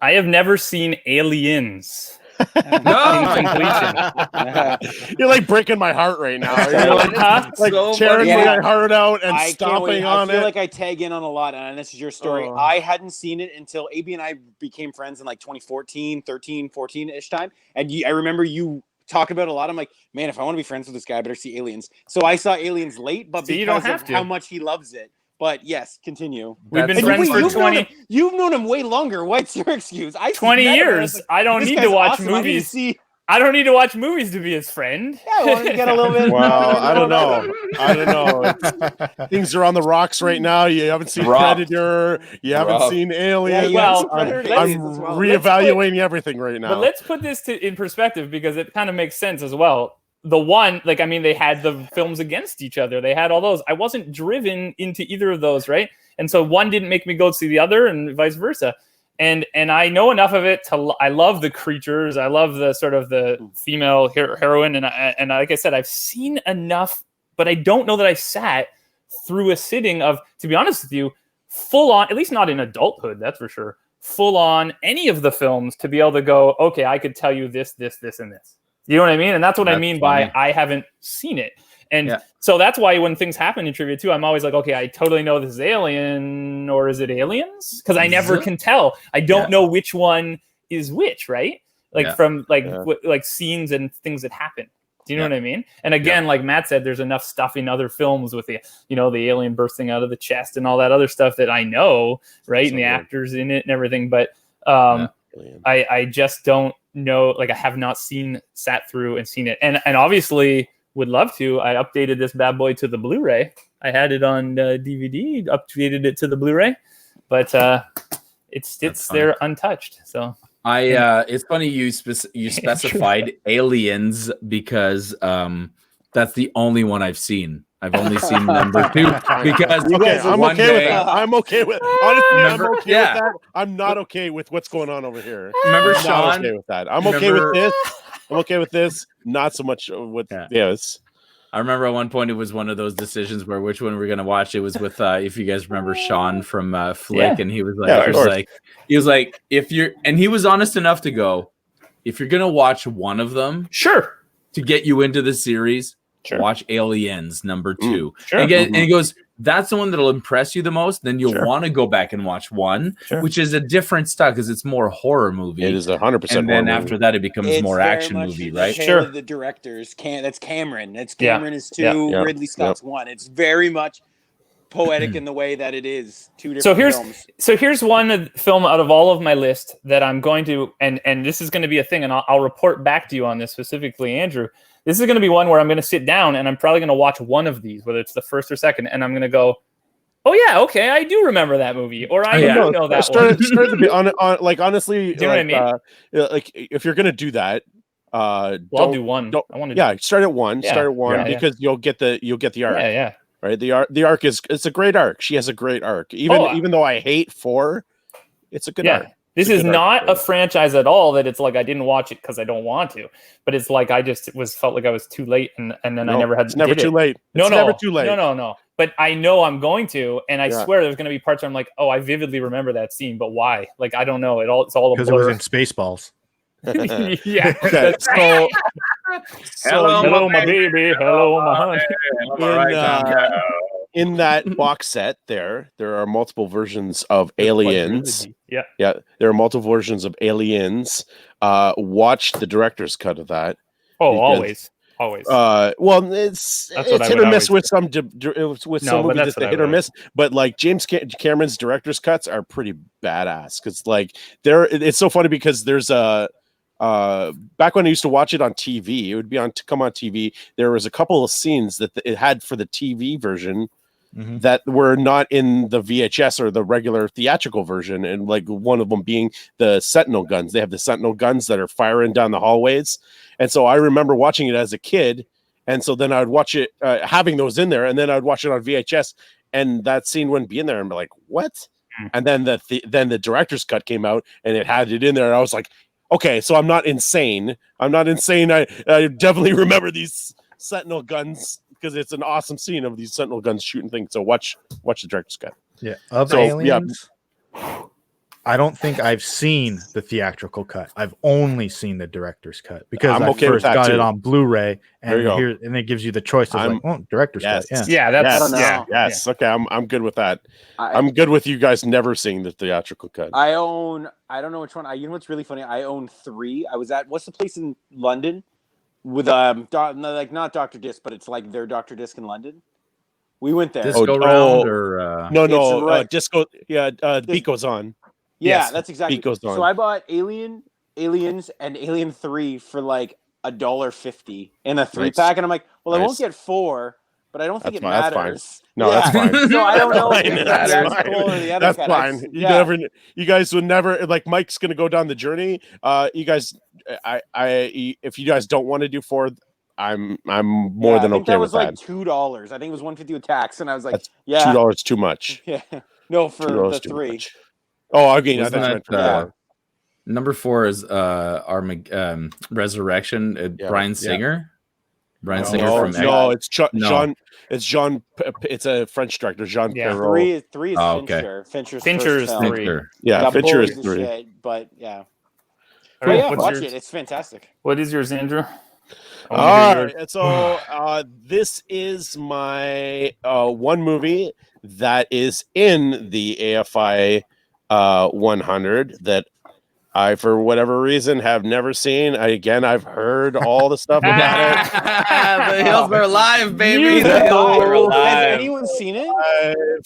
I have never seen Aliens. No! In completion. You're like breaking my heart right now. You're like so tearing my heart out and stomping on it. I feel like I tag in on a lot, and this is your story. I hadn't seen it until AB and I became friends in like 2014, 13, 14-ish time. And I remember you talk about it a lot. I'm like, man, if I want to be friends with this guy, I better see Aliens. So I saw Aliens late, but because of how much he loves it. But yes, continue. We've been That's friends for You've 20 known him way longer. What's your excuse? 20 years. I don't this need guy's to watch awesome. I need to movies. see. I don't need to watch movies to be his friend. Yeah, I want to get a little bit. Well, I don't know. I don't know. Things are on the rocks right now. You haven't seen Rough. You haven't Rough. seen Aliens. you Well, haven't seen Predator and I'm Aliens as well. reevaluating everything right now. But let's put this in perspective because it kind of makes sense as well. The one, like, I mean, they had the films against each other. They had all those. I wasn't driven into either of those, right? And so one didn't make me go see the other and vice versa. And I know enough of it I love the creatures. I love the sort of the female heroine. And like I said, I've seen enough, but I don't know that I sat through a sitting of, to be honest with you, full on, at least not in adulthood, that's for sure, full on any of the films to be able to go, okay, I could tell you this, and this. You know what I mean? And that's what I mean by I haven't seen it. And so that's why when things happen in trivia too, I'm always like, okay, I totally know this is Alien, or is it Aliens? Because I never can tell. I don't know which one is which, right? Like from like scenes and things that happen. Do you know what I mean? And again, like Matt said, there's enough stuff in other films with the, the alien bursting out of the chest and all that other stuff that I know, right? And the actors in it and everything. But I just don't know. Like I have not sat through and seen it. And obviously would love to. I updated this bad boy to the Blu-ray. I had it on DVD, updated it to the Blu-ray, but it sits there untouched. So it's funny you specified Aliens because that's the only one I've seen. I've only seen number 2 because I'm okay with that. I'm okay with honestly. I'm okay with that. I'm not okay with what's going on over here. Remember I'm Sean? not okay with that. I'm okay with this. I'm okay with this. Not so much with this. I remember at one point it was one of those decisions where which one we're gonna watch. It was with if you guys remember Sean from Flick, and he was like, if you're, and he was honest enough to go, if you're gonna watch one of them, sure, to get you into the series, watch Aliens number 2. And he goes, that's the one that'll impress you the most. Then you'll want to go back and watch 1, which is a different style because it's more horror movie. It is 100%. And then after that, it becomes more action movie, right? Of the directors, that's Cameron. That's Cameron is 2. Ridley Scott's 1. It's very much poetic in the way that it is 2 different films. So here's one film out of all of my list that I'm going to, and this is going to be a thing, and I'll report back to you on this specifically, Andrew. This is going to be one where I'm going to sit down and I'm probably going to watch one of these, whether it's the first or second, and I'm going to go, oh yeah, okay, I do remember that movie, or I don't know that one. Like honestly, do you know what I mean? Like if you're going to do that, I'll do one. I want to. Start at 1. Start at 1 because you'll get the arc. Yeah. Right. The arc it's a great arc. She has a great arc. Even though I hate 4, it's a good arc. This is not a franchise at all that it's like I didn't watch it because I don't want to, but it's like I just felt like I was too late, and then I never had. It's never too late. It's never too late. No. But I know I'm going to, and I swear there's going to be parts where I'm like, oh, I vividly remember that scene, but why? Like I don't know. It's all because it was in Spaceballs. Yeah. Okay, hello, my baby. Hello, my honey. In that box set, there are multiple versions of Aliens. Yeah, there are multiple versions of Aliens. Watch the director's cut of that. Oh, always. Well, it's hit or miss with some movies. It's a hit or miss, but like James Cameron's director's cuts are pretty badass because like it's so funny because there's a. Back when I used to watch it on TV, it would be come on TV. There was a couple of scenes that it had for the TV version that were not in the VHS or the regular theatrical version, and like one of them being the Sentinel guns. They have the Sentinel guns that are firing down the hallways, and so I remember watching it as a kid, and so then I would watch it having those in there, and then I would watch it on VHS, and that scene wouldn't be in there, and be like, what? And then the director's cut came out, and it had it in there, and I was like, okay, so I'm not insane. I definitely remember these Sentinel guns because it's an awesome scene of these Sentinel guns shooting things. So watch the director's cut. Yeah, Aliens. Yeah. I don't think I've seen the theatrical cut. I've only seen the director's cut because I first got it on Blu-ray, and and it gives you the choice of director's cut. Yes. Okay, I'm good with that. I'm good with you guys never seeing the theatrical cut. I don't know which one. You know what's really funny? I own 3. I was at what's the place in London with not Dr. Disc, but it's like their Dr. Disc in London. We went there. Disco round or No, right. disco. Yeah, beat goes on. Yeah, Yes, that's exactly. beat goes on. So I bought Aliens, and Alien 3 for like $1.50 in a 3-pack, and I'm like, well, I won't get 4, but I don't think That's it fine, that's fine. matters. No, that's fine. So I don't know Fine, if it's that's as fine. cool or the other. That's cut. fine. You guys would never like. Mike's gonna go down the journey. You guys, if you guys don't want to do 4, I'm more than I think okay that with was like that. $2. I think it was $1.50 with tax, and I was like, That's yeah, $2 too much. Yeah, no, for $2 the too 3. much. Oh, again, I Wasn't thought you meant that, for number 4 is Resurrection. Brian Singer. Brian Singer from no, it's John. No. It's Jean. It's a French director, Jean Perrault. 3 is Oh, okay. Fincher. Fincher's first film. 3. Yeah, Got Fincher is bullies and 3. shit, but yeah. All right, Yeah, what's watch yours? it. It's fantastic. What is yours, Andrew? All right, and so this is my one movie that is in the AFI 100 that I, for whatever reason, have never seen. I've heard all the stuff about it. The hills are alive, baby. The The hills are Has alive. anyone seen it?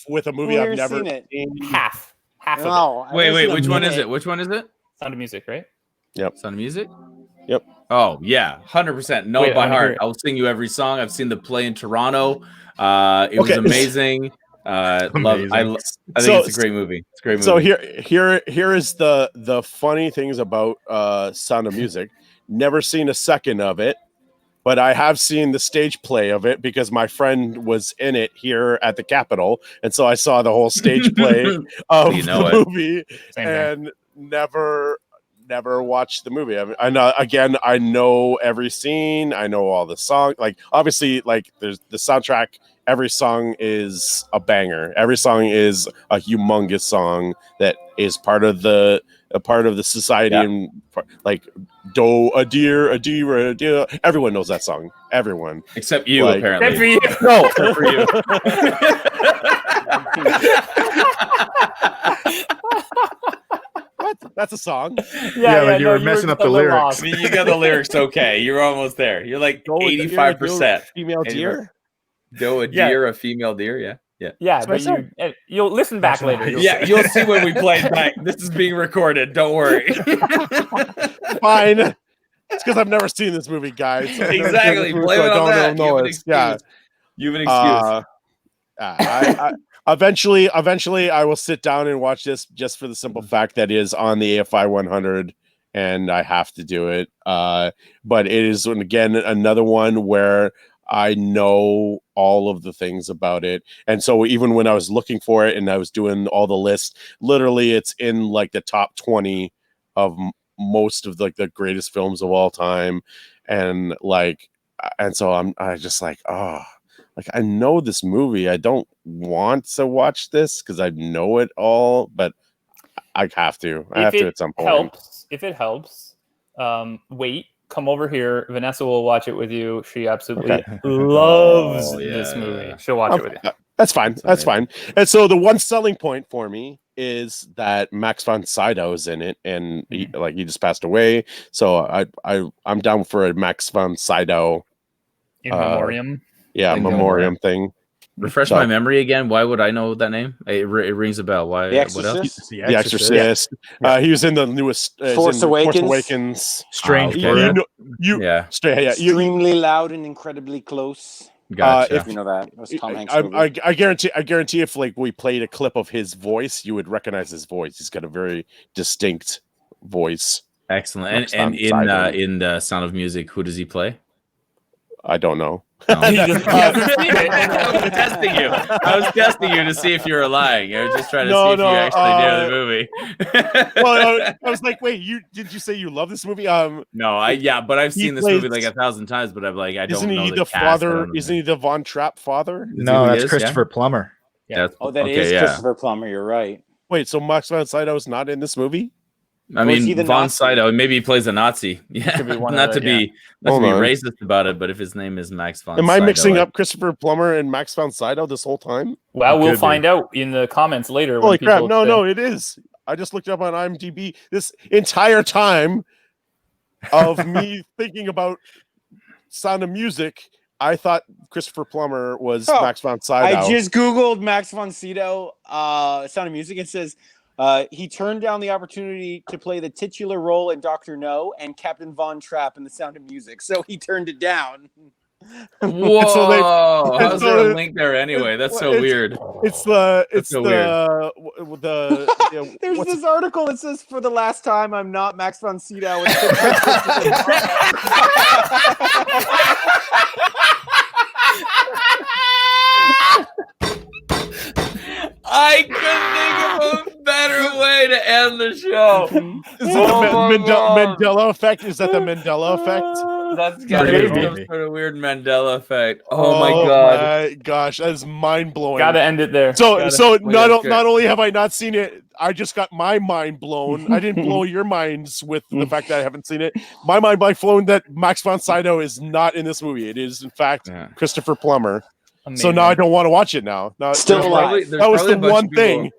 With a movie Who I've here's never seen it? seen. Half of it. No. I've Wait, only seen a which one is minute. it? Which one is it? Sound of Music, right? Sound of Music? Yep. Oh, yeah. 100%. Know Wait, it by I wanna hear heart. it. I'll sing you every song. I've seen the play in Toronto. It was amazing. Amazing. I think it's a great movie. It's a great movie. So here is the funny things about Sound of Music. Never seen a second of it, but I have seen the stage play of it because my friend was in it here at the Capitol, and so I saw the whole stage play of the movie, and never watched the movie. I know, again, I know every scene. I know all the songs. Like, obviously, like there's the soundtrack. Every song is a banger. Every song is a humongous song that is part of the society, and like do a deer, a deer, a deer. Everyone knows that song. Everyone except you, like, apparently. Except for you. No, Except for you. what? That's a song. Yeah, you were messing up the lyrics. I mean, you got the lyrics okay. You're almost there. You're like 85%. Female deer. Do a deer, a female deer, yeah. Yeah, but you'll listen back later. You'll see when we play it back. This is being recorded. Don't worry. Fine. It's because I've never seen this movie, guys. Exactly. Blame it on that. You have an excuse. You have an excuse. Eventually, I will sit down and watch this just for the simple fact that it is on the AFI 100, and I have to do it. But it is, again, another one where I know all of the things about it. And so even when I was looking for it and I was doing all the lists, literally it's in like the top 20 of most of like the greatest films of all time. And so I just like, I know this movie. I don't want to watch this because I know it all, but I have to. I have to at some point. If it helps, wait. Come over here. Vanessa will watch it with you. She absolutely loves this movie. She'll watch it with you. That's fine. That's fine. And so the one selling point for me is that Max von Sydow is in it, and he just passed away. So I'm down for a Max von Sydow in memoriam. Memoriam thing. Refresh my memory again. Why would I know that name? It rings a bell. Why? The Exorcist? What else? The Exorcist. Yeah. He was in the newest Force Awakens. Strange. Extremely loud and incredibly close. Gotcha. If you know that, it was Tom Hanks movie. I guarantee if like we played a clip of his voice, you would recognize his voice. He's got a very distinct voice. Excellent. And in the Sound of Music, who does he play? I don't know. No. I was testing you. I was testing you to see if you were lying. I was just trying to see if you actually knew the movie. Well, I was like, wait, did you say you love this movie? No, but I've seen this movie like 1,000 times, but I'm like, I don't know. Isn't he the father? Isn't he the Von Trapp father? No, that's Christopher Plummer. Yeah. That is Christopher Plummer. You're right. Wait, so Max von Sydow is not in this movie? I mean, Von Sydow, maybe he plays a Nazi. Yeah, not to be racist about it, but if his name is Max von Sydow. Am I mixing up Christopher Plummer and Max von Sydow this whole time? Well, we'll find out in the comments later. Holy crap. No, it is. I just looked up on IMDb this entire time of me thinking about Sound of Music. I thought Christopher Plummer was Max von Sydow. I just Googled Max von Sydow, Sound of Music. It says he turned down the opportunity to play the titular role in Dr. No and Captain Von Trapp in The Sound of Music. So he turned it down. Whoa! How's there a link there anyway? That's so weird. There's this article that says, "For the last time, I'm not Max von Sydow." I couldn't think of a better way to end the show. Is it the Mandela effect? Is that the Mandela effect? That's gotta be some sort of weird Mandela effect. Oh my god! My gosh, that is mind blowing. Gotta end it there. So not only have I not seen it, I just got my mind blown. I didn't blow your minds with the fact that I haven't seen it. My mind by blown that Max von Sydow is not in this movie. It is in fact Christopher Plummer. Amazing. So now I don't want to watch it now. Still alive. That was the one thing.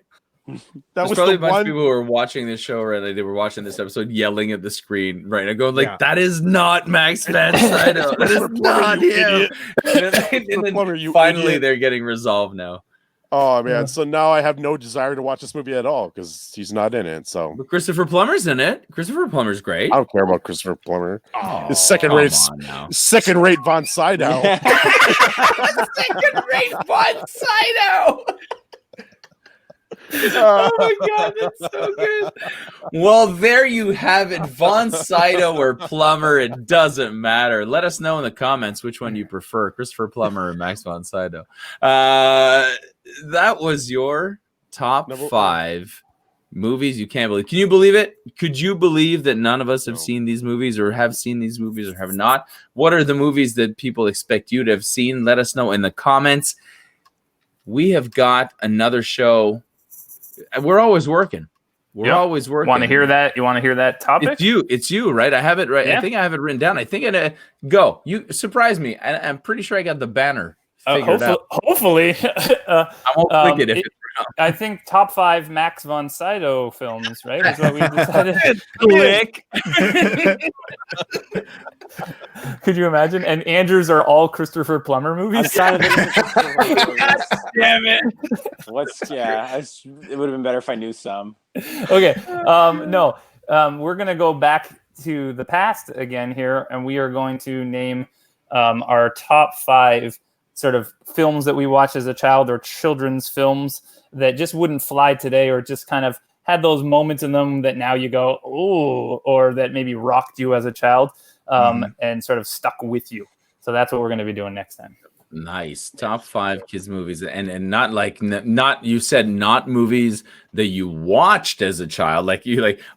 That was probably a bunch of people who were watching this show, right? Like they were watching this episode, yelling at the screen, right? And going like, "That is not Max Van Sydow. That is not him." And then finally, they're getting resolved now. Oh man! So now I have no desire to watch this movie at all because he's not in it. So, but Christopher Plummer's in it. Christopher Plummer's great. I don't care about Christopher Plummer. His second-rate Von Sydow. Second-rate Von Sydow. Oh my god, that's so good. Well, there you have it. Von Sydow or Plummer, it doesn't matter. Let us know in the comments which one you prefer, Christopher Plummer or Max von Sydow. That was your top 5 movies you can't believe. Can you believe it? Could you believe that none of us have seen these movies or have seen these movies or have not? What are the movies that people expect you to have seen? Let us know in the comments. We have got another show. We're always working. We're always working. Want to hear that? You want to hear that topic? It's you, right? I have it right. Yeah. I think I have it written down. I think go. You surprise me. I'm pretty sure I got the banner figured out. Hopefully. I won't click it if it's wrong. I think top 5 Max von Sydow films, right? Is what we decided. Click. Could you imagine? And Andrew's are all Christopher Plummer movies. Damn it! It would have been better if I knew some. Okay. No. We're gonna go back to the past again here, and we are going to name our top 5 sort of films that we watched as a child or children's films that just wouldn't fly today, or just kind of had those moments in them that now you go, ooh, or that maybe rocked you as a child. And sort of stuck with you. So that's what we're going to be doing next time. Nice. Top 5 kids movies, and not you said not movies that you watched as a child. Like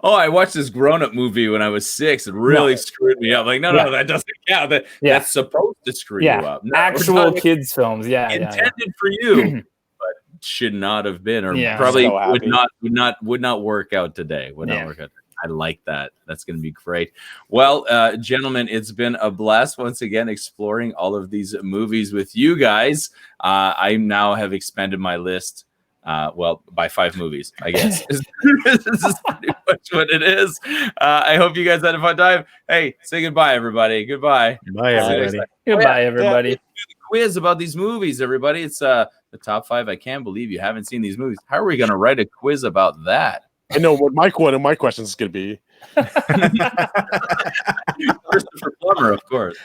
I watched this grown-up movie when I was 6. It really screwed me up. Like no, that doesn't count. That's supposed to screw you up. No, actual kids films. Intended for you, but should not have been, or probably would not work out today. Would not work out. I like that. That's going to be great. Well, gentlemen, it's been a blast once again exploring all of these movies with you guys. I now have expanded my list, by 5 movies, I guess. This is pretty much what it is. I hope you guys had a fun time. Hey, say goodbye, everybody. Goodbye. Bye, everybody. Goodbye, everybody. Do the quiz about these movies, everybody. It's the top 5. I can't believe you haven't seen these movies. How are we going to write a quiz about that? I know what one of my questions is going to be. Christopher Plummer, of course.